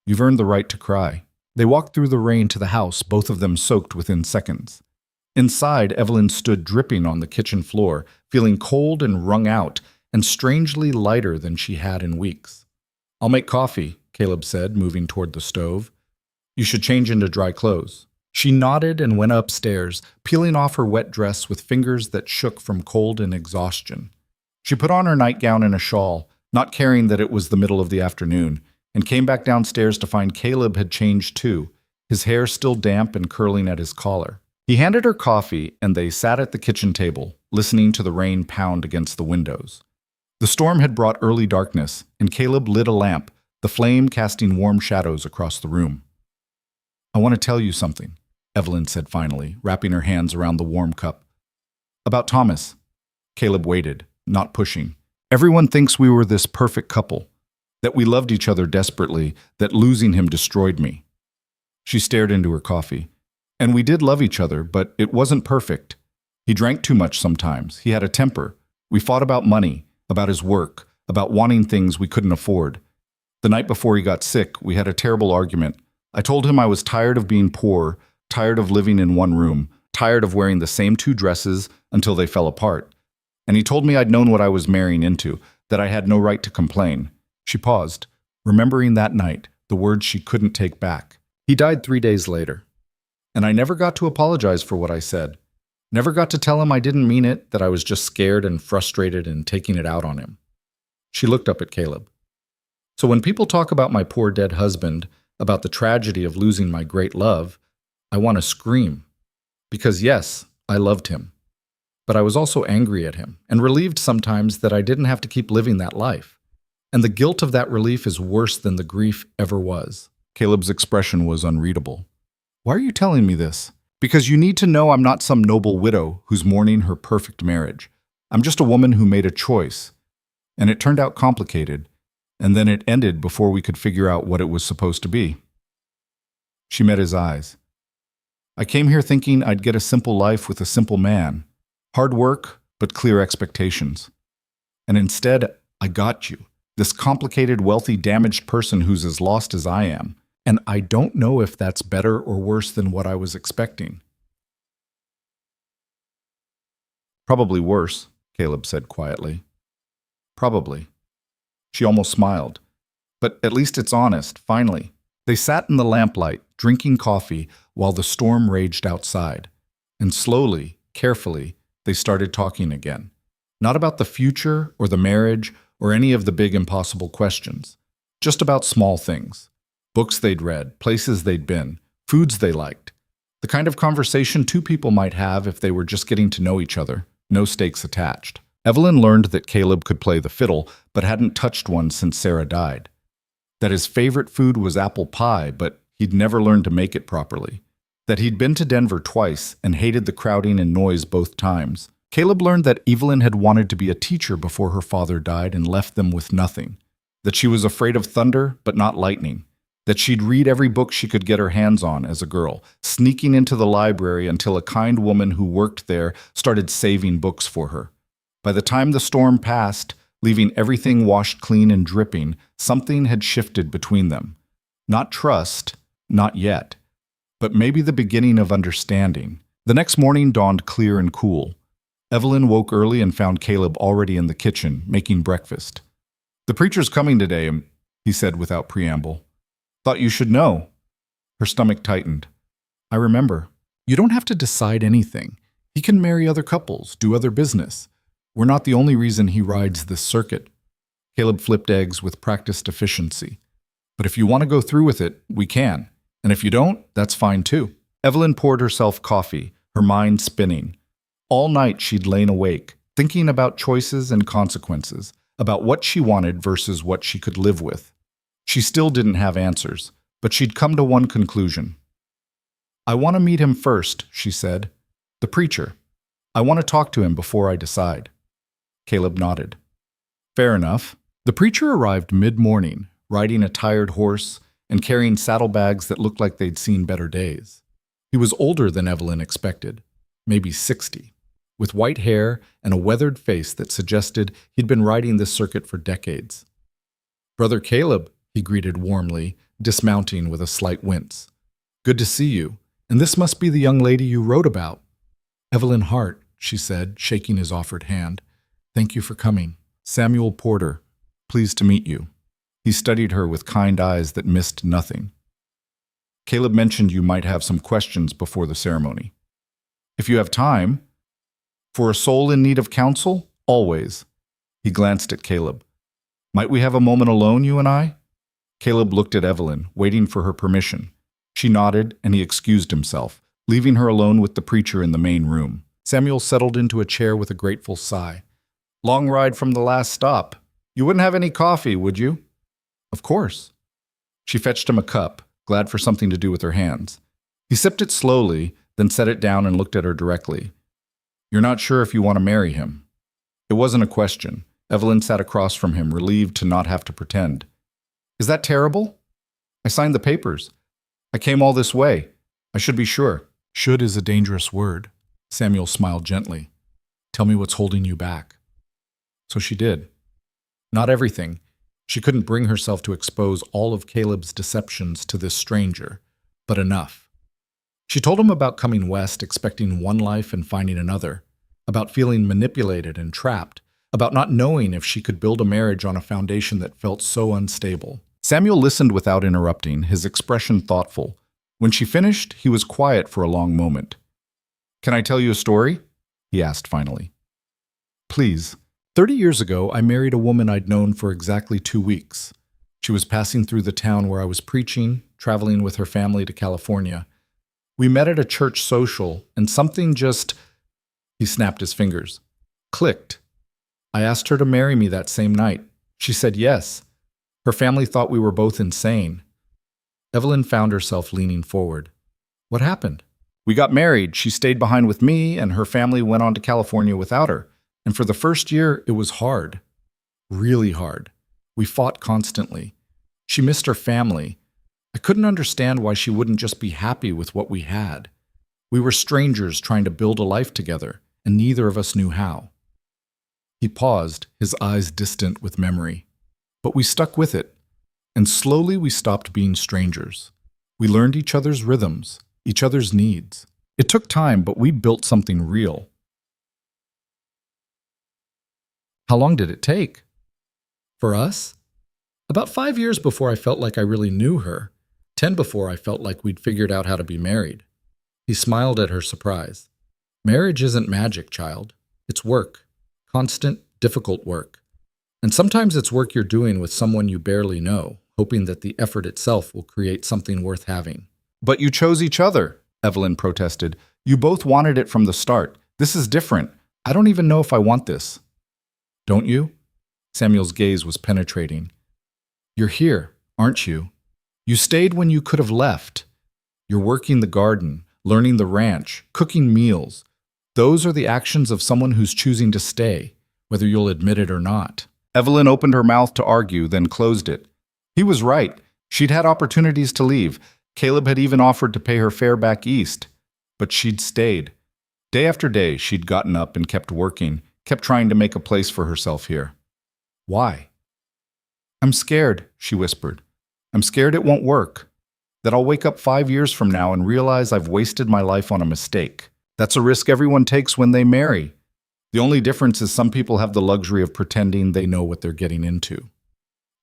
[SPEAKER 1] "You've earned the right to cry." They walked through the rain to the house, both of them soaked within seconds. Inside, Evelyn stood dripping on the kitchen floor, feeling cold and wrung out, and strangely lighter than she had in weeks. "I'll make coffee," Caleb said, moving toward the stove. "You should change into dry clothes." She nodded and went upstairs, peeling off her wet dress with fingers that shook from cold and exhaustion. She put on her nightgown and a shawl, not caring that it was the middle of the afternoon, and came back downstairs to find Caleb had changed too, his hair still damp and curling at his collar. He handed her coffee, and they sat at the kitchen table, listening to the rain pound against the windows. The storm had brought early darkness, and Caleb lit a lamp, the flame casting warm shadows across the room. "I want to tell you something," Evelyn said finally, wrapping her hands around the warm cup. "About Thomas." Caleb waited, not pushing. "Everyone thinks we were this perfect couple, that we loved each other desperately, that losing him destroyed me." She stared into her coffee. "And we did love each other, but it wasn't perfect. He drank too much sometimes. He had a temper. We fought about money, about his work, about wanting things we couldn't afford. The night before he got sick, we had a terrible argument. I told him I was tired of being poor, tired of living in one room, tired of wearing the same 2 dresses until they fell apart. And he told me I'd known what I was marrying into, that I had no right to complain." She paused, remembering that night, the words she couldn't take back. "He died 3 days later. And I never got to apologize for what I said. Never got to tell him I didn't mean it, that I was just scared and frustrated and taking it out on him." She looked up at Caleb. "So when people talk about my poor dead husband, about the tragedy of losing my great love, I want to scream. Because yes, I loved him. But I was also angry at him, and relieved sometimes that I didn't have to keep living that life. And the guilt of that relief is worse than the grief ever was." Caleb's expression was unreadable. "Why are you telling me this?" "Because you need to know I'm not some noble widow who's mourning her perfect marriage. I'm just a woman who made a choice. And it turned out complicated, and then it ended before we could figure out what it was supposed to be." She met his eyes. "I came here thinking I'd get a simple life with a simple man. Hard work, but clear expectations. And instead, I got you. This complicated, wealthy, damaged person who's as lost as I am. And I don't know if that's better or worse than what I was expecting." "Probably worse," Caleb said quietly. "Probably." She almost smiled. "But at least it's honest, finally." They sat in the lamplight, drinking coffee, while the storm raged outside. And slowly, carefully, they started talking again. Not about the future or the marriage or any of the big impossible questions. Just about small things. Books they'd read, places they'd been, foods they liked. The kind of conversation 2 people might have if they were just getting to know each other, no stakes attached. Evelyn learned that Caleb could play the fiddle, but hadn't touched one since Sarah died. That his favorite food was apple pie, but he'd never learned to make it properly. That he'd been to Denver twice and hated the crowding and noise both times. Caleb learned that Evelyn had wanted to be a teacher before her father died and left them with nothing. That she was afraid of thunder, but not lightning. That she'd read every book she could get her hands on as a girl, sneaking into the library until a kind woman who worked there started saving books for her. By the time the storm passed, leaving everything washed clean and dripping, something had shifted between them. Not trust, not yet, but maybe the beginning of understanding. The next morning dawned clear and cool. Evelyn woke early and found Caleb already in the kitchen, making breakfast. "The preacher's coming today," he said without preamble. "Thought you should know." Her stomach tightened. "I remember. You don't have to decide anything. He can marry other couples, do other business. We're not the only reason he rides this circuit." Caleb flipped eggs with practiced efficiency. "But if you want to go through with it, we can. And if you don't, that's fine too." Evelyn poured herself coffee, her mind spinning. All night she'd lain awake, thinking about choices and consequences, about what she wanted versus what she could live with. She still didn't have answers, but she'd come to one conclusion. "I want to meet him first," she said. "The preacher. I want to talk to him before I decide." Caleb nodded. "Fair enough." The preacher arrived mid-morning, riding a tired horse, and carrying saddlebags that looked like they'd seen better days. He was older than Evelyn expected, maybe 60, with white hair and a weathered face that suggested he'd been riding this circuit for decades. "Brother Caleb," he greeted warmly, dismounting with a slight wince. "Good to see you, and this must be the young lady you wrote about." "Evelyn Hart," she said, shaking his offered hand. "Thank you for coming." "Samuel Porter, pleased to meet you." He studied her with kind eyes that missed nothing. "Caleb mentioned you might have some questions before the ceremony. If you have time, for a soul in need of counsel, always." He glanced at Caleb. "Might we have a moment alone, you and I?" Caleb looked at Evelyn, waiting for her permission. She nodded, and he excused himself, leaving her alone with the preacher in the main room. Samuel settled into a chair with a grateful sigh. "Long ride from the last stop. You wouldn't have any coffee, would you?" "Of course." She fetched him a cup, glad for something to do with her hands. He sipped it slowly, then set it down and looked at her directly. "You're not sure if you want to marry him?" It wasn't a question. Evelyn sat across from him, relieved to not have to pretend. "Is that terrible? I signed the papers. I came all this way. I should be sure." "Should is a dangerous word." Samuel smiled gently. "Tell me what's holding you back." So she did. Not everything. She couldn't bring herself to expose all of Caleb's deceptions to this stranger, but enough. She told him about coming west, expecting one life and finding another, about feeling manipulated and trapped, about not knowing if she could build a marriage on a foundation that felt so unstable. Samuel listened without interrupting, his expression thoughtful. When she finished, he was quiet for a long moment. "Can I tell you a story?" he asked finally. "Please." 30 years ago, I married a woman I'd known for exactly 2 weeks. She was passing through the town where I was preaching, traveling with her family to California. We met at a church social, and something just, he snapped his fingers, clicked. I asked her to marry me that same night. She said yes. Her family thought we were both insane. Evelyn found herself leaning forward. "What happened?" "We got married. She stayed behind with me, and her family went on to California without her. And for the first year, it was hard. Really hard. We fought constantly. She missed her family. I couldn't understand why she wouldn't just be happy with what we had. We were strangers trying to build a life together, and neither of us knew how." He paused, his eyes distant with memory. "But we stuck with it, and slowly we stopped being strangers. We learned each other's rhythms, each other's needs. It took time, but we built something real." "How long did it take?" "For us? About 5 years before I felt like I really knew her. 10 before I felt like we'd figured out how to be married." He smiled at her surprise. "Marriage isn't magic, child. It's work. Constant, difficult work. And sometimes it's work you're doing with someone you barely know, hoping that the effort itself will create something worth having." "But you chose each other," Evelyn protested. "You both wanted it from the start. This is different. I don't even know if I want this." "Don't you?" Samuel's gaze was penetrating. "You're here, aren't you? You stayed when you could have left. You're working the garden, learning the ranch, cooking meals. Those are the actions of someone who's choosing to stay, whether you'll admit it or not." Evelyn opened her mouth to argue, then closed it. He was right. She'd had opportunities to leave. Caleb had even offered to pay her fare back east. But she'd stayed. Day after day, she'd gotten up and kept working, kept trying to make a place for herself here. Why? "I'm scared," she whispered. "I'm scared it won't work. That I'll wake up 5 years from now and realize I've wasted my life on a mistake. That's a risk everyone takes when they marry. The only difference is some people have the luxury of pretending they know what they're getting into."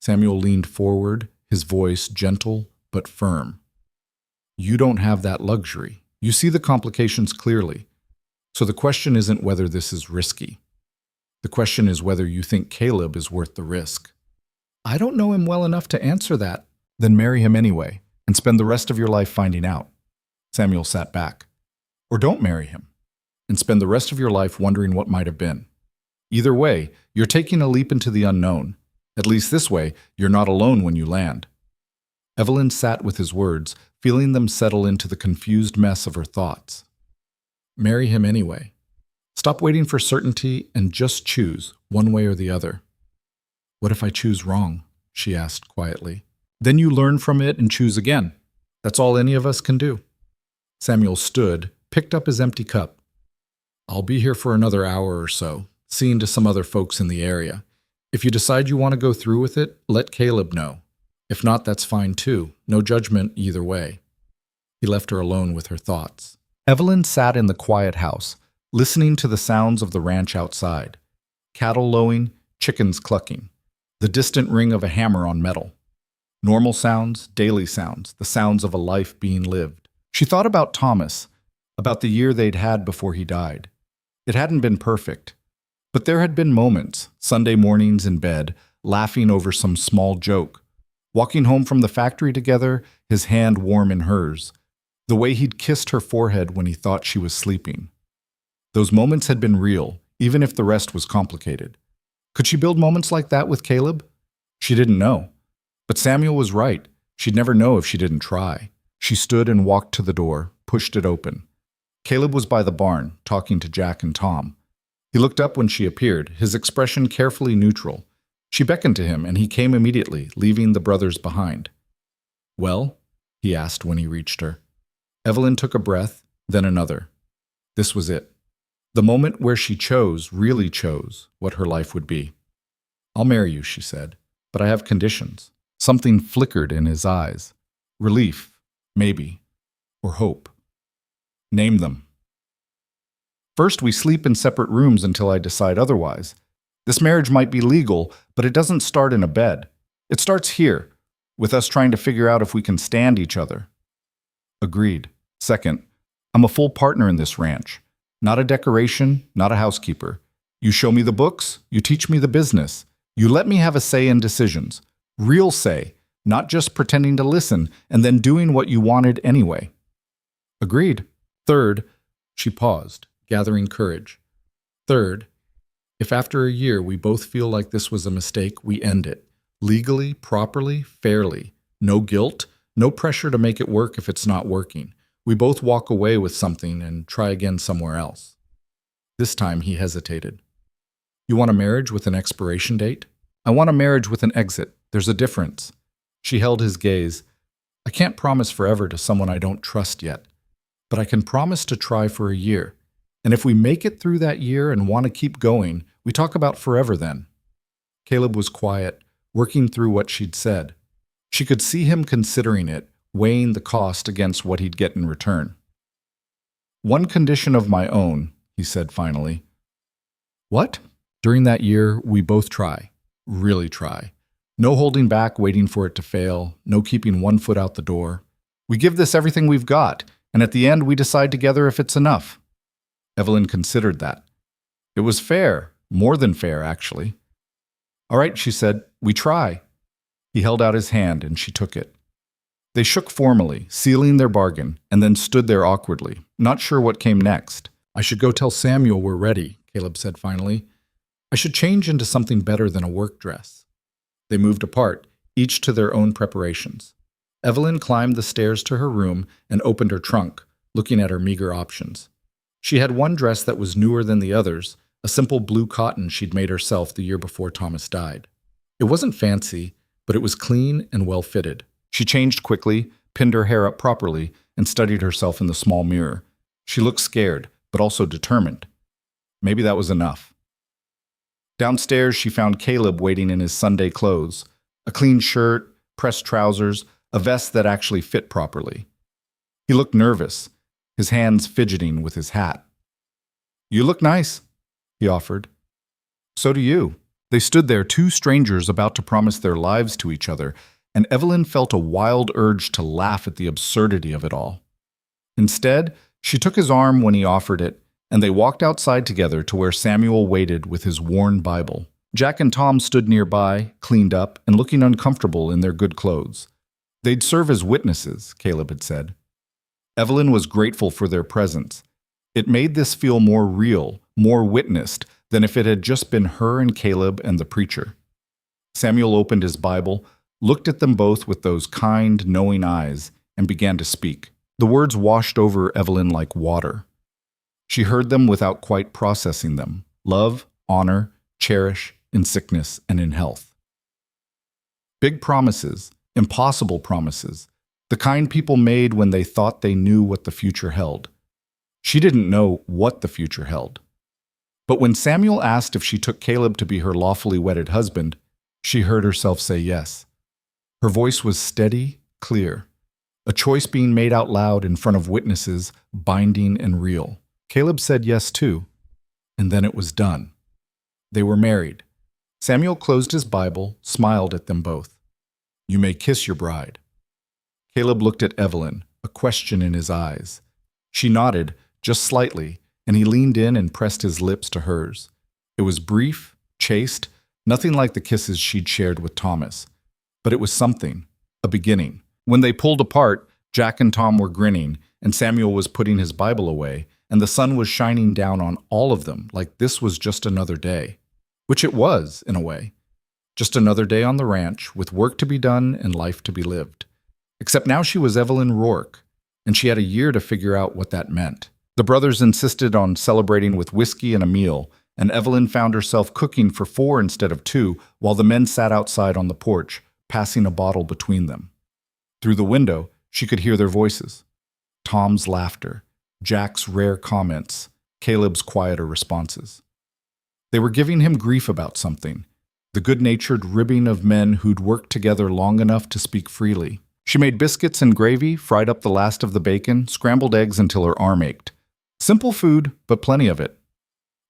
[SPEAKER 1] Samuel leaned forward, his voice gentle but firm. "You don't have that luxury. You see the complications clearly. So the question isn't whether this is risky. The question is whether you think Caleb is worth the risk." "I don't know him well enough to answer that." "Then marry him anyway, and spend the rest of your life finding out." Samuel sat back. "Or don't marry him, and spend the rest of your life wondering what might have been. Either way, you're taking a leap into the unknown. At least this way, you're not alone when you land." Evelyn sat with his words, feeling them settle into the confused mess of her thoughts. Marry him anyway. Stop waiting for certainty and just choose, one way or the other. "What if I choose wrong?" she asked quietly. Then you learn from it and choose again. That's all any of us can do. Samuel stood, picked up his empty cup. I'll be here for another hour or so, seeing to some other folks in the area. If you decide you want to go through with it, let Caleb know. If not, that's fine too. No judgment either way. He left her alone with her thoughts. Evelyn sat in the quiet house, listening to the sounds of the ranch outside. Cattle lowing, chickens clucking, the distant ring of a hammer on metal. Normal sounds, daily sounds, the sounds of a life being lived. She thought about Thomas, about the year they'd had before he died. It hadn't been perfect, but there had been moments, Sunday mornings in bed, laughing over some small joke, walking home from the factory together, his hand warm in hers, the way he'd kissed her forehead when he thought she was sleeping. Those moments had been real, even if the rest was complicated. Could she build moments like that with Caleb? She didn't know. But Samuel was right. She'd never know if she didn't try. She stood and walked to the door, pushed it open. Caleb was by the barn, talking to Jack and Tom. He looked up when she appeared, his expression carefully neutral. She beckoned to him, and he came immediately, leaving the brothers behind. Well? He asked when he reached her. Evelyn took a breath, then another. This was it. The moment where she chose, really chose, what her life would be. I'll marry you, she said, but I have conditions. Something flickered in his eyes. Relief, maybe, or hope. Name them. First, we sleep in separate rooms until I decide otherwise. This marriage might be legal, but it doesn't start in a bed. It starts here, with us trying to figure out if we can stand each other. Agreed. Second, I'm a full partner in this ranch. Not a decoration, not a housekeeper. You show me the books, you teach me the business. You let me have a say in decisions. Real say, not just pretending to listen and then doing what you wanted anyway. Agreed. Third, she paused, gathering courage. Third, if after a year we both feel like this was a mistake, we end it. Legally, properly, fairly. No guilt, no pressure to make it work if it's not working. We both walk away with something and try again somewhere else. This time he hesitated. You want a marriage with an expiration date? I want a marriage with an exit. There's a difference. She held his gaze. I can't promise forever to someone I don't trust yet, but I can promise to try for a year. And if we make it through that year and want to keep going, we talk about forever then. Caleb was quiet, working through what she'd said. She could see him considering it, weighing the cost against what he'd get in return. One condition of my own, he said finally. What? During that year, we both try. Really try. No holding back, waiting for it to fail. No keeping one foot out the door. We give this everything we've got, and at the end we decide together if it's enough. Evelyn considered that. It was fair. More than fair, actually. All right, she said, we try. He held out his hand, and she took it. They shook formally, sealing their bargain, and then stood there awkwardly, not sure what came next. I should go tell Samuel we're ready, Caleb said finally. I should change into something better than a work dress. They moved apart, each to their own preparations. Evelyn climbed the stairs to her room and opened her trunk, looking at her meager options. She had one dress that was newer than the others, a simple blue cotton she'd made herself the year before Thomas died. It wasn't fancy, but it was clean and well-fitted. She changed quickly, pinned her hair up properly, and studied herself in the small mirror. She looked scared, but also determined. Maybe that was enough. Downstairs, she found Caleb waiting in his Sunday clothes, a clean shirt, pressed trousers, a vest that actually fit properly. He looked nervous, his hands fidgeting with his hat. You look nice, he offered. So do you. They stood there, two strangers about to promise their lives to each other, and Evelyn felt a wild urge to laugh at the absurdity of it all. Instead, she took his arm when he offered it, and they walked outside together to where Samuel waited with his worn Bible. Jack and Tom stood nearby, cleaned up, and looking uncomfortable in their good clothes. They'd serve as witnesses, Caleb had said. Evelyn was grateful for their presence. It made this feel more real, more witnessed, than if it had just been her and Caleb and the preacher. Samuel opened his Bible, looked at them both with those kind, knowing eyes, and began to speak. The words washed over Evelyn like water. She heard them without quite processing them. Love, honor, cherish, in sickness and in health. Big promises, impossible promises, the kind people made when they thought they knew what the future held. She didn't know what the future held. But when Samuel asked if she took Caleb to be her lawfully wedded husband, she heard herself say yes. Her voice was steady, clear, a choice being made out loud in front of witnesses, binding and real. Caleb said yes too, and then it was done. They were married. Samuel closed his Bible, smiled at them both. "You may kiss your bride." Caleb looked at Evelyn, a question in his eyes. She nodded, just slightly, and he leaned in and pressed his lips to hers. It was brief, chaste, nothing like the kisses she'd shared with Thomas. But it was something, a beginning. When they pulled apart, Jack and Tom were grinning, and Samuel was putting his Bible away, and the sun was shining down on all of them like this was just another day. Which it was, in a way. Just another day on the ranch, with work to be done and life to be lived. Except now she was Evelyn Rourke, and she had a year to figure out what that meant. The brothers insisted on celebrating with whiskey and a meal, and Evelyn found herself cooking for 4 instead of 2, while the men sat outside on the porch, passing a bottle between them. Through the window, she could hear their voices. Tom's laughter, Jack's rare comments, Caleb's quieter responses. They were giving him grief about something, the good-natured ribbing of men who'd worked together long enough to speak freely. She made biscuits and gravy, fried up the last of the bacon, scrambled eggs until her arm ached. Simple food, but plenty of it.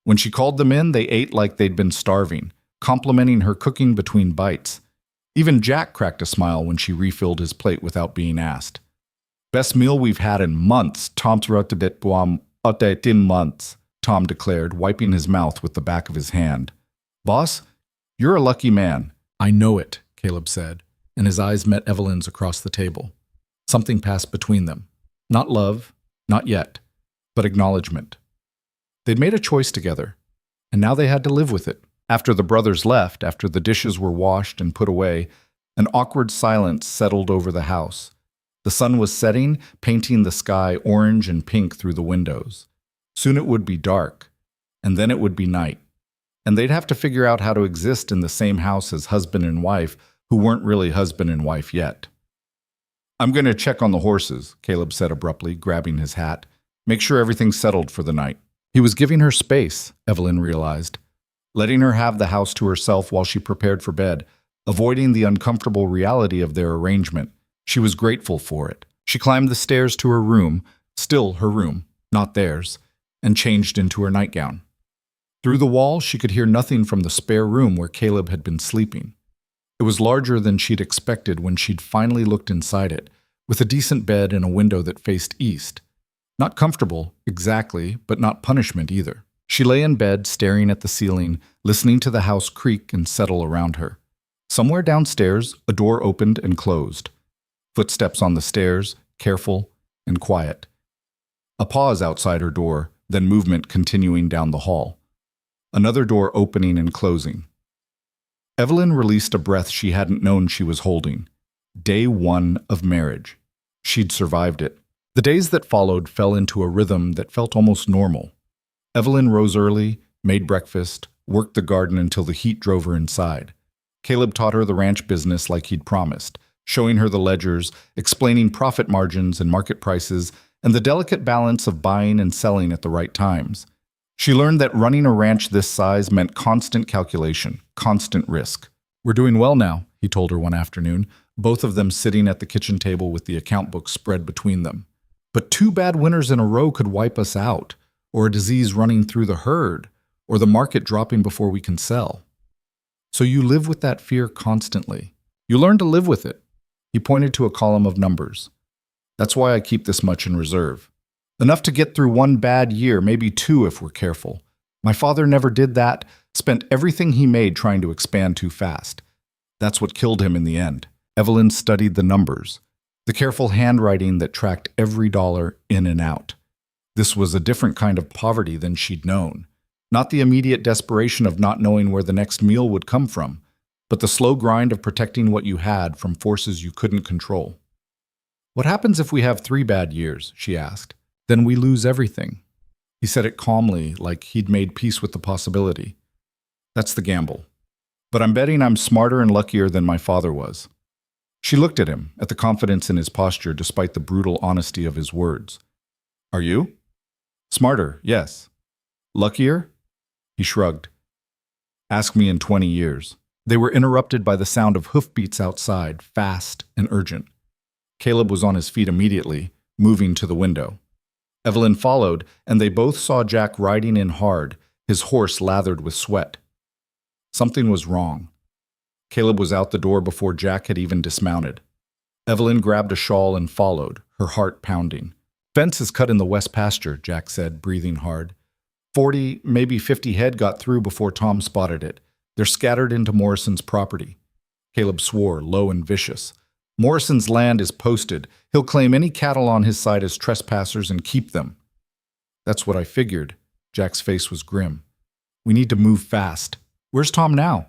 [SPEAKER 1] When she called them in, they ate like they'd been starving, complimenting her cooking between bites. Even Jack cracked a smile when she refilled his plate without being asked. "Best meal we've had in months," Tom declared, wiping his mouth with the back of his hand. "Boss, you're a lucky man." "I know it," Caleb said, and his eyes met Evelyn's across the table. Something passed between them. Not love, not yet, but acknowledgement. They'd made a choice together, and now they had to live with it. After the brothers left, after the dishes were washed and put away, an awkward silence settled over the house. The sun was setting, painting the sky orange and pink through the windows. Soon it would be dark, and then it would be night. And they'd have to figure out how to exist in the same house as husband and wife, who weren't really husband and wife yet. "I'm going to check on the horses," Caleb said abruptly, grabbing his hat. "Make sure everything's settled for the night." He was giving her space, Evelyn realized, letting her have the house to herself while she prepared for bed, avoiding the uncomfortable reality of their arrangement. She was grateful for it. She climbed the stairs to her room, still her room, not theirs, and changed into her nightgown. Through the wall, she could hear nothing from the spare room where Caleb had been sleeping. It was larger than she'd expected when she'd finally looked inside it, with a decent bed and a window that faced east. Not comfortable, exactly, but not punishment either. She lay in bed, staring at the ceiling, listening to the house creak and settle around her. Somewhere downstairs, a door opened and closed. Footsteps on the stairs, careful and quiet. A pause outside her door, then movement continuing down the hall. Another door opening and closing. Evelyn released a breath she hadn't known she was holding. Day 1 of marriage. She'd survived it. The days that followed fell into a rhythm that felt almost normal. Evelyn rose early, made breakfast, worked the garden until the heat drove her inside. Caleb taught her the ranch business like he'd promised, showing her the ledgers, explaining profit margins and market prices, and the delicate balance of buying and selling at the right times. She learned that running a ranch this size meant constant calculation, constant risk. "We're doing well now," he told her one afternoon, both of them sitting at the kitchen table with the account book spread between them. "But 2 bad winters in a row could wipe us out, or a disease running through the herd, or the market dropping before we can sell. So you live with that fear constantly. You learn to live with it." He pointed to a column of numbers. "That's why I keep this much in reserve. Enough to get through 1 bad year, maybe 2 if we're careful. My father never did that, spent everything he made trying to expand too fast. That's what killed him in the end." Evelyn studied the numbers, the careful handwriting that tracked every dollar in and out. This was a different kind of poverty than she'd known. Not the immediate desperation of not knowing where the next meal would come from, but the slow grind of protecting what you had from forces you couldn't control. "What happens if we have 3 bad years?" she asked. "Then we lose everything." He said it calmly, like he'd made peace with the possibility. "That's the gamble. But I'm betting I'm smarter and luckier than my father was. She looked at him, at the confidence in his posture despite the brutal honesty of his words. Are you? Smarter, yes. Luckier? He shrugged. Ask me in 20 years. They were interrupted by the sound of hoofbeats outside, fast and urgent. Caleb was on his feet immediately, moving to the window. Evelyn followed, and they both saw Jack riding in hard, his horse lathered with sweat. Something was wrong. Caleb was out the door before Jack had even dismounted. Evelyn grabbed a shawl and followed, her heart pounding. Fence is cut in the west pasture, Jack said, breathing hard. 40, maybe 50 head got through before Tom spotted it. They're scattered into Morrison's property. Caleb swore, low and vicious. Morrison's land is posted. He'll claim any cattle on his side as trespassers and keep them. That's what I figured. Jack's face was grim. We need to move fast. Where's Tom now?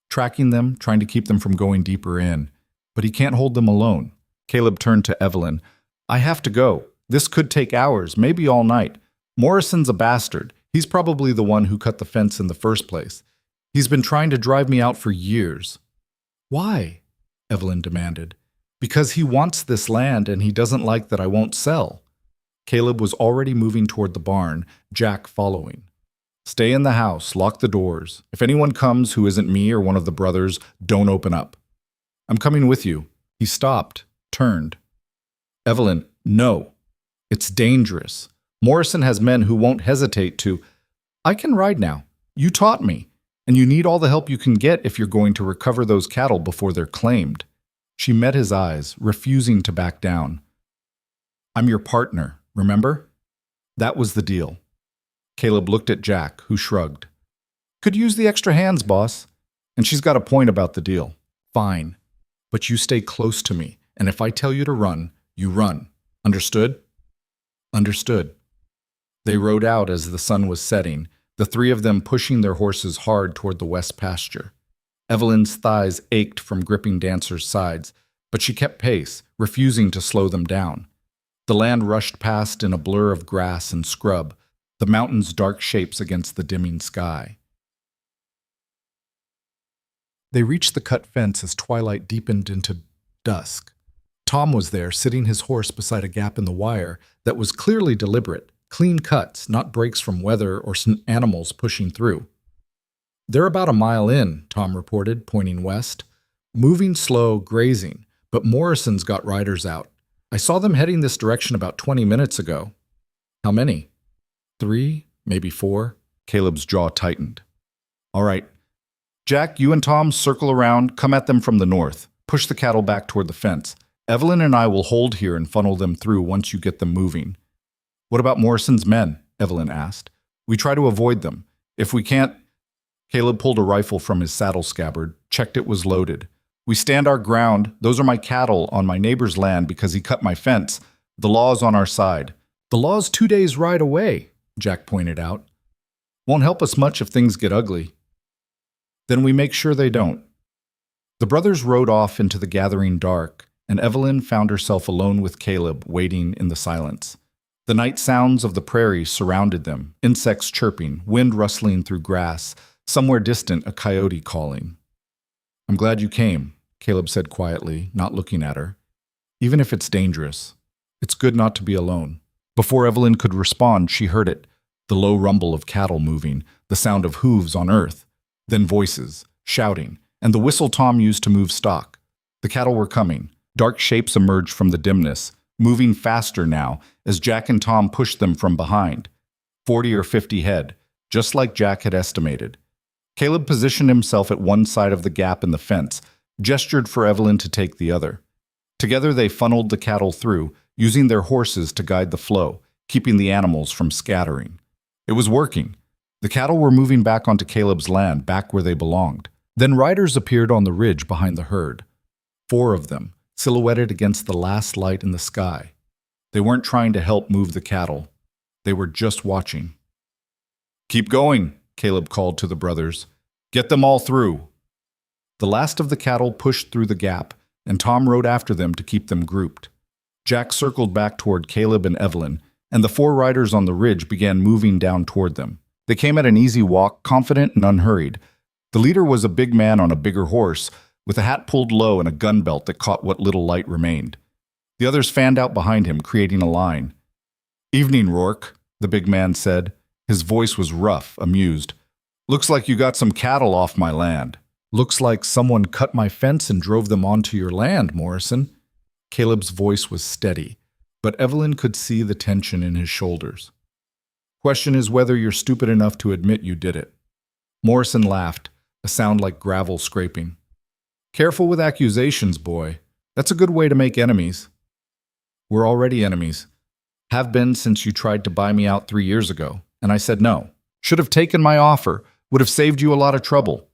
[SPEAKER 1] Tracking them, trying to keep them from going deeper in. But he can't hold them alone. Caleb turned to Evelyn. I have to go. This could take hours, maybe all night. Morrison's a bastard. He's probably the one who cut the fence in the first place. He's been trying to drive me out for years. Why? Evelyn demanded. Because he wants this land and he doesn't like that I won't sell. Caleb was already moving toward the barn, Jack following. Stay in the house, lock the doors. If anyone comes who isn't me or one of the brothers, don't open up. I'm coming with you. He stopped, turned. Evelyn, no. It's dangerous. Morrison has men who won't hesitate to. I can ride now. You taught me. And you need all the help you can get if you're going to recover those cattle before they're claimed. She met his eyes, refusing to back down. I'm your partner, remember? That was the deal. Caleb looked at Jack, who shrugged. Could use the extra hands, boss. And she's got a point about the deal. Fine. But you stay close to me, and if I tell you to run, you run. Understood? Understood. They rode out as the sun was setting, the three of them pushing their horses hard toward the west pasture. Evelyn's thighs ached from gripping Dancer's sides, but she kept pace, refusing to slow them down. The land rushed past in a blur of grass and scrub, the mountains dark shapes against the dimming sky. They reached the cut fence as twilight deepened into dusk. Tom was there, sitting his horse beside a gap in the wire that was clearly deliberate, clean cuts, not breaks from weather or animals pushing through. They're about a mile in, Tom reported, pointing west. Moving slow, grazing, but Morrison's got riders out. I saw them heading this direction about 20 minutes ago. How many? 3, maybe 4. Caleb's jaw tightened. All right. Jack, you and Tom circle around, come at them from the north. Push the cattle back toward the fence. Evelyn and I will hold here and funnel them through once you get them moving. What about Morrison's men? Evelyn asked. We try to avoid them. If we can't... Caleb pulled a rifle from his saddle scabbard, checked it was loaded. We stand our ground. Those are my cattle on my neighbor's land because he cut my fence. The law's on our side. The law's 2 days' ride away, Jack pointed out. Won't help us much if things get ugly. Then we make sure they don't. The brothers rode off into the gathering dark, and Evelyn found herself alone with Caleb, waiting in the silence. The night sounds of the prairie surrounded them, insects chirping, wind rustling through grass, somewhere distant a coyote calling. I'm glad you came, Caleb said quietly, not looking at her. Even if it's dangerous, it's good not to be alone. Before Evelyn could respond, she heard it, the low rumble of cattle moving, the sound of hooves on earth, then voices, shouting, and the whistle Tom used to move stock. The cattle were coming. Dark shapes emerged from the dimness, moving faster now as Jack and Tom pushed them from behind. 40 or 50 head, just like Jack had estimated. Caleb positioned himself at one side of the gap in the fence, gestured for Evelyn to take the other. Together they funneled the cattle through, using their horses to guide the flow, keeping the animals from scattering. It was working. The cattle were moving back onto Caleb's land, back where they belonged. Then riders appeared on the ridge behind the herd. 4 of them, silhouetted against the last light in the sky. They weren't trying to help move the cattle. They were just watching. Keep going, Caleb called to the brothers. Get them all through. The last of the cattle pushed through the gap, and Tom rode after them to keep them grouped. Jack circled back toward Caleb and Evelyn, and the 4 riders on the ridge began moving down toward them. They came at an easy walk, confident and unhurried. The leader was a big man on a bigger horse, with a hat pulled low and a gun belt that caught what little light remained. The others fanned out behind him, creating a line. "Evening, Rourke," the big man said. His voice was rough, amused. "Looks like you got some cattle off my land." "Looks like someone cut my fence and drove them onto your land, Morrison." Caleb's voice was steady, but Evelyn could see the tension in his shoulders. "Question is whether you're stupid enough to admit you did it." Morrison laughed, a sound like gravel scraping. "Careful with accusations, boy. That's a good way to make enemies." "We're already enemies. Have been since you tried to buy me out 3 years ago, and I said no. Should have taken my offer. Would have saved you a lot of trouble."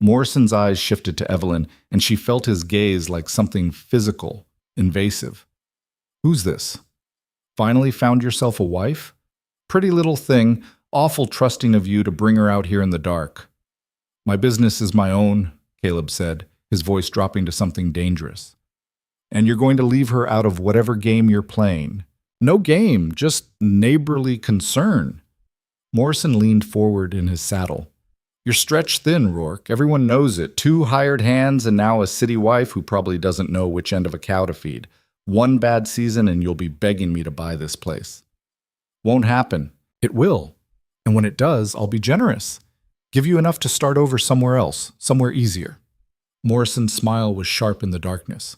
[SPEAKER 1] Morrison's eyes shifted to Evelyn, and she felt his gaze like something physical, invasive. "Who's this? Finally found yourself a wife? Pretty little thing, awful trusting of you to bring her out here in the dark." "My business is my own," Caleb said, his voice dropping to something dangerous. "And you're going to leave her out of whatever game you're playing." "No game, just neighborly concern." Morrison leaned forward in his saddle. "You're stretched thin, Rourke. Everyone knows it. 2 hired hands and now a city wife who probably doesn't know which end of a cow to feed. 1 bad season and you'll be begging me to buy this place." "Won't happen." "It will. And when it does, I'll be generous. Give you enough to start over somewhere else, somewhere easier." Morrison's smile was sharp in the darkness.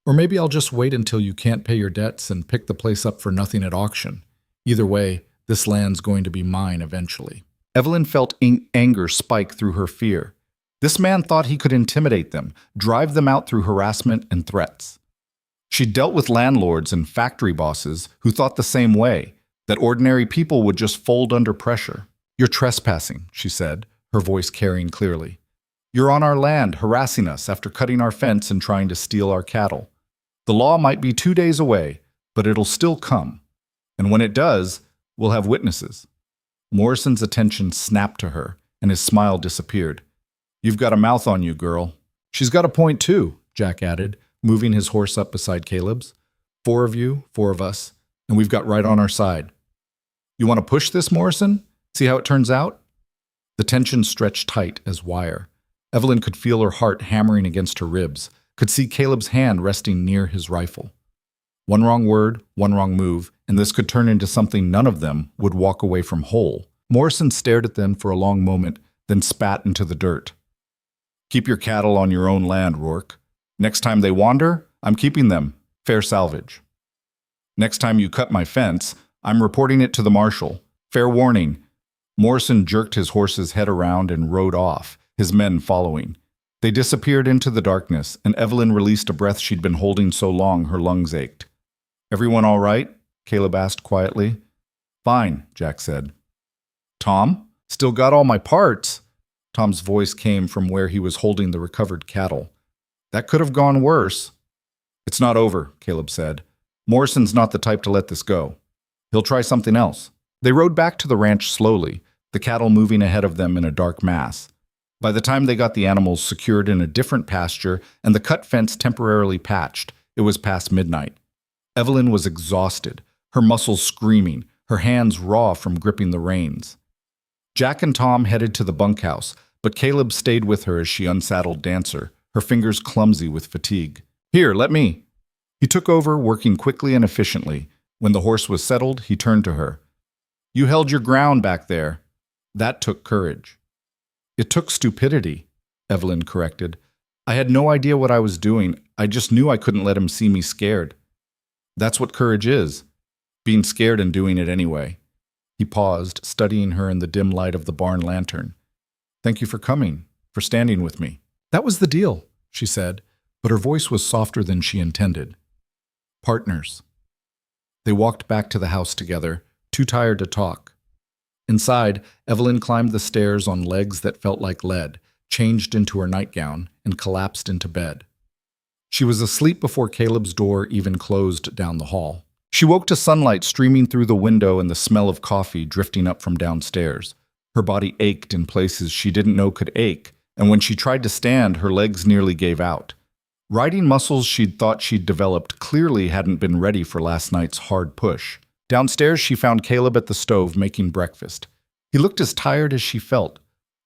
[SPEAKER 1] "Or maybe I'll just wait until you can't pay your debts and pick the place up for nothing at auction. Either way, this land's going to be mine eventually." Evelyn felt anger spike through her fear. This man thought he could intimidate them, drive them out through harassment and threats. She'd dealt with landlords and factory bosses who thought the same way, that ordinary people would just fold under pressure. "You're trespassing," she said, her voice carrying clearly. "You're on our land, harassing us after cutting our fence and trying to steal our cattle. The law might be 2 days away, but it'll still come. And when it does, we'll have witnesses." Morrison's attention snapped to her, and his smile disappeared. "You've got a mouth on you, girl." "She's got a point too," Jack added, moving his horse up beside Caleb's. 4 of you, 4 of us, and we've got right on our side. "You want to push this, Morrison? See how it turns out?" The tension stretched tight as wire. Evelyn could feel her heart hammering against her ribs, could see Caleb's hand resting near his rifle. One wrong word, one wrong move, and this could turn into something none of them would walk away from whole. Morrison stared at them for a long moment, then spat into the dirt. "Keep your cattle on your own land, Rourke. Next time they wander, I'm keeping them. Fair salvage. Next time you cut my fence, I'm reporting it to the marshal. Fair warning." Morrison jerked his horse's head around and rode off, his men following. They disappeared into the darkness, and Evelyn released a breath she'd been holding so long her lungs ached. "Everyone all right?" Caleb asked quietly. "Fine," Jack said. "Tom? Still got all my parts?" Tom's voice came from where he was holding the recovered cattle. "That could have gone worse." "It's not over," Caleb said. "Morrison's not the type to let this go. He'll try something else." They rode back to the ranch slowly, the cattle moving ahead of them in a dark mass. By the time they got the animals secured in a different pasture and the cut fence temporarily patched, it was past midnight. Evelyn was exhausted, her muscles screaming, her hands raw from gripping the reins. Jack and Tom headed to the bunkhouse, but Caleb stayed with her as she unsaddled Dancer, her fingers clumsy with fatigue. "Here, let me." He took over, working quickly and efficiently. When the horse was settled, he turned to her. "You held your ground back there." That took courage. "It took stupidity," Evelyn corrected. "I had no idea what I was doing. I just knew I couldn't let him see me scared." "That's what courage is. Being scared and doing it anyway." He paused, studying her in the dim light of the barn lantern. "Thank you for coming, for standing with me." "That was the deal," she said, but her voice was softer than she intended. "Partners." They walked back to the house together, too tired to talk. Inside, Evelyn climbed the stairs on legs that felt like lead, changed into her nightgown, and collapsed into bed. She was asleep before Caleb's door even closed down the hall. She woke to sunlight streaming through the window and the smell of coffee drifting up from downstairs. Her body ached in places she didn't know could ache, and when she tried to stand, her legs nearly gave out. Riding muscles she'd thought she'd developed clearly hadn't been ready for last night's hard push. Downstairs, she found Caleb at the stove making breakfast. He looked as tired as she felt.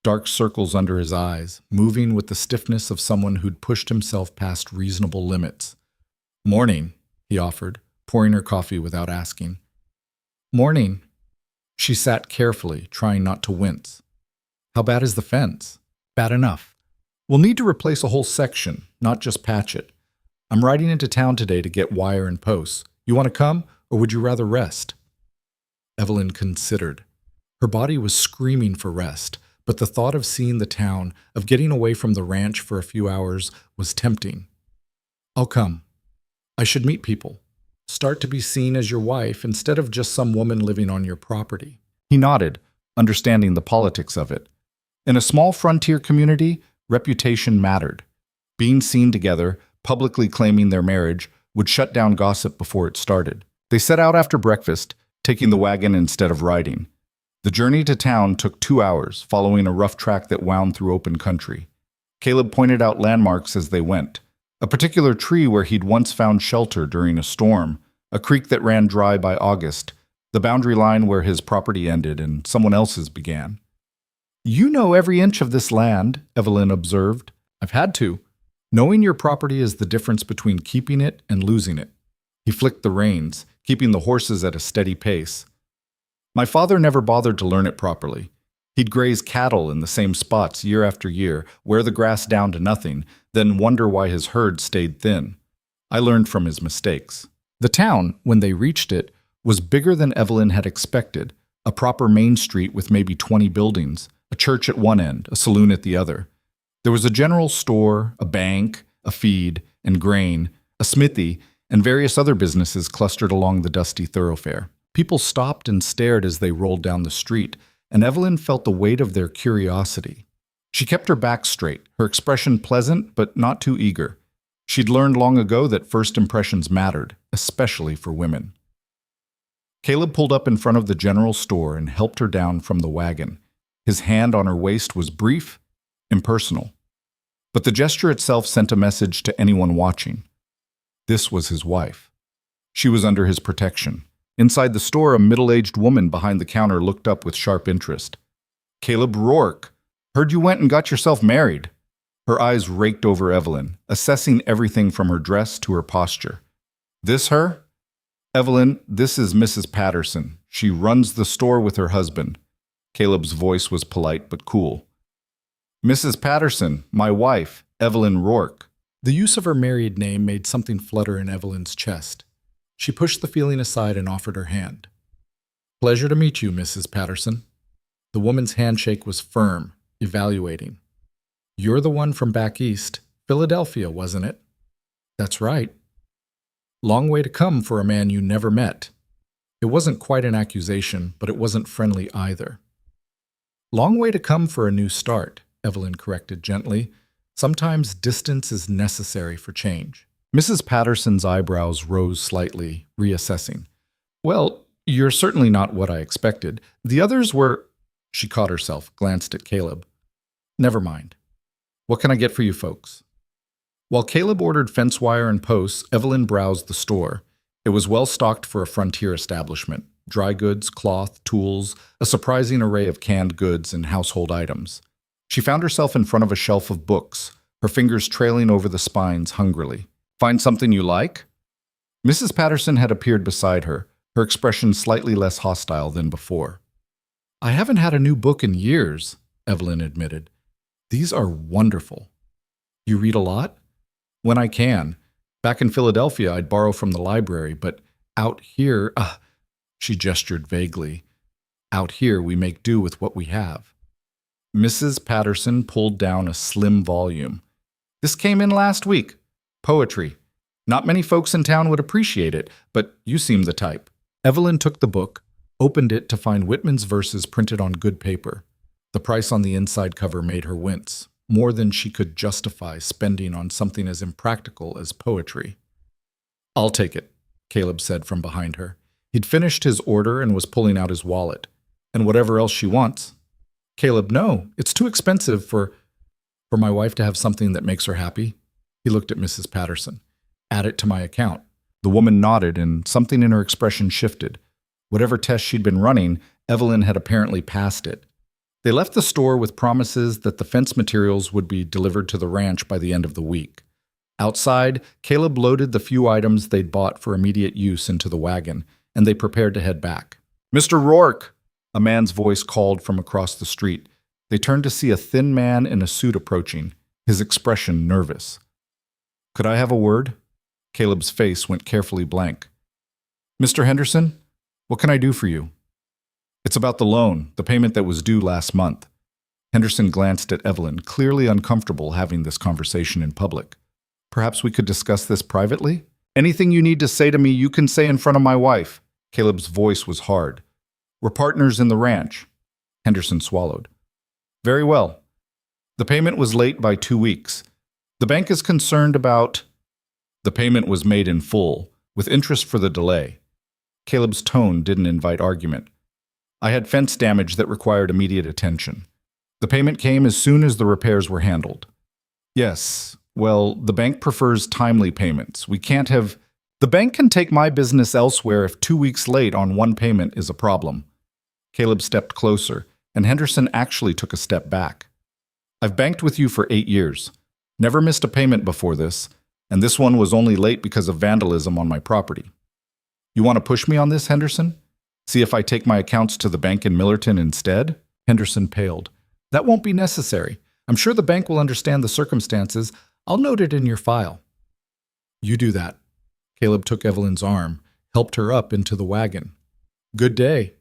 [SPEAKER 1] dark circles under his eyes, moving with the stiffness of someone who'd pushed himself past reasonable limits. "Morning," he offered, pouring her coffee without asking. "Morning." She sat carefully, trying not to wince. "How bad is the fence?" "Bad enough. We'll need to replace a whole section, not just patch it. I'm riding into town today to get wire and posts. You want to come, or would you rather rest?" Evelyn considered. Her body was screaming for rest, but the thought of seeing the town, of getting away from the ranch for a few hours, was tempting. "I'll come. I should meet people. Start to be seen as your wife instead of just some woman living on your property." He nodded, understanding the politics of it. In a small frontier community, reputation mattered. Being seen together, publicly claiming their marriage, would shut down gossip before it started. They set out after breakfast, taking the wagon instead of riding. The journey to town took 2 hours, following a rough track that wound through open country. Caleb pointed out landmarks as they went. A particular tree where he'd once found shelter during a storm, a creek that ran dry by August, the boundary line where his property ended and someone else's began. "You know every inch of this land," Evelyn observed. "I've had to. Knowing your property is the difference between keeping it and losing it." He flicked the reins, keeping the horses at a steady pace. "My father never bothered to learn it properly. He'd graze cattle in the same spots year after year, wear the grass down to nothing, then wonder why his herd stayed thin. I learned from his mistakes." The town, when they reached it, was bigger than Evelyn had expected, a proper main street with maybe 20 buildings, a church at one end, a saloon at the other. There was a general store, a bank, a feed, and grain, a smithy, and various other businesses clustered along the dusty thoroughfare. People stopped and stared as they rolled down the street, and Evelyn felt the weight of their curiosity. She kept her back straight, her expression pleasant but not too eager. She'd learned long ago that first impressions mattered, especially for women. Caleb pulled up in front of the general store and helped her down from the wagon. His hand on her waist was brief, impersonal. But the gesture itself sent a message to anyone watching. This was his wife. She was under his protection. Inside the store, a middle-aged woman behind the counter looked up with sharp interest. "Caleb Rourke, heard you went and got yourself married." Her eyes raked over Evelyn, assessing everything from her dress to her posture. "This her?" "Evelyn, this is Mrs. Patterson. She runs the store with her husband." Caleb's voice was polite but cool. "Mrs. Patterson, my wife, Evelyn Rourke." The use of her married name made something flutter in Evelyn's chest. She pushed the feeling aside and offered her hand. "Pleasure to meet you, Mrs. Patterson." The woman's handshake was firm, evaluating. "You're the one from back east, Philadelphia, wasn't it?" "That's right." "Long way to come for a man you never met." It wasn't quite an accusation, but it wasn't friendly either. "Long way to come for a new start," Evelyn corrected gently. "Sometimes distance is necessary for change." Mrs. Patterson's eyebrows rose slightly, reassessing. "Well, you're certainly not what I expected. The others were—" She caught herself, glanced at Caleb. "Never mind. What can I get for you folks?" While Caleb ordered fence wire and posts, Evelyn browsed the store. It was well stocked for a frontier establishment. Dry goods, cloth, tools, a surprising array of canned goods and household items. She found herself in front of a shelf of books, her fingers trailing over the spines hungrily. "Find something you like?" Mrs. Patterson had appeared beside her, her expression slightly less hostile than before. "I haven't had a new book in years," Evelyn admitted. "These are wonderful." "You read a lot?" "When I can. Back in Philadelphia, I'd borrow from the library, but out here," she gestured vaguely, "out here we make do with what we have." Mrs. Patterson pulled down a slim volume. "This came in last week. Poetry. Not many folks in town would appreciate it, but you seem the type." Evelyn took the book, opened it to find Whitman's verses printed on good paper. The price on the inside cover made her wince, more than she could justify spending on something as impractical as poetry. "I'll take it," Caleb said from behind her. He'd finished his order and was pulling out his wallet. "And whatever else she wants." "Caleb, no, it's too expensive for my wife to have something that makes her happy." He looked at Mrs. Patterson. "Add it to my account." The woman nodded, and something in her expression shifted. Whatever test she'd been running, Evelyn had apparently passed it. They left the store with promises that the fence materials would be delivered to the ranch by the end of the week. Outside, Caleb loaded the few items they'd bought for immediate use into the wagon, and they prepared to head back. "Mr. Rourke!" A man's voice called from across the street. They turned to see a thin man in a suit approaching, his expression nervous. "Could I have a word?" Caleb's face went carefully blank. "Mr. Henderson, what can I do for you?" "It's about the loan, the payment that was due last month." Henderson glanced at Evelyn, clearly uncomfortable having this conversation in public. "Perhaps we could discuss this privately?" "Anything you need to say to me, you can say in front of my wife." Caleb's voice was hard. "We're partners in the ranch." Henderson swallowed. "Very well. The payment was late by 2 weeks. The bank is concerned about—" "The payment was made in full, with interest for the delay." Caleb's tone didn't invite argument. "I had fence damage that required immediate attention. The payment came as soon as the repairs were handled." "Yes. Well, the bank prefers timely payments. We can't have—" "The bank can take my business elsewhere if 2 weeks late on one payment is a problem." Caleb stepped closer, and Henderson actually took a step back. "I've banked with you for 8 years. Never missed a payment before this, and this one was only late because of vandalism on my property. You want to push me on this, Henderson? See if I take my accounts to the bank in Millerton instead?" Henderson paled. "That won't be necessary. I'm sure the bank will understand the circumstances. I'll note it in your file." "You do that." Caleb took Evelyn's arm, helped her up into the wagon. "Good day."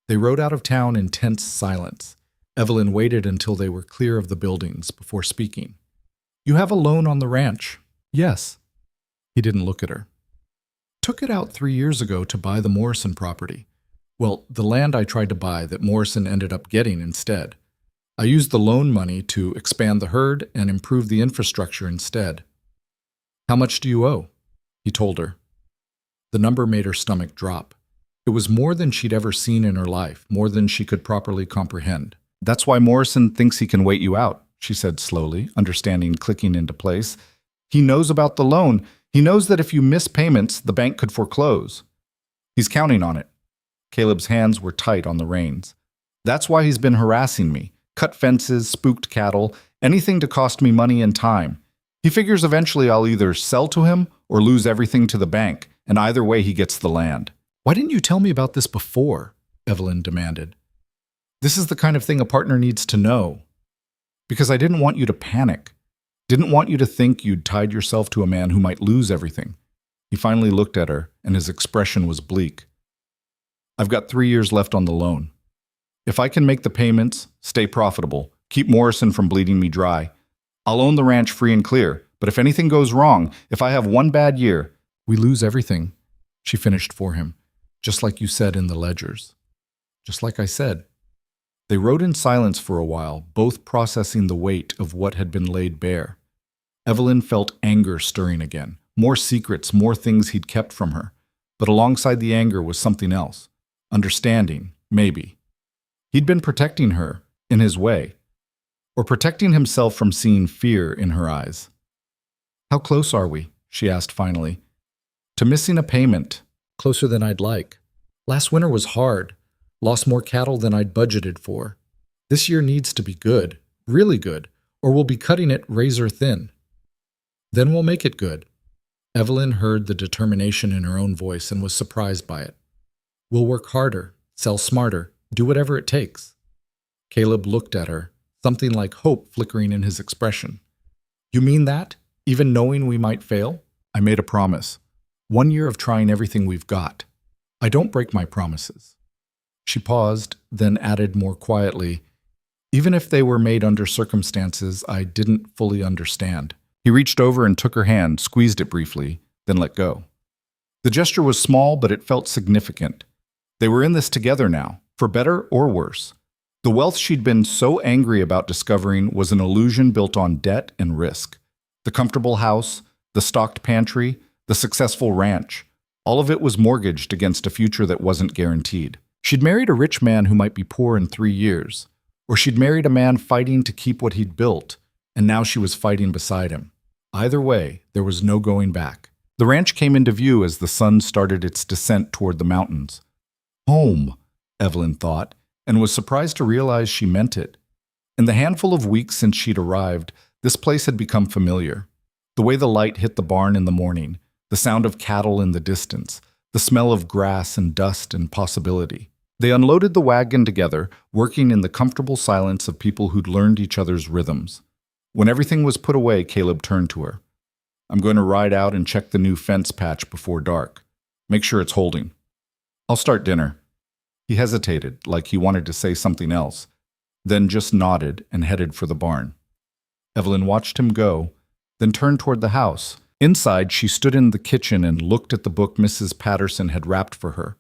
[SPEAKER 1] They rode out of town in tense silence. Evelyn waited until they were clear of the buildings before speaking. "You have a loan on the ranch?" "Yes." He didn't look at her. "Took it out 3 years ago to buy the Morrison property. Well, the land I tried to buy that Morrison ended up getting instead. I used the loan money to expand the herd and improve the infrastructure instead." "How much do you owe?" He told her. The number made her stomach drop. It was more than she'd ever seen in her life, more than she could properly comprehend. "That's why Morrison thinks he can wait you out," she said slowly, understanding clicking into place. "He knows about the loan. He knows that if you miss payments, the bank could foreclose. He's counting on it." Caleb's hands were tight on the reins. "That's why he's been harassing me. Cut fences, spooked cattle, anything to cost me money and time. He figures eventually I'll either sell to him or lose everything to the bank, and either way he gets the land." "Why didn't you tell me about this before?" Evelyn demanded. "This is the kind of thing a partner needs to know." "Because I didn't want you to panic. Didn't want you to think you'd tied yourself to a man who might lose everything." He finally looked at her, and his expression was bleak. "I've got 3 years left on the loan. If I can make the payments, stay profitable, keep Morrison from bleeding me dry, I'll own the ranch free and clear. But if anything goes wrong, if I have one bad year—" "We lose everything," she finished for him, "just like you said in the ledgers." "Just like I said." They rode in silence for a while, both processing the weight of what had been laid bare. Evelyn felt anger stirring again, more secrets, more things he'd kept from her. But alongside the anger was something else. Understanding, maybe. He'd been protecting her, in his way, or protecting himself from seeing fear in her eyes. "How close are we?" she asked finally. "To missing a payment." "Closer than I'd like. Last winter was hard. Lost more cattle than I'd budgeted for. This year needs to be good, really good, or we'll be cutting it razor thin. Then we'll make it good." Evelyn heard the determination in her own voice and was surprised by it. "We'll work harder, sell smarter, do whatever it takes." Caleb looked at her, something like hope flickering in his expression. "You mean that, even knowing we might fail?" "I made a promise. 1 year of trying everything we've got. I don't break my promises." She paused, then added more quietly, "Even if they were made under circumstances I didn't fully understand." He reached over and took her hand, squeezed it briefly, then let go. The gesture was small, but it felt significant. They were in this together now, for better or worse. The wealth she'd been so angry about discovering was an illusion built on debt and risk. The comfortable house, the stocked pantry, the successful ranch, all of it was mortgaged against a future that wasn't guaranteed. She'd married a rich man who might be poor in 3 years, or she'd married a man fighting to keep what he'd built, and now she was fighting beside him. Either way, there was no going back. The ranch came into view as the sun started its descent toward the mountains. Home, Evelyn thought, and was surprised to realize she meant it. In the handful of weeks since she'd arrived, this place had become familiar. The way the light hit the barn in the morning, the sound of cattle in the distance, the smell of grass and dust and possibility. They unloaded the wagon together, working in the comfortable silence of people who'd learned each other's rhythms. When everything was put away, Caleb turned to her. "I'm going to ride out and check the new fence patch before dark. Make sure it's holding. I'll start dinner." He hesitated, like he wanted to say something else, then just nodded and headed for the barn. Evelyn watched him go, then turned toward the house. Inside, she stood in the kitchen and looked at the book Mrs. Patterson had wrapped for her.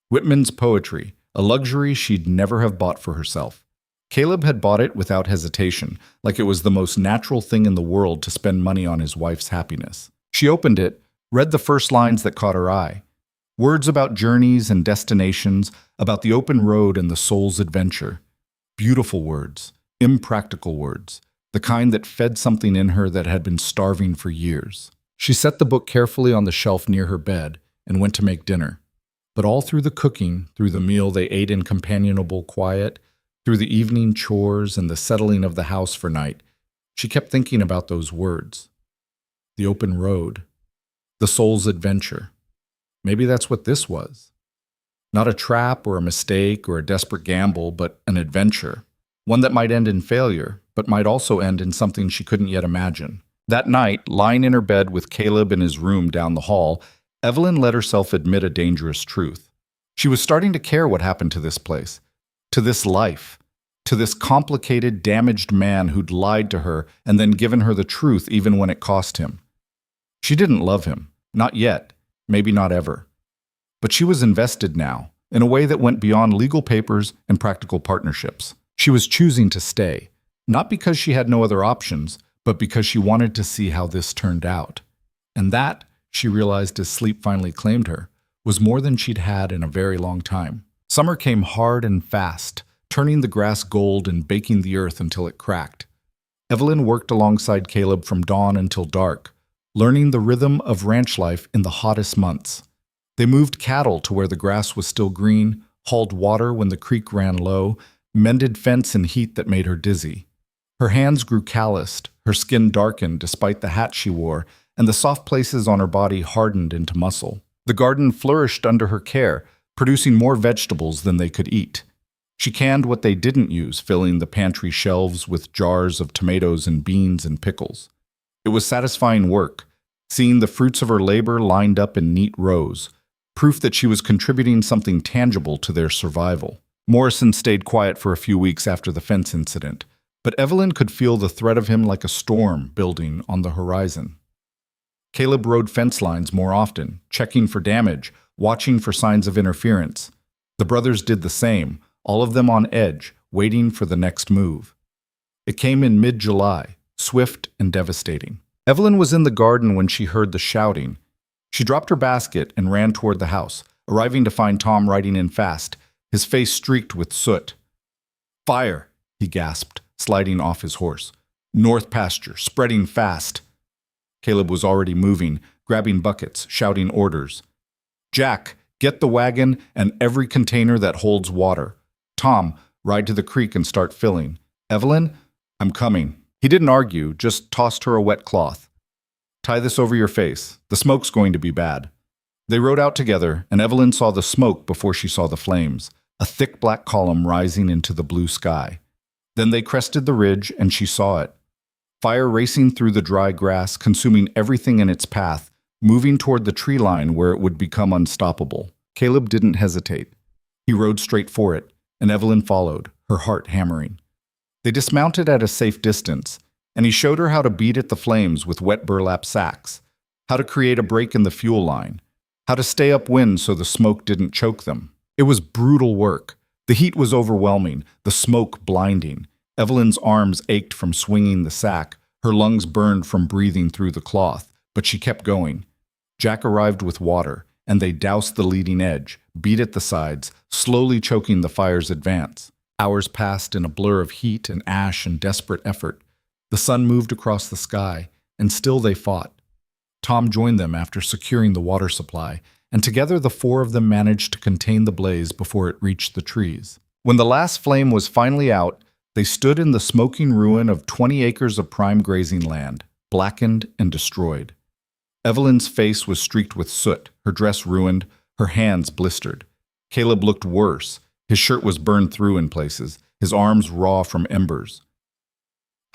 [SPEAKER 1] Whitman's poetry, a luxury she'd never have bought for herself. Caleb had bought it without hesitation, like it was the most natural thing in the world to spend money on his wife's happiness. She opened it, read the first lines that caught her eye. Words about journeys and destinations, about the open road and the soul's adventure. Beautiful words, impractical words, the kind that fed something in her that had been starving for years. She set the book carefully on the shelf near her bed and went to make dinner. But all through the cooking, through the meal they ate in companionable quiet, through the evening chores and the settling of the house for night, she kept thinking about those words. The open road, the soul's adventure. Maybe that's what this was. Not a trap or a mistake or a desperate gamble, but an adventure. One that might end in failure, but might also end in something she couldn't yet imagine. That night, lying in her bed with Caleb in his room down the hall, Evelyn let herself admit a dangerous truth. She was starting to care what happened to this place, to this life, to this complicated, damaged man who'd lied to her and then given her the truth even when it cost him. She didn't love him, not yet, maybe not ever. But she was invested now, in a way that went beyond legal papers and practical partnerships. She was choosing to stay, not because she had no other options, but because she wanted to see how this turned out. And that, she realized as sleep finally claimed her, was more than she'd had in a very long time. Summer came hard and fast, turning the grass gold and baking the earth until it cracked. Evelyn worked alongside Caleb from dawn until dark, learning the rhythm of ranch life in the hottest months. They moved cattle to where the grass was still green, hauled water when the creek ran low, mended fence in heat that made her dizzy. Her hands grew calloused, her skin darkened despite the hat she wore, and the soft places on her body hardened into muscle. The garden flourished under her care, producing more vegetables than they could eat. She canned what they didn't use, filling the pantry shelves with jars of tomatoes and beans and pickles. It was satisfying work, seeing the fruits of her labor lined up in neat rows, proof that she was contributing something tangible to their survival. Morrison stayed quiet for a few weeks after the fence incident, but Evelyn could feel the threat of him like a storm building on the horizon. Caleb rode fence lines more often, checking for damage, watching for signs of interference. The brothers did the same, all of them on edge, waiting for the next move. It came in mid-July, swift and devastating. Evelyn was in the garden when she heard the shouting. She dropped her basket and ran toward the house, arriving to find Tom riding in fast, his face streaked with soot. "Fire!" he gasped, sliding off his horse. "North pasture, spreading fast." Caleb was already moving, grabbing buckets, shouting orders. "Jack, get the wagon and every container that holds water. Tom, ride to the creek and start filling. Evelyn, I'm coming." He didn't argue, just tossed her a wet cloth. "Tie this over your face. The smoke's going to be bad." They rode out together, and Evelyn saw the smoke before she saw the flames, a thick black column rising into the blue sky. Then they crested the ridge, and she saw it. Fire racing through the dry grass, consuming everything in its path, moving toward the tree line where it would become unstoppable. Caleb didn't hesitate. He rode straight for it, and Evelyn followed, her heart hammering. They dismounted at a safe distance, and he showed her how to beat at the flames with wet burlap sacks, how to create a break in the fuel line, how to stay upwind so the smoke didn't choke them. It was brutal work. The heat was overwhelming, the smoke blinding. Evelyn's arms ached from swinging the sack, her lungs burned from breathing through the cloth, but she kept going. Jack arrived with water, and they doused the leading edge, beat at the sides, slowly choking the fire's advance. Hours passed in a blur of heat and ash and desperate effort. The sun moved across the sky, and still they fought. Tom joined them after securing the water supply, and together the four of them managed to contain the blaze before it reached the trees. When the last flame was finally out, they stood in the smoking ruin of 20 acres of prime grazing land, blackened and destroyed. Evelyn's face was streaked with soot, her dress ruined, her hands blistered. Caleb looked worse. His shirt was burned through in places, his arms raw from embers.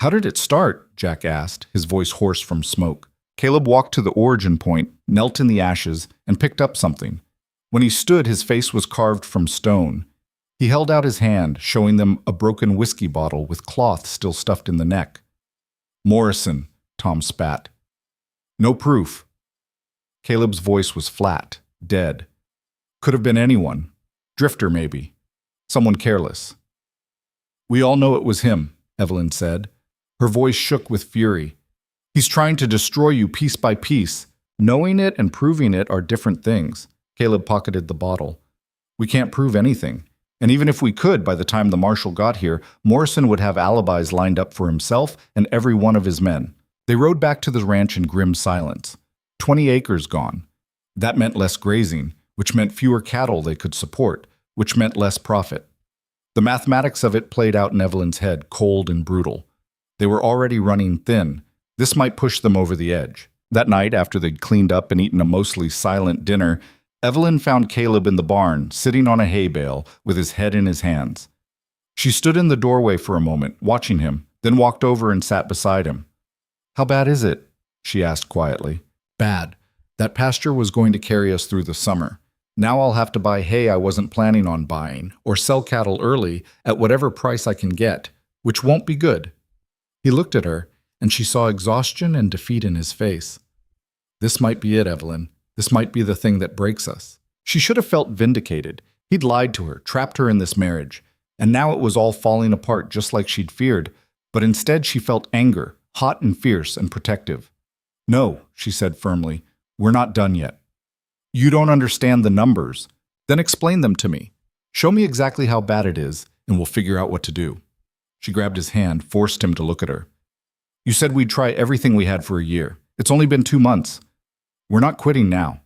[SPEAKER 1] "How did it start?" Jack asked, his voice hoarse from smoke. Caleb walked to the origin point, knelt in the ashes, and picked up something. When he stood, his face was carved from stone. He held out his hand, showing them a broken whiskey bottle with cloth still stuffed in the neck. "Morrison," Tom spat. "No proof." Caleb's voice was flat, dead. "Could have been anyone. Drifter, maybe. Someone careless." "We all know it was him," Evelyn said. Her voice shook with fury. "He's trying to destroy you piece by piece. Knowing it and proving it are different things." Caleb pocketed the bottle. "We can't prove anything. And even if we could, by the time the marshal got here, Morrison would have alibis lined up for himself and every one of his men." They rode back to the ranch in grim silence. 20 acres gone. That meant less grazing, which meant fewer cattle they could support, which meant less profit. The mathematics of it played out in Evelyn's head, cold and brutal. They were already running thin. This might push them over the edge. That night, after they'd cleaned up and eaten a mostly silent dinner, Evelyn found Caleb in the barn, sitting on a hay bale, with his head in his hands. She stood in the doorway for a moment, watching him, then walked over and sat beside him. "How bad is it?" she asked quietly. "Bad. That pasture was going to carry us through the summer. Now I'll have to buy hay I wasn't planning on buying, or sell cattle early at whatever price I can get, which won't be good." He looked at her, and she saw exhaustion and defeat in his face. "This might be it, Evelyn. This might be the thing that breaks us." She should have felt vindicated. He'd lied to her, trapped her in this marriage, and now it was all falling apart just like she'd feared, but instead she felt anger, hot and fierce and protective. "No," she said firmly, "we're not done yet." "You don't understand the numbers. Then explain them to me. Show me exactly how bad it is, and we'll figure out what to do." She grabbed his hand, forced him to look at her. "You said we'd try everything we had for a year. It's only been 2 months. We're not quitting now."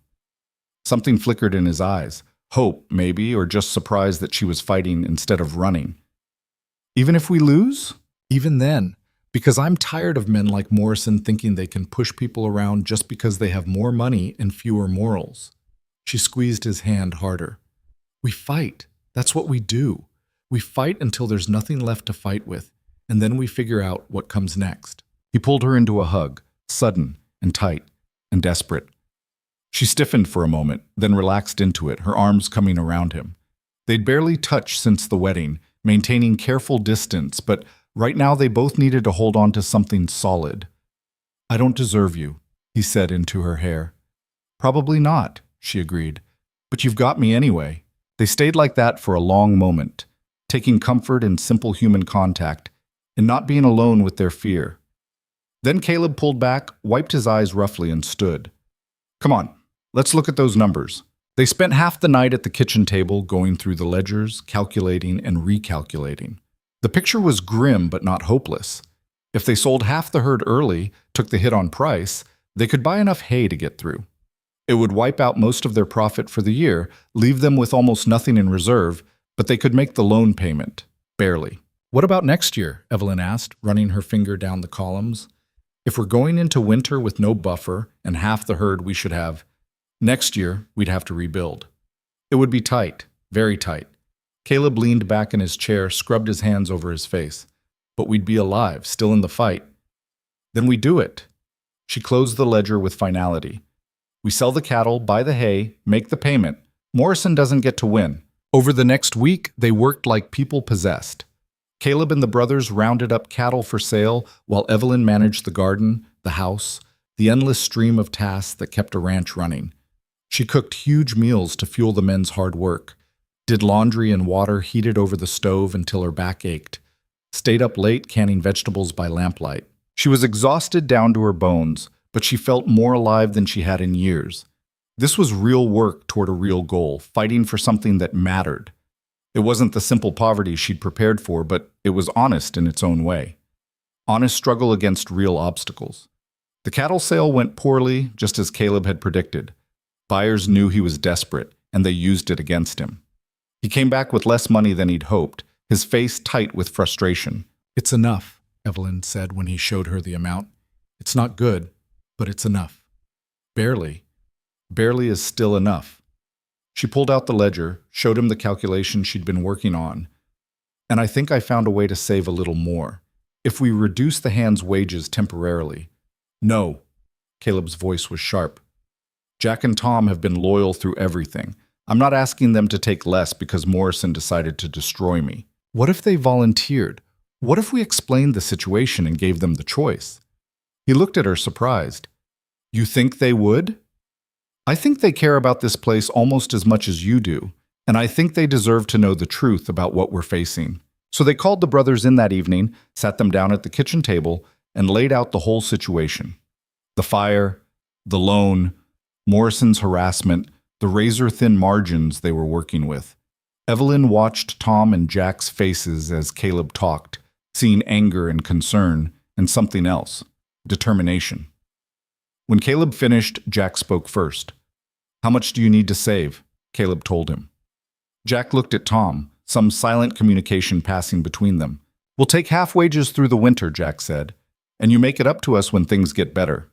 [SPEAKER 1] Something flickered in his eyes. Hope, maybe, or just surprise that she was fighting instead of running. "Even if we lose?" "Even then. Because I'm tired of men like Morrison thinking they can push people around just because they have more money and fewer morals." She squeezed his hand harder. "We fight. That's what we do. We fight until there's nothing left to fight with, and then we figure out what comes next." He pulled her into a hug, sudden and tight and desperate. She stiffened for a moment, then relaxed into it, her arms coming around him. They'd barely touched since the wedding, maintaining careful distance, but right now they both needed to hold on to something solid. "I don't deserve you," he said into her hair. "Probably not," she agreed. "But you've got me anyway." They stayed like that for a long moment, taking comfort in simple human contact and not being alone with their fear. Then Caleb pulled back, wiped his eyes roughly, and stood. "Come on, let's look at those numbers." They spent half the night at the kitchen table going through the ledgers, calculating and recalculating. The picture was grim but not hopeless. If they sold half the herd early, took the hit on price, they could buy enough hay to get through. It would wipe out most of their profit for the year, leave them with almost nothing in reserve, but they could make the loan payment, barely. "What about next year?" Evelyn asked, running her finger down the columns. "If we're going into winter with no buffer and half the herd we should have, next year we'd have to rebuild. It would be tight, very tight." Caleb leaned back in his chair, scrubbed his hands over his face. "But we'd be alive, still in the fight." "Then we do it." She closed the ledger with finality. "We sell the cattle, buy the hay, make the payment. Morrison doesn't get to win." Over the next week, they worked like people possessed. Caleb and the brothers rounded up cattle for sale while Evelyn managed the garden, the house, the endless stream of tasks that kept a ranch running. She cooked huge meals to fuel the men's hard work, did laundry and water heated over the stove until her back ached, stayed up late canning vegetables by lamplight. She was exhausted down to her bones, but she felt more alive than she had in years. This was real work toward a real goal, fighting for something that mattered. It wasn't the simple poverty she'd prepared for, but it was honest in its own way. Honest struggle against real obstacles. The cattle sale went poorly, just as Caleb had predicted. Buyers knew he was desperate, and they used it against him. He came back with less money than he'd hoped, his face tight with frustration.
[SPEAKER 2] "It's enough," Evelyn said when he showed her the amount. "It's not good, but it's enough."
[SPEAKER 1] Barely. Barely is still enough. She pulled out the ledger, showed him the calculation she'd been working on. "And I think I found a way to save a little more. If we reduce the hand's wages temporarily." "No." Caleb's voice was sharp. "Jack and Tom have been loyal through everything. I'm not asking them to take less because Morrison decided to destroy me. What if they volunteered? What if we explained the situation and gave them the choice?" He looked at her surprised. "You think they would?" "I think they care about this place almost as much as you do, and I think they deserve to know the truth about what we're facing." So they called the brothers in that evening, sat them down at the kitchen table, and laid out the whole situation. The fire, the loan, Morrison's harassment, the razor-thin margins they were working with. Evelyn watched Tom and Jack's faces as Caleb talked, seeing anger and concern, and something else, determination. When Caleb finished, Jack spoke first. "How much do you need to save?" Caleb told him. Jack looked at Tom, some silent communication passing between them. "We'll take half wages through the winter," Jack said, "and you make it up to us when things get better."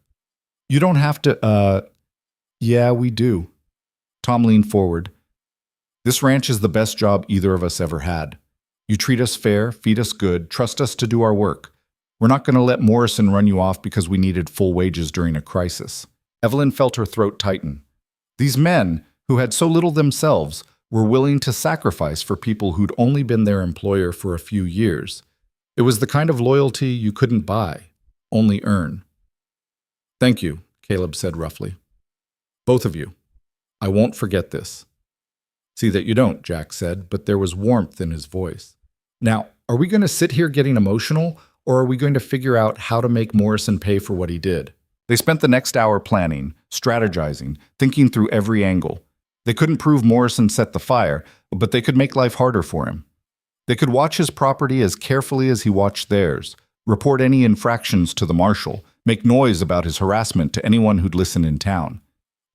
[SPEAKER 1] "You don't have to, Yeah, we do." Tom leaned forward. "This ranch is the best job either of us ever had. You treat us fair, feed us good, trust us to do our work. We're not going to let Morrison run you off because we needed full wages during a crisis." Evelyn felt her throat tighten. These men, who had so little themselves, were willing to sacrifice for people who'd only been their employer for a few years. It was the kind of loyalty you couldn't buy, only earn. "Thank you," Caleb said roughly. "Both of you. I won't forget this." "See that you don't," Jack said, but there was warmth in his voice. "Now, are we going to sit here getting emotional, or are we going to figure out how to make Morrison pay for what he did?" They spent the next hour planning, strategizing, thinking through every angle. They couldn't prove Morrison set the fire, but they could make life harder for him. They could watch his property as carefully as he watched theirs, report any infractions to the marshal, make noise about his harassment to anyone who'd listen in town.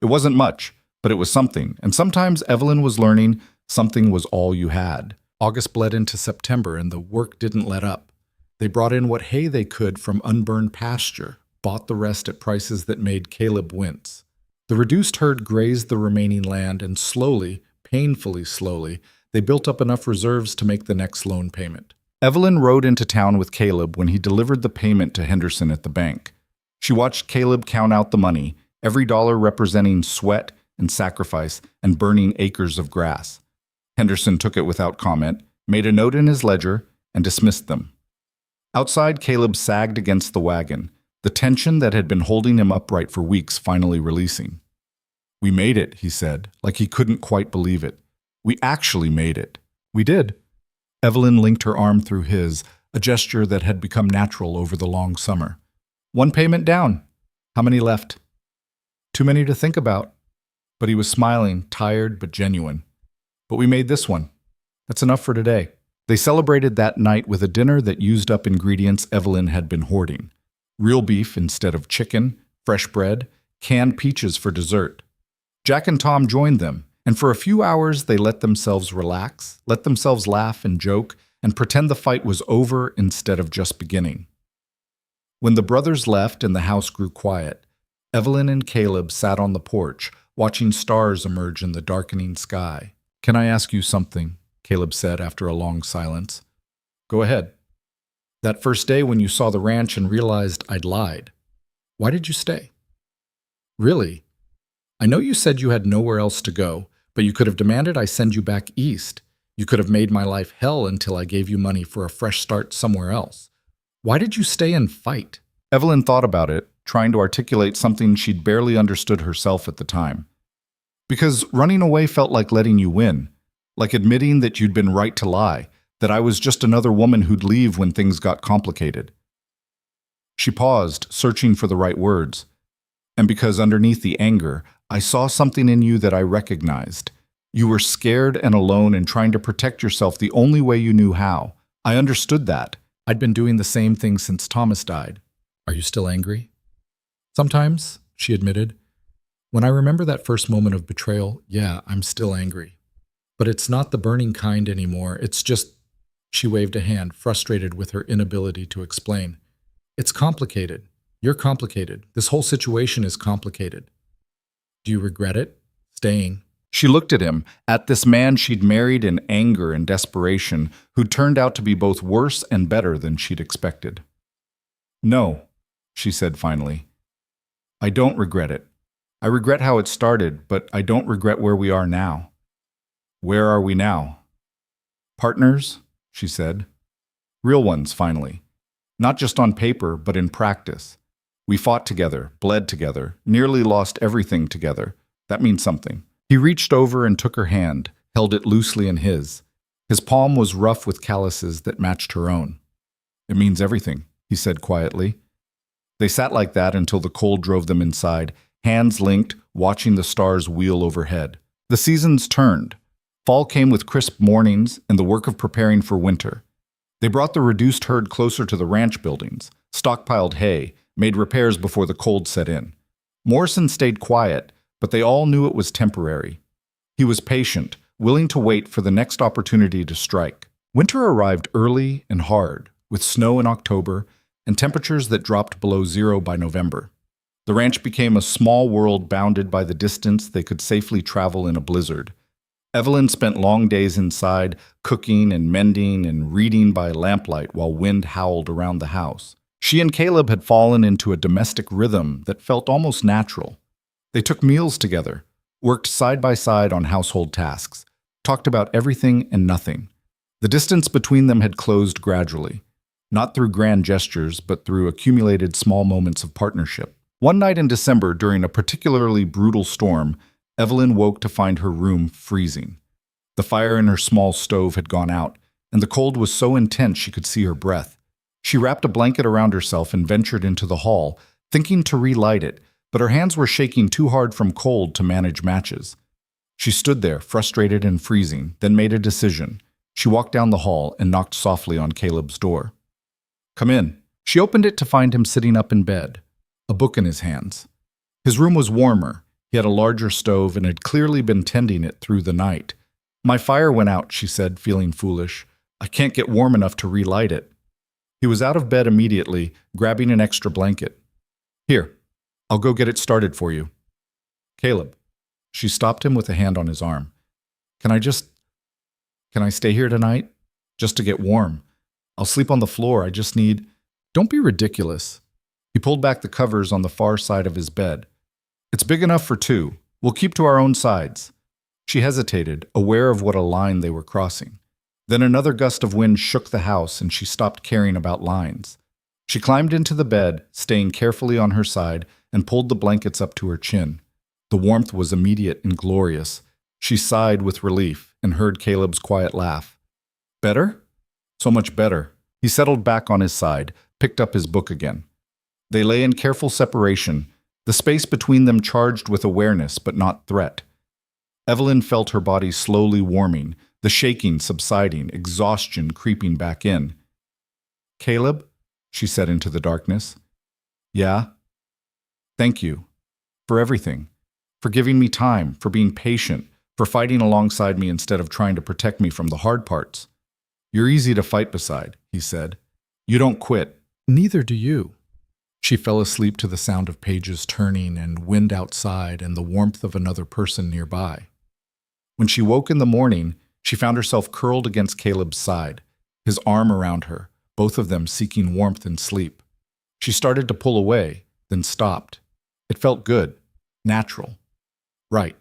[SPEAKER 1] It wasn't much, but it was something, and sometimes Evelyn was learning something was all you had. August bled into September, and the work didn't let up. They brought in what hay they could from unburned pasture, bought the rest at prices that made Caleb wince. The reduced herd grazed the remaining land, and slowly, painfully slowly, they built up enough reserves to make the next loan payment. Evelyn rode into town with Caleb when he delivered the payment to Henderson at the bank. She watched Caleb count out the money, every dollar representing sweat and sacrifice and burning acres of grass. Henderson took it without comment, made a note in his ledger, and dismissed them. Outside, Caleb sagged against the wagon, the tension that had been holding him upright for weeks finally releasing. "We made it," he said, like he couldn't quite believe it. "We actually made it." "We did." Evelyn linked her arm through his, a gesture that had become natural over the long summer. "One payment down. How many left?" "Too many to think about." But he was smiling, tired but genuine. "But we made this one. That's enough for today." They celebrated that night with a dinner that used up ingredients Evelyn had been hoarding. Real beef instead of chicken, fresh bread, canned peaches for dessert. Jack and Tom joined them, and for a few hours they let themselves relax, let themselves laugh and joke, and pretend the fight was over instead of just beginning. When the brothers left and the house grew quiet, Evelyn and Caleb sat on the porch, watching stars emerge in the darkening sky. "Can I ask you something?" Caleb said after a long silence. "Go ahead." "That first day when you saw the ranch and realized I'd lied, why did you stay?" "Really? I know you said you had nowhere else to go, but you could have demanded I send you back east. You could have made my life hell until I gave you money for a fresh start somewhere else. Why did you stay and fight?" Evelyn thought about it, trying to articulate something she'd barely understood herself at the time. "Because running away felt like letting you win, like admitting that you'd been right to lie, that I was just another woman who'd leave when things got complicated." She paused, searching for the right words. "And because underneath the anger, I saw something in you that I recognized. You were scared and alone and trying to protect yourself the only way you knew how. I understood that. I'd been doing the same thing since Thomas died." "Are you still angry?" "Sometimes," she admitted. "When I remember that first moment of betrayal, yeah, I'm still angry.
[SPEAKER 2] But it's not the burning kind anymore. It's just, she waved a hand, frustrated with her inability to explain. It's complicated. You're complicated. This whole situation is complicated. Do you regret it? Staying?
[SPEAKER 1] She looked at him, at this man she'd married in anger and desperation, who turned out to be both worse and better than she'd expected. No, she said finally. I don't regret it. I regret how it started, but I don't regret where we are now. Where are we now? Partners, she said. Real ones, finally. Not just on paper, but in practice. We fought together, bled together, nearly lost everything together. That means something. He reached over and took her hand, held it loosely in his. His palm was rough with calluses that matched her own. It means everything, he said quietly. They sat like that until the cold drove them inside, hands linked, watching the stars wheel overhead. The seasons turned. Fall came with crisp mornings and the work of preparing for winter. They brought the reduced herd closer to the ranch buildings, stockpiled hay, made repairs before the cold set in. Morrison stayed quiet, but they all knew it was temporary. He was patient, willing to wait for the next opportunity to strike. Winter arrived early and hard, with snow in October and temperatures that dropped below zero by November. The ranch became a small world bounded by the distance they could safely travel in a blizzard. Evelyn spent long days inside, cooking and mending and reading by lamplight while wind howled around the house. She and Caleb had fallen into a domestic rhythm that felt almost natural. They took meals together, worked side by side on household tasks, talked about everything and nothing. The distance between them had closed gradually, not through grand gestures, but through accumulated small moments of partnership. One night in December, during a particularly brutal storm, Evelyn woke to find her room freezing. The fire in her small stove had gone out, and the cold was so intense she could see her breath. She wrapped a blanket around herself and ventured into the hall, thinking to relight it, but her hands were shaking too hard from cold to manage matches. She stood there, frustrated and freezing, then made a decision. She walked down the hall and knocked softly on Caleb's door. Come in. She opened it to find him sitting up in bed, a book in his hands. His room was warmer. He had a larger stove and had clearly been tending it through the night. My fire went out, she said, feeling foolish. I can't get warm enough to relight it. He was out of bed immediately, grabbing an extra blanket. Here, I'll go get it started for you. Caleb. She stopped him with a hand on his arm. Can I stay here tonight? Just to get warm. I'll sleep on the floor. I just need... Don't be ridiculous. He pulled back the covers on the far side of his bed. It's big enough for two. We'll keep to our own sides. She hesitated, aware of what a line they were crossing. Then another gust of wind shook the house and she stopped caring about lines. She climbed into the bed, staying carefully on her side, and pulled the blankets up to her chin. The warmth was immediate and glorious. She sighed with relief and heard Caleb's quiet laugh. Better? So much better. He settled back on his side, picked up his book again. They lay in careful separation, the space between them charged with awareness but not threat. Evelyn felt her body slowly warming, the shaking subsiding, exhaustion creeping back in. Caleb, she said into the darkness. Yeah? Thank you. For everything. For giving me time, for being patient, for fighting alongside me instead of trying to protect me from the hard parts. You're easy to fight beside, he said. You don't quit. Neither do you. She fell asleep to the sound of pages turning and wind outside and the warmth of another person nearby. When she woke in the morning, she found herself curled against Caleb's side, his arm around her, both of them seeking warmth and sleep. She started to pull away, then stopped. It felt good, natural, right.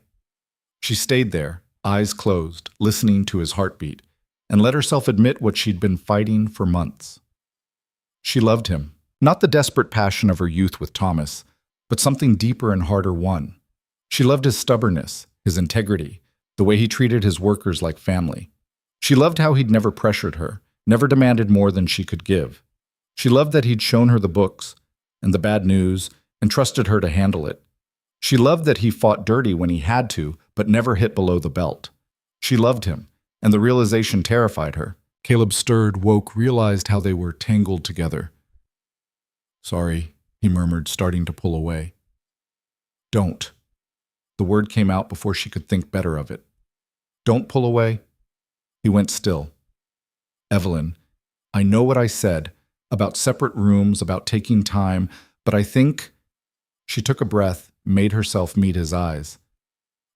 [SPEAKER 1] She stayed there, eyes closed, listening to his heartbeat, and let herself admit what she'd been fighting for months. She loved him, not the desperate passion of her youth with Thomas, but something deeper and harder won. She loved his stubbornness, his integrity, the way he treated his workers like family. She loved how he'd never pressured her, never demanded more than she could give. She loved that he'd shown her the books and the bad news and trusted her to handle it. She loved that he fought dirty when he had to, but never hit below the belt. She loved him, and the realization terrified her. Caleb stirred, woke, realized how they were tangled together. Sorry, he murmured, starting to pull away. Don't. The word came out before she could think better of it. Don't pull away." He went still. "Evelyn, I know what I said about separate rooms, about taking time, but I think—" She took a breath, made herself meet his eyes.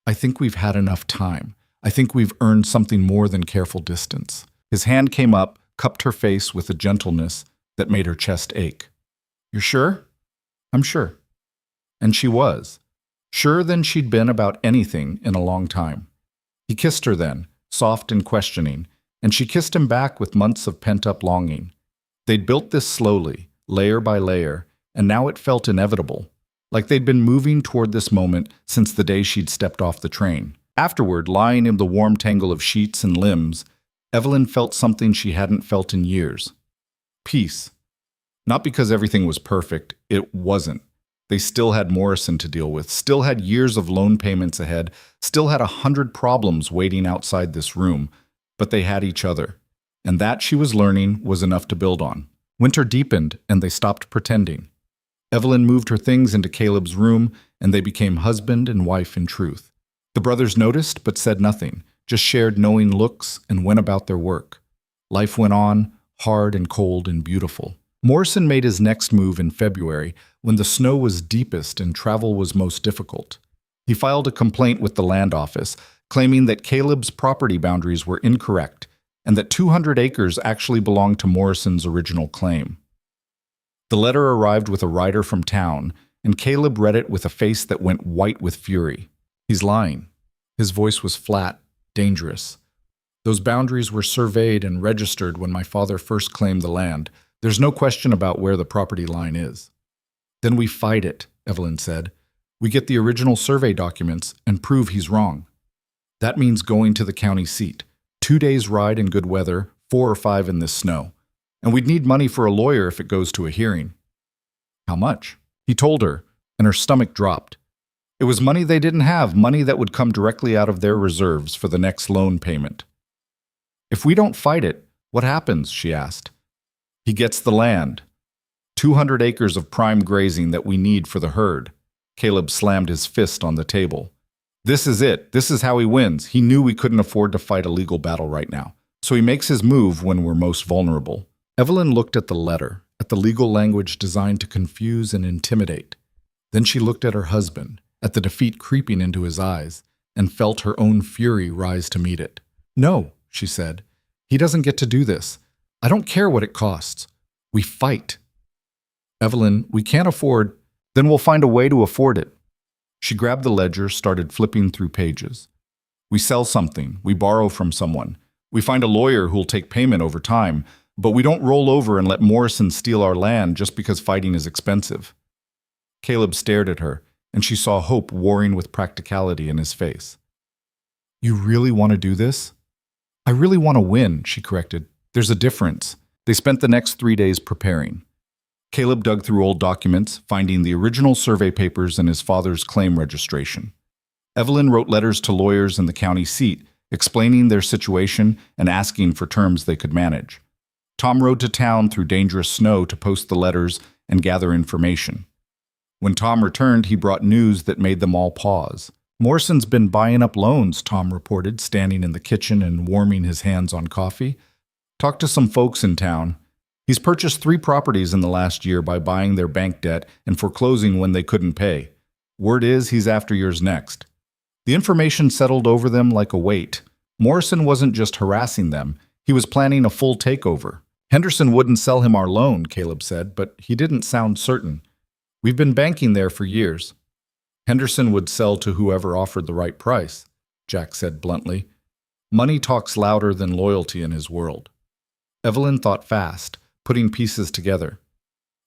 [SPEAKER 1] "I think we've had enough time. I think we've earned something more than careful distance." His hand came up, cupped her face with a gentleness that made her chest ache. "You're sure?" "I'm sure." And she was. Surer than she'd been about anything in a long time. He kissed her then, soft and questioning, and she kissed him back with months of pent-up longing. They'd built this slowly, layer by layer, and now it felt inevitable, like they'd been moving toward this moment since the day she'd stepped off the train. Afterward, lying in the warm tangle of sheets and limbs, Evelyn felt something she hadn't felt in years. Peace. Not because everything was perfect, it wasn't. They still had Morrison to deal with, still had years of loan payments ahead, still had 100 problems waiting outside this room, but they had each other. And that, she was learning, was enough to build on. Winter deepened, and they stopped pretending. Evelyn moved her things into Caleb's room, and they became husband and wife in truth. The brothers noticed, but said nothing, just shared knowing looks and went about their work. Life went on, hard and cold and beautiful. Morrison made his next move in February, when the snow was deepest and travel was most difficult. He filed a complaint with the land office, claiming that Caleb's property boundaries were incorrect and that 200 acres actually belonged to Morrison's original claim. The letter arrived with a rider from town, and Caleb read it with a face that went white with fury. "He's lying." His voice was flat, dangerous. "Those boundaries were surveyed and registered when my father first claimed the land. There's no question about where the property line is." "Then we fight it," Evelyn said. "We get the original survey documents and prove he's wrong. That means going to the county seat. 2 days' ride in good weather, 4 or 5 in this snow. And we'd need money for a lawyer if it goes to a hearing." "How much?" He told her, and her stomach dropped. It was money they didn't have, money that would come directly out of their reserves for the next loan payment. "If we don't fight it, what happens?" she asked. "He gets the land. 200 acres of prime grazing that we need for the herd." Caleb slammed his fist on the table. "This is it. This is how he wins. He knew we couldn't afford to fight a legal battle right now. So he makes his move when we're most vulnerable." Evelyn looked at the letter, at the legal language designed to confuse and intimidate. Then she looked at her husband, at the defeat creeping into his eyes, and felt her own fury rise to meet it. "No," she said. "He doesn't get to do this. I don't care what it costs. We fight." "Evelyn, we can't afford—" "Then we'll find a way to afford it." She grabbed the ledger, started flipping through pages. "We sell something. We borrow from someone. We find a lawyer who'll take payment over time, but we don't roll over and let Morrison steal our land just because fighting is expensive." Caleb stared at her, and she saw hope warring with practicality in his face. "You really want to do this?" "I really want to win," she corrected. "There's a difference." They spent the next 3 days preparing. Caleb dug through old documents, finding the original survey papers and his father's claim registration. Evelyn wrote letters to lawyers in the county seat, explaining their situation and asking for terms they could manage. Tom rode to town through dangerous snow to post the letters and gather information. When Tom returned, he brought news that made them all pause. "Morrison's been buying up loans," Tom reported, standing in the kitchen and warming his hands on coffee. "Talked to some folks in town. He's purchased 3 properties in the last year by buying their bank debt and foreclosing when they couldn't pay. Word is he's after yours next." The information settled over them like a weight. Morrison wasn't just harassing them, he was planning a full takeover. "Henderson wouldn't sell him our loan," Caleb said, but he didn't sound certain. "We've been banking there for years." "Henderson would sell to whoever offered the right price," Jack said bluntly. "Money talks louder than loyalty in his world." Evelyn thought fast, putting pieces together.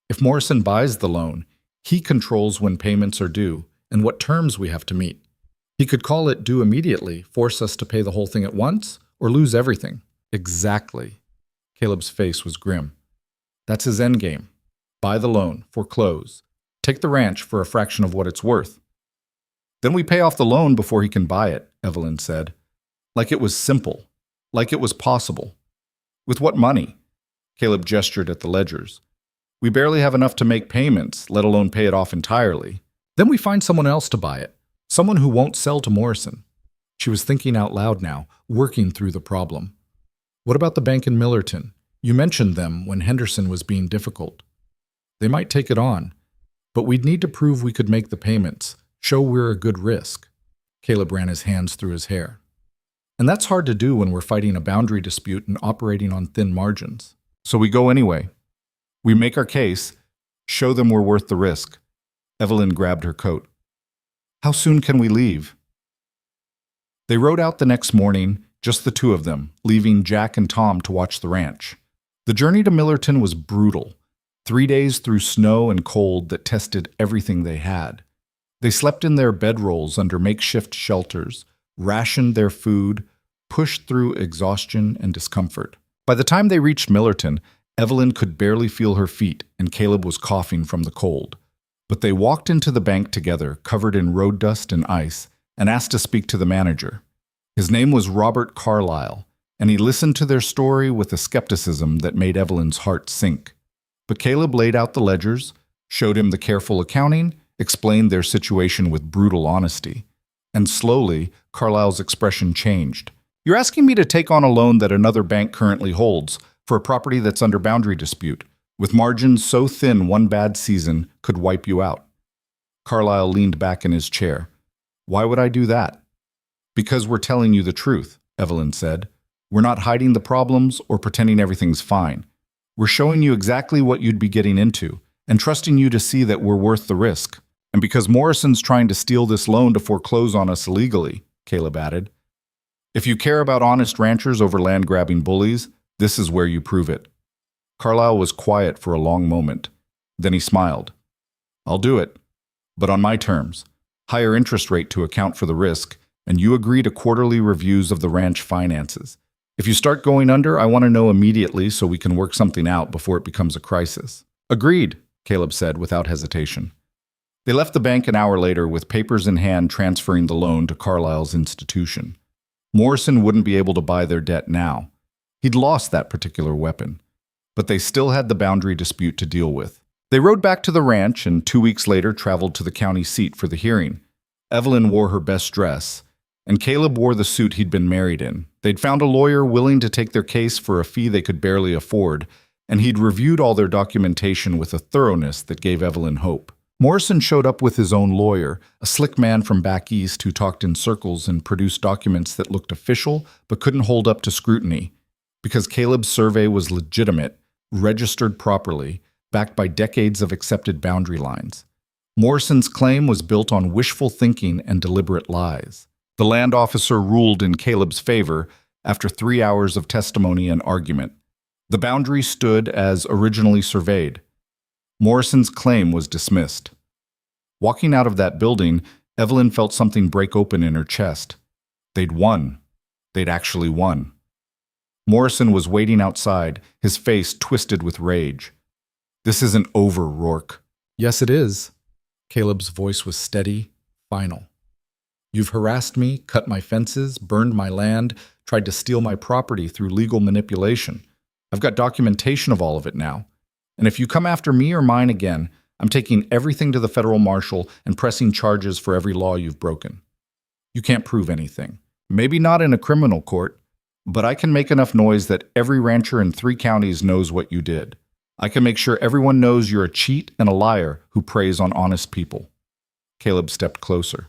[SPEAKER 1] If Morrison buys the loan, he controls when payments are due and what terms we have to meet. He could call it due immediately, force us to pay the whole thing at once, or lose everything. "Exactly." Caleb's face was grim. "That's his endgame. Buy the loan, foreclose. Take the ranch for a fraction of what it's worth." "Then we pay off the loan before he can buy it," Evelyn said. Like it was simple. Like it was possible. "With what money?" Caleb gestured at the ledgers. "We barely have enough to make payments, let alone pay it off entirely. Then we find someone else to buy it. Someone who won't sell to Morrison."
[SPEAKER 2] She was thinking out loud now, working through the problem. What about the bank in Millerton? You mentioned them when Henderson was being difficult. They might take it on, but we'd need to prove we could make the payments, show we're a good risk. Caleb ran his hands through his hair. And that's hard to do when we're fighting a boundary dispute and operating on thin margins.
[SPEAKER 1] So we go anyway. We make our case, show them we're worth the risk. Evelyn grabbed her coat. How soon can we leave? They rode out the next morning, just the two of them, leaving Jack and Tom to watch the ranch. The journey to Millerton was brutal. 3 days through snow and cold that tested everything they had. They slept in their bedrolls under makeshift shelters, rationed their food, pushed through exhaustion and discomfort. By the time they reached Millerton, Evelyn could barely feel her feet and Caleb was coughing from the cold. But they walked into the bank together, covered in road dust and ice, and asked to speak to the manager. His name was Robert Carlyle, and he listened to their story with a skepticism that made Evelyn's heart sink. But Caleb laid out the ledgers, showed him the careful accounting, explained their situation with brutal honesty. And slowly, Carlyle's expression changed. You're asking me to take on a loan that another bank currently holds for a property that's under boundary dispute, with margins so thin one bad season could wipe you out. Carlyle leaned back in his chair. Why would I do that? Because we're telling you the truth, Evelyn said. We're not hiding the problems or pretending everything's fine. We're showing you exactly what you'd be getting into and trusting you to see that we're worth the risk. And because Morrison's trying to steal this loan to foreclose on us illegally, Caleb added. If you care about honest ranchers over land-grabbing bullies, this is where you prove it. Carlyle was quiet for a long moment. Then he smiled. I'll do it, but on my terms. Higher interest rate to account for the risk, and you agree to quarterly reviews of the ranch finances. If you start going under, I want to know immediately so we can work something out before it becomes a crisis. Agreed, Caleb said without hesitation. They left the bank an hour later with papers in hand transferring the loan to Carlyle's institution. Morrison wouldn't be able to buy their debt now. He'd lost that particular weapon. But they still had the boundary dispute to deal with. They rode back to the ranch and 2 weeks later traveled to the county seat for the hearing. Evelyn wore her best dress, and Caleb wore the suit he'd been married in. They'd found a lawyer willing to take their case for a fee they could barely afford, and he'd reviewed all their documentation with a thoroughness that gave Evelyn hope. Morrison showed up with his own lawyer, a slick man from back east who talked in circles and produced documents that looked official but couldn't hold up to scrutiny. Because Caleb's survey was legitimate, registered properly, backed by decades of accepted boundary lines. Morrison's claim was built on wishful thinking and deliberate lies. The land officer ruled in Caleb's favor after 3 hours of testimony and argument. The boundary stood as originally surveyed. Morrison's claim was dismissed. Walking out of that building, Evelyn felt something break open in her chest. They'd won. They'd actually won. Morrison was waiting outside, his face twisted with rage. This isn't over, Rourke.
[SPEAKER 2] Yes, it is. Caleb's voice was steady, final. You've harassed me, cut my fences, burned my land, tried to steal my property through legal manipulation. I've got documentation of all of it now. And if you come after me or mine again, I'm taking everything to the federal marshal and pressing charges for every law you've broken. You can't prove anything. Maybe not in a criminal court, but I can make enough noise that every rancher in 3 counties knows what you did. I can make sure everyone knows you're a cheat and a liar who preys on honest people. Caleb stepped closer.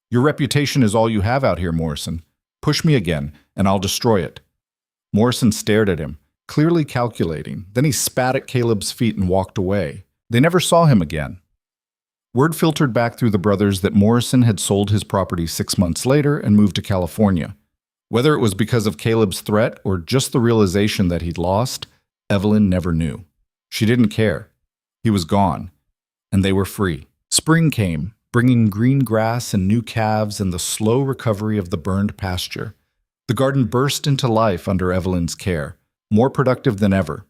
[SPEAKER 2] Your reputation is all you have out here, Morrison. Push me again, and I'll destroy it. Morrison stared at him, clearly calculating. Then he spat at Caleb's feet and walked away. They never saw him again. Word filtered back through the brothers that Morrison had sold his property 6 months later and moved to California. Whether it was because of Caleb's threat or just the realization that he'd lost, Evelyn never knew. She didn't care. He was gone, and they were free. Spring came, bringing green grass and new calves and the slow recovery of the burned pasture. The garden burst into life under Evelyn's care, more productive than ever.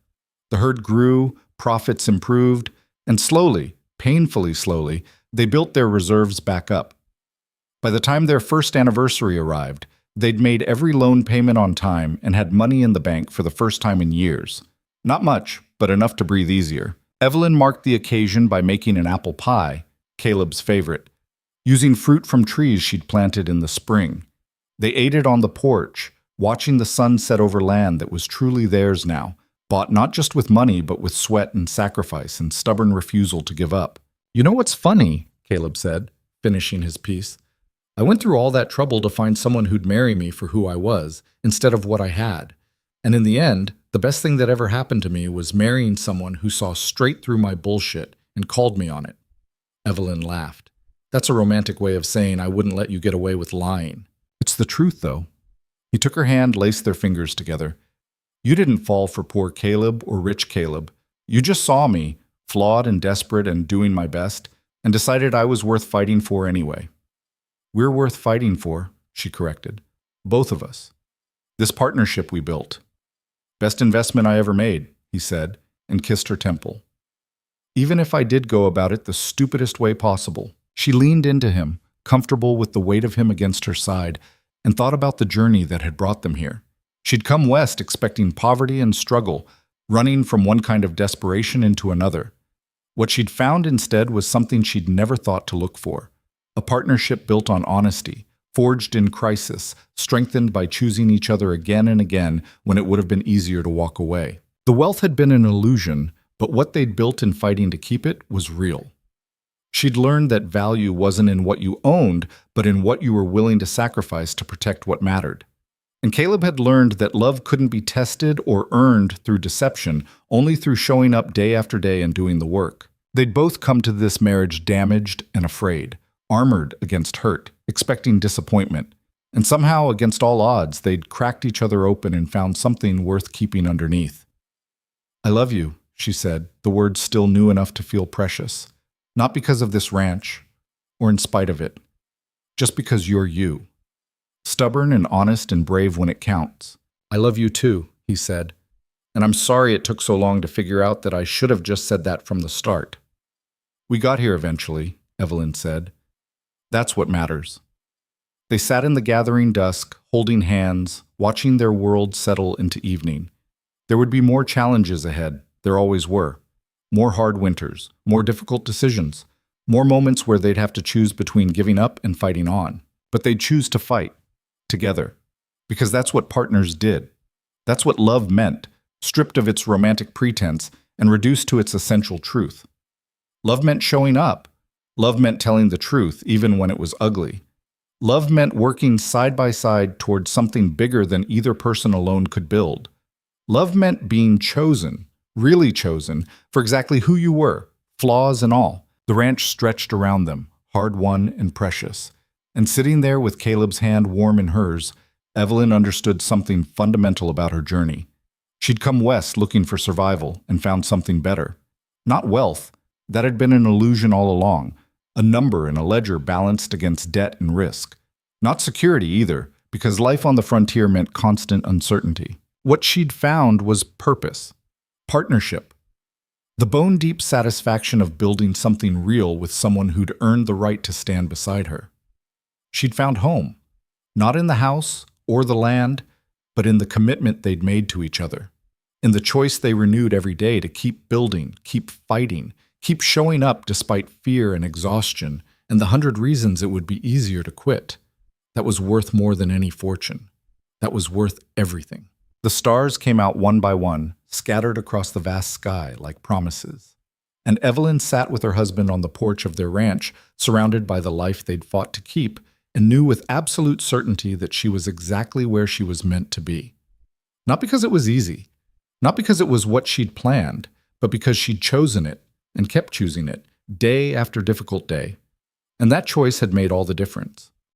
[SPEAKER 2] The herd grew, profits improved, and slowly, painfully slowly, they built their reserves back up. By the time their first anniversary arrived, they'd made every loan payment on time and had money in the bank for the first time in years. Not much, but enough to breathe easier. Evelyn marked the occasion by making an apple pie, Caleb's favorite, using fruit from trees she'd planted in the spring.
[SPEAKER 1] They ate it on the porch, watching the sun set over land that was truly theirs now, bought not just with money but with sweat and sacrifice and stubborn refusal to give up. "You know what's funny?" Caleb said, finishing his piece. "I went through all that trouble to find someone who'd marry me for who I was, instead of what I had. And in the end, the best thing that ever happened to me was marrying someone who saw straight through my bullshit and called me on it." Evelyn laughed. "That's a romantic way of saying I wouldn't let you get away with lying." "It's the truth, though." He took her hand, laced their fingers together. "You didn't fall for poor Caleb or rich Caleb. You just saw me, flawed and desperate and doing my best, and decided I was worth fighting for anyway." "We're worth fighting for," she corrected. "Both of us. This partnership we built. Best investment I ever made," he said, and kissed her temple. "Even if I did go about it the stupidest way possible." She leaned into him, comfortable with the weight of him against her side, and thought about the journey that had brought them here. She'd come west expecting poverty and struggle, running from one kind of desperation into another. What she'd found instead was something she'd never thought to look for: a partnership built on honesty, forged in crisis, strengthened by choosing each other again and again when it would have been easier to walk away. The wealth had been an illusion, but what they'd built in fighting to keep it was real. She'd learned that value wasn't in what you owned, but in what you were willing to sacrifice to protect what mattered. And Caleb had learned that love couldn't be tested or earned through deception, only through showing up day after day and doing the work. They'd both come to this marriage damaged and afraid, armored against hurt, expecting disappointment. And somehow, against all odds, they'd cracked each other open and found something worth keeping underneath. "I love you," she said, the words still new enough to feel precious. "Not because of this ranch, or in spite of it. Just because you're you. Stubborn and honest and brave when it counts." "I love you too," he said. "And I'm sorry it took so long to figure out that I should have just said that from the start." "We got here eventually," Evelyn said. "That's what matters." They sat in the gathering dusk, holding hands, watching their world settle into evening. There would be more challenges ahead, there always were. More hard winters, more difficult decisions, more moments where they'd have to choose between giving up and fighting on. But they'd choose to fight, together. Because that's what partners did. That's what love meant, stripped of its romantic pretense and reduced to its essential truth. Love meant showing up. Love meant telling the truth, even when it was ugly. Love meant working side by side towards something bigger than either person alone could build. Love meant being chosen, really chosen, for exactly who you were, flaws and all. The ranch stretched around them, hard-won and precious. And sitting there with Caleb's hand warm in hers, Evelyn understood something fundamental about her journey. She'd come west looking for survival and found something better. Not wealth. That had been an illusion all along, a number in a ledger balanced against debt and risk. Not security either, because life on the frontier meant constant uncertainty. What she'd found was purpose. Partnership. The bone-deep satisfaction of building something real with someone who'd earned the right to stand beside her. She'd found home, not in the house or the land, but in the commitment they'd made to each other, in the choice they renewed every day to keep building, keep fighting, keep showing up despite fear and exhaustion, and the 100 reasons it would be easier to quit. That was worth more than any fortune. That was worth everything. The stars came out one by one, scattered across the vast sky like promises. And Evelyn sat with her husband on the porch of their ranch, surrounded by the life they'd fought to keep, and knew with absolute certainty that she was exactly where she was meant to be. Not because it was easy, not because it was what she'd planned, but because she'd chosen it and kept choosing it, day after difficult day. And that choice had made all the difference.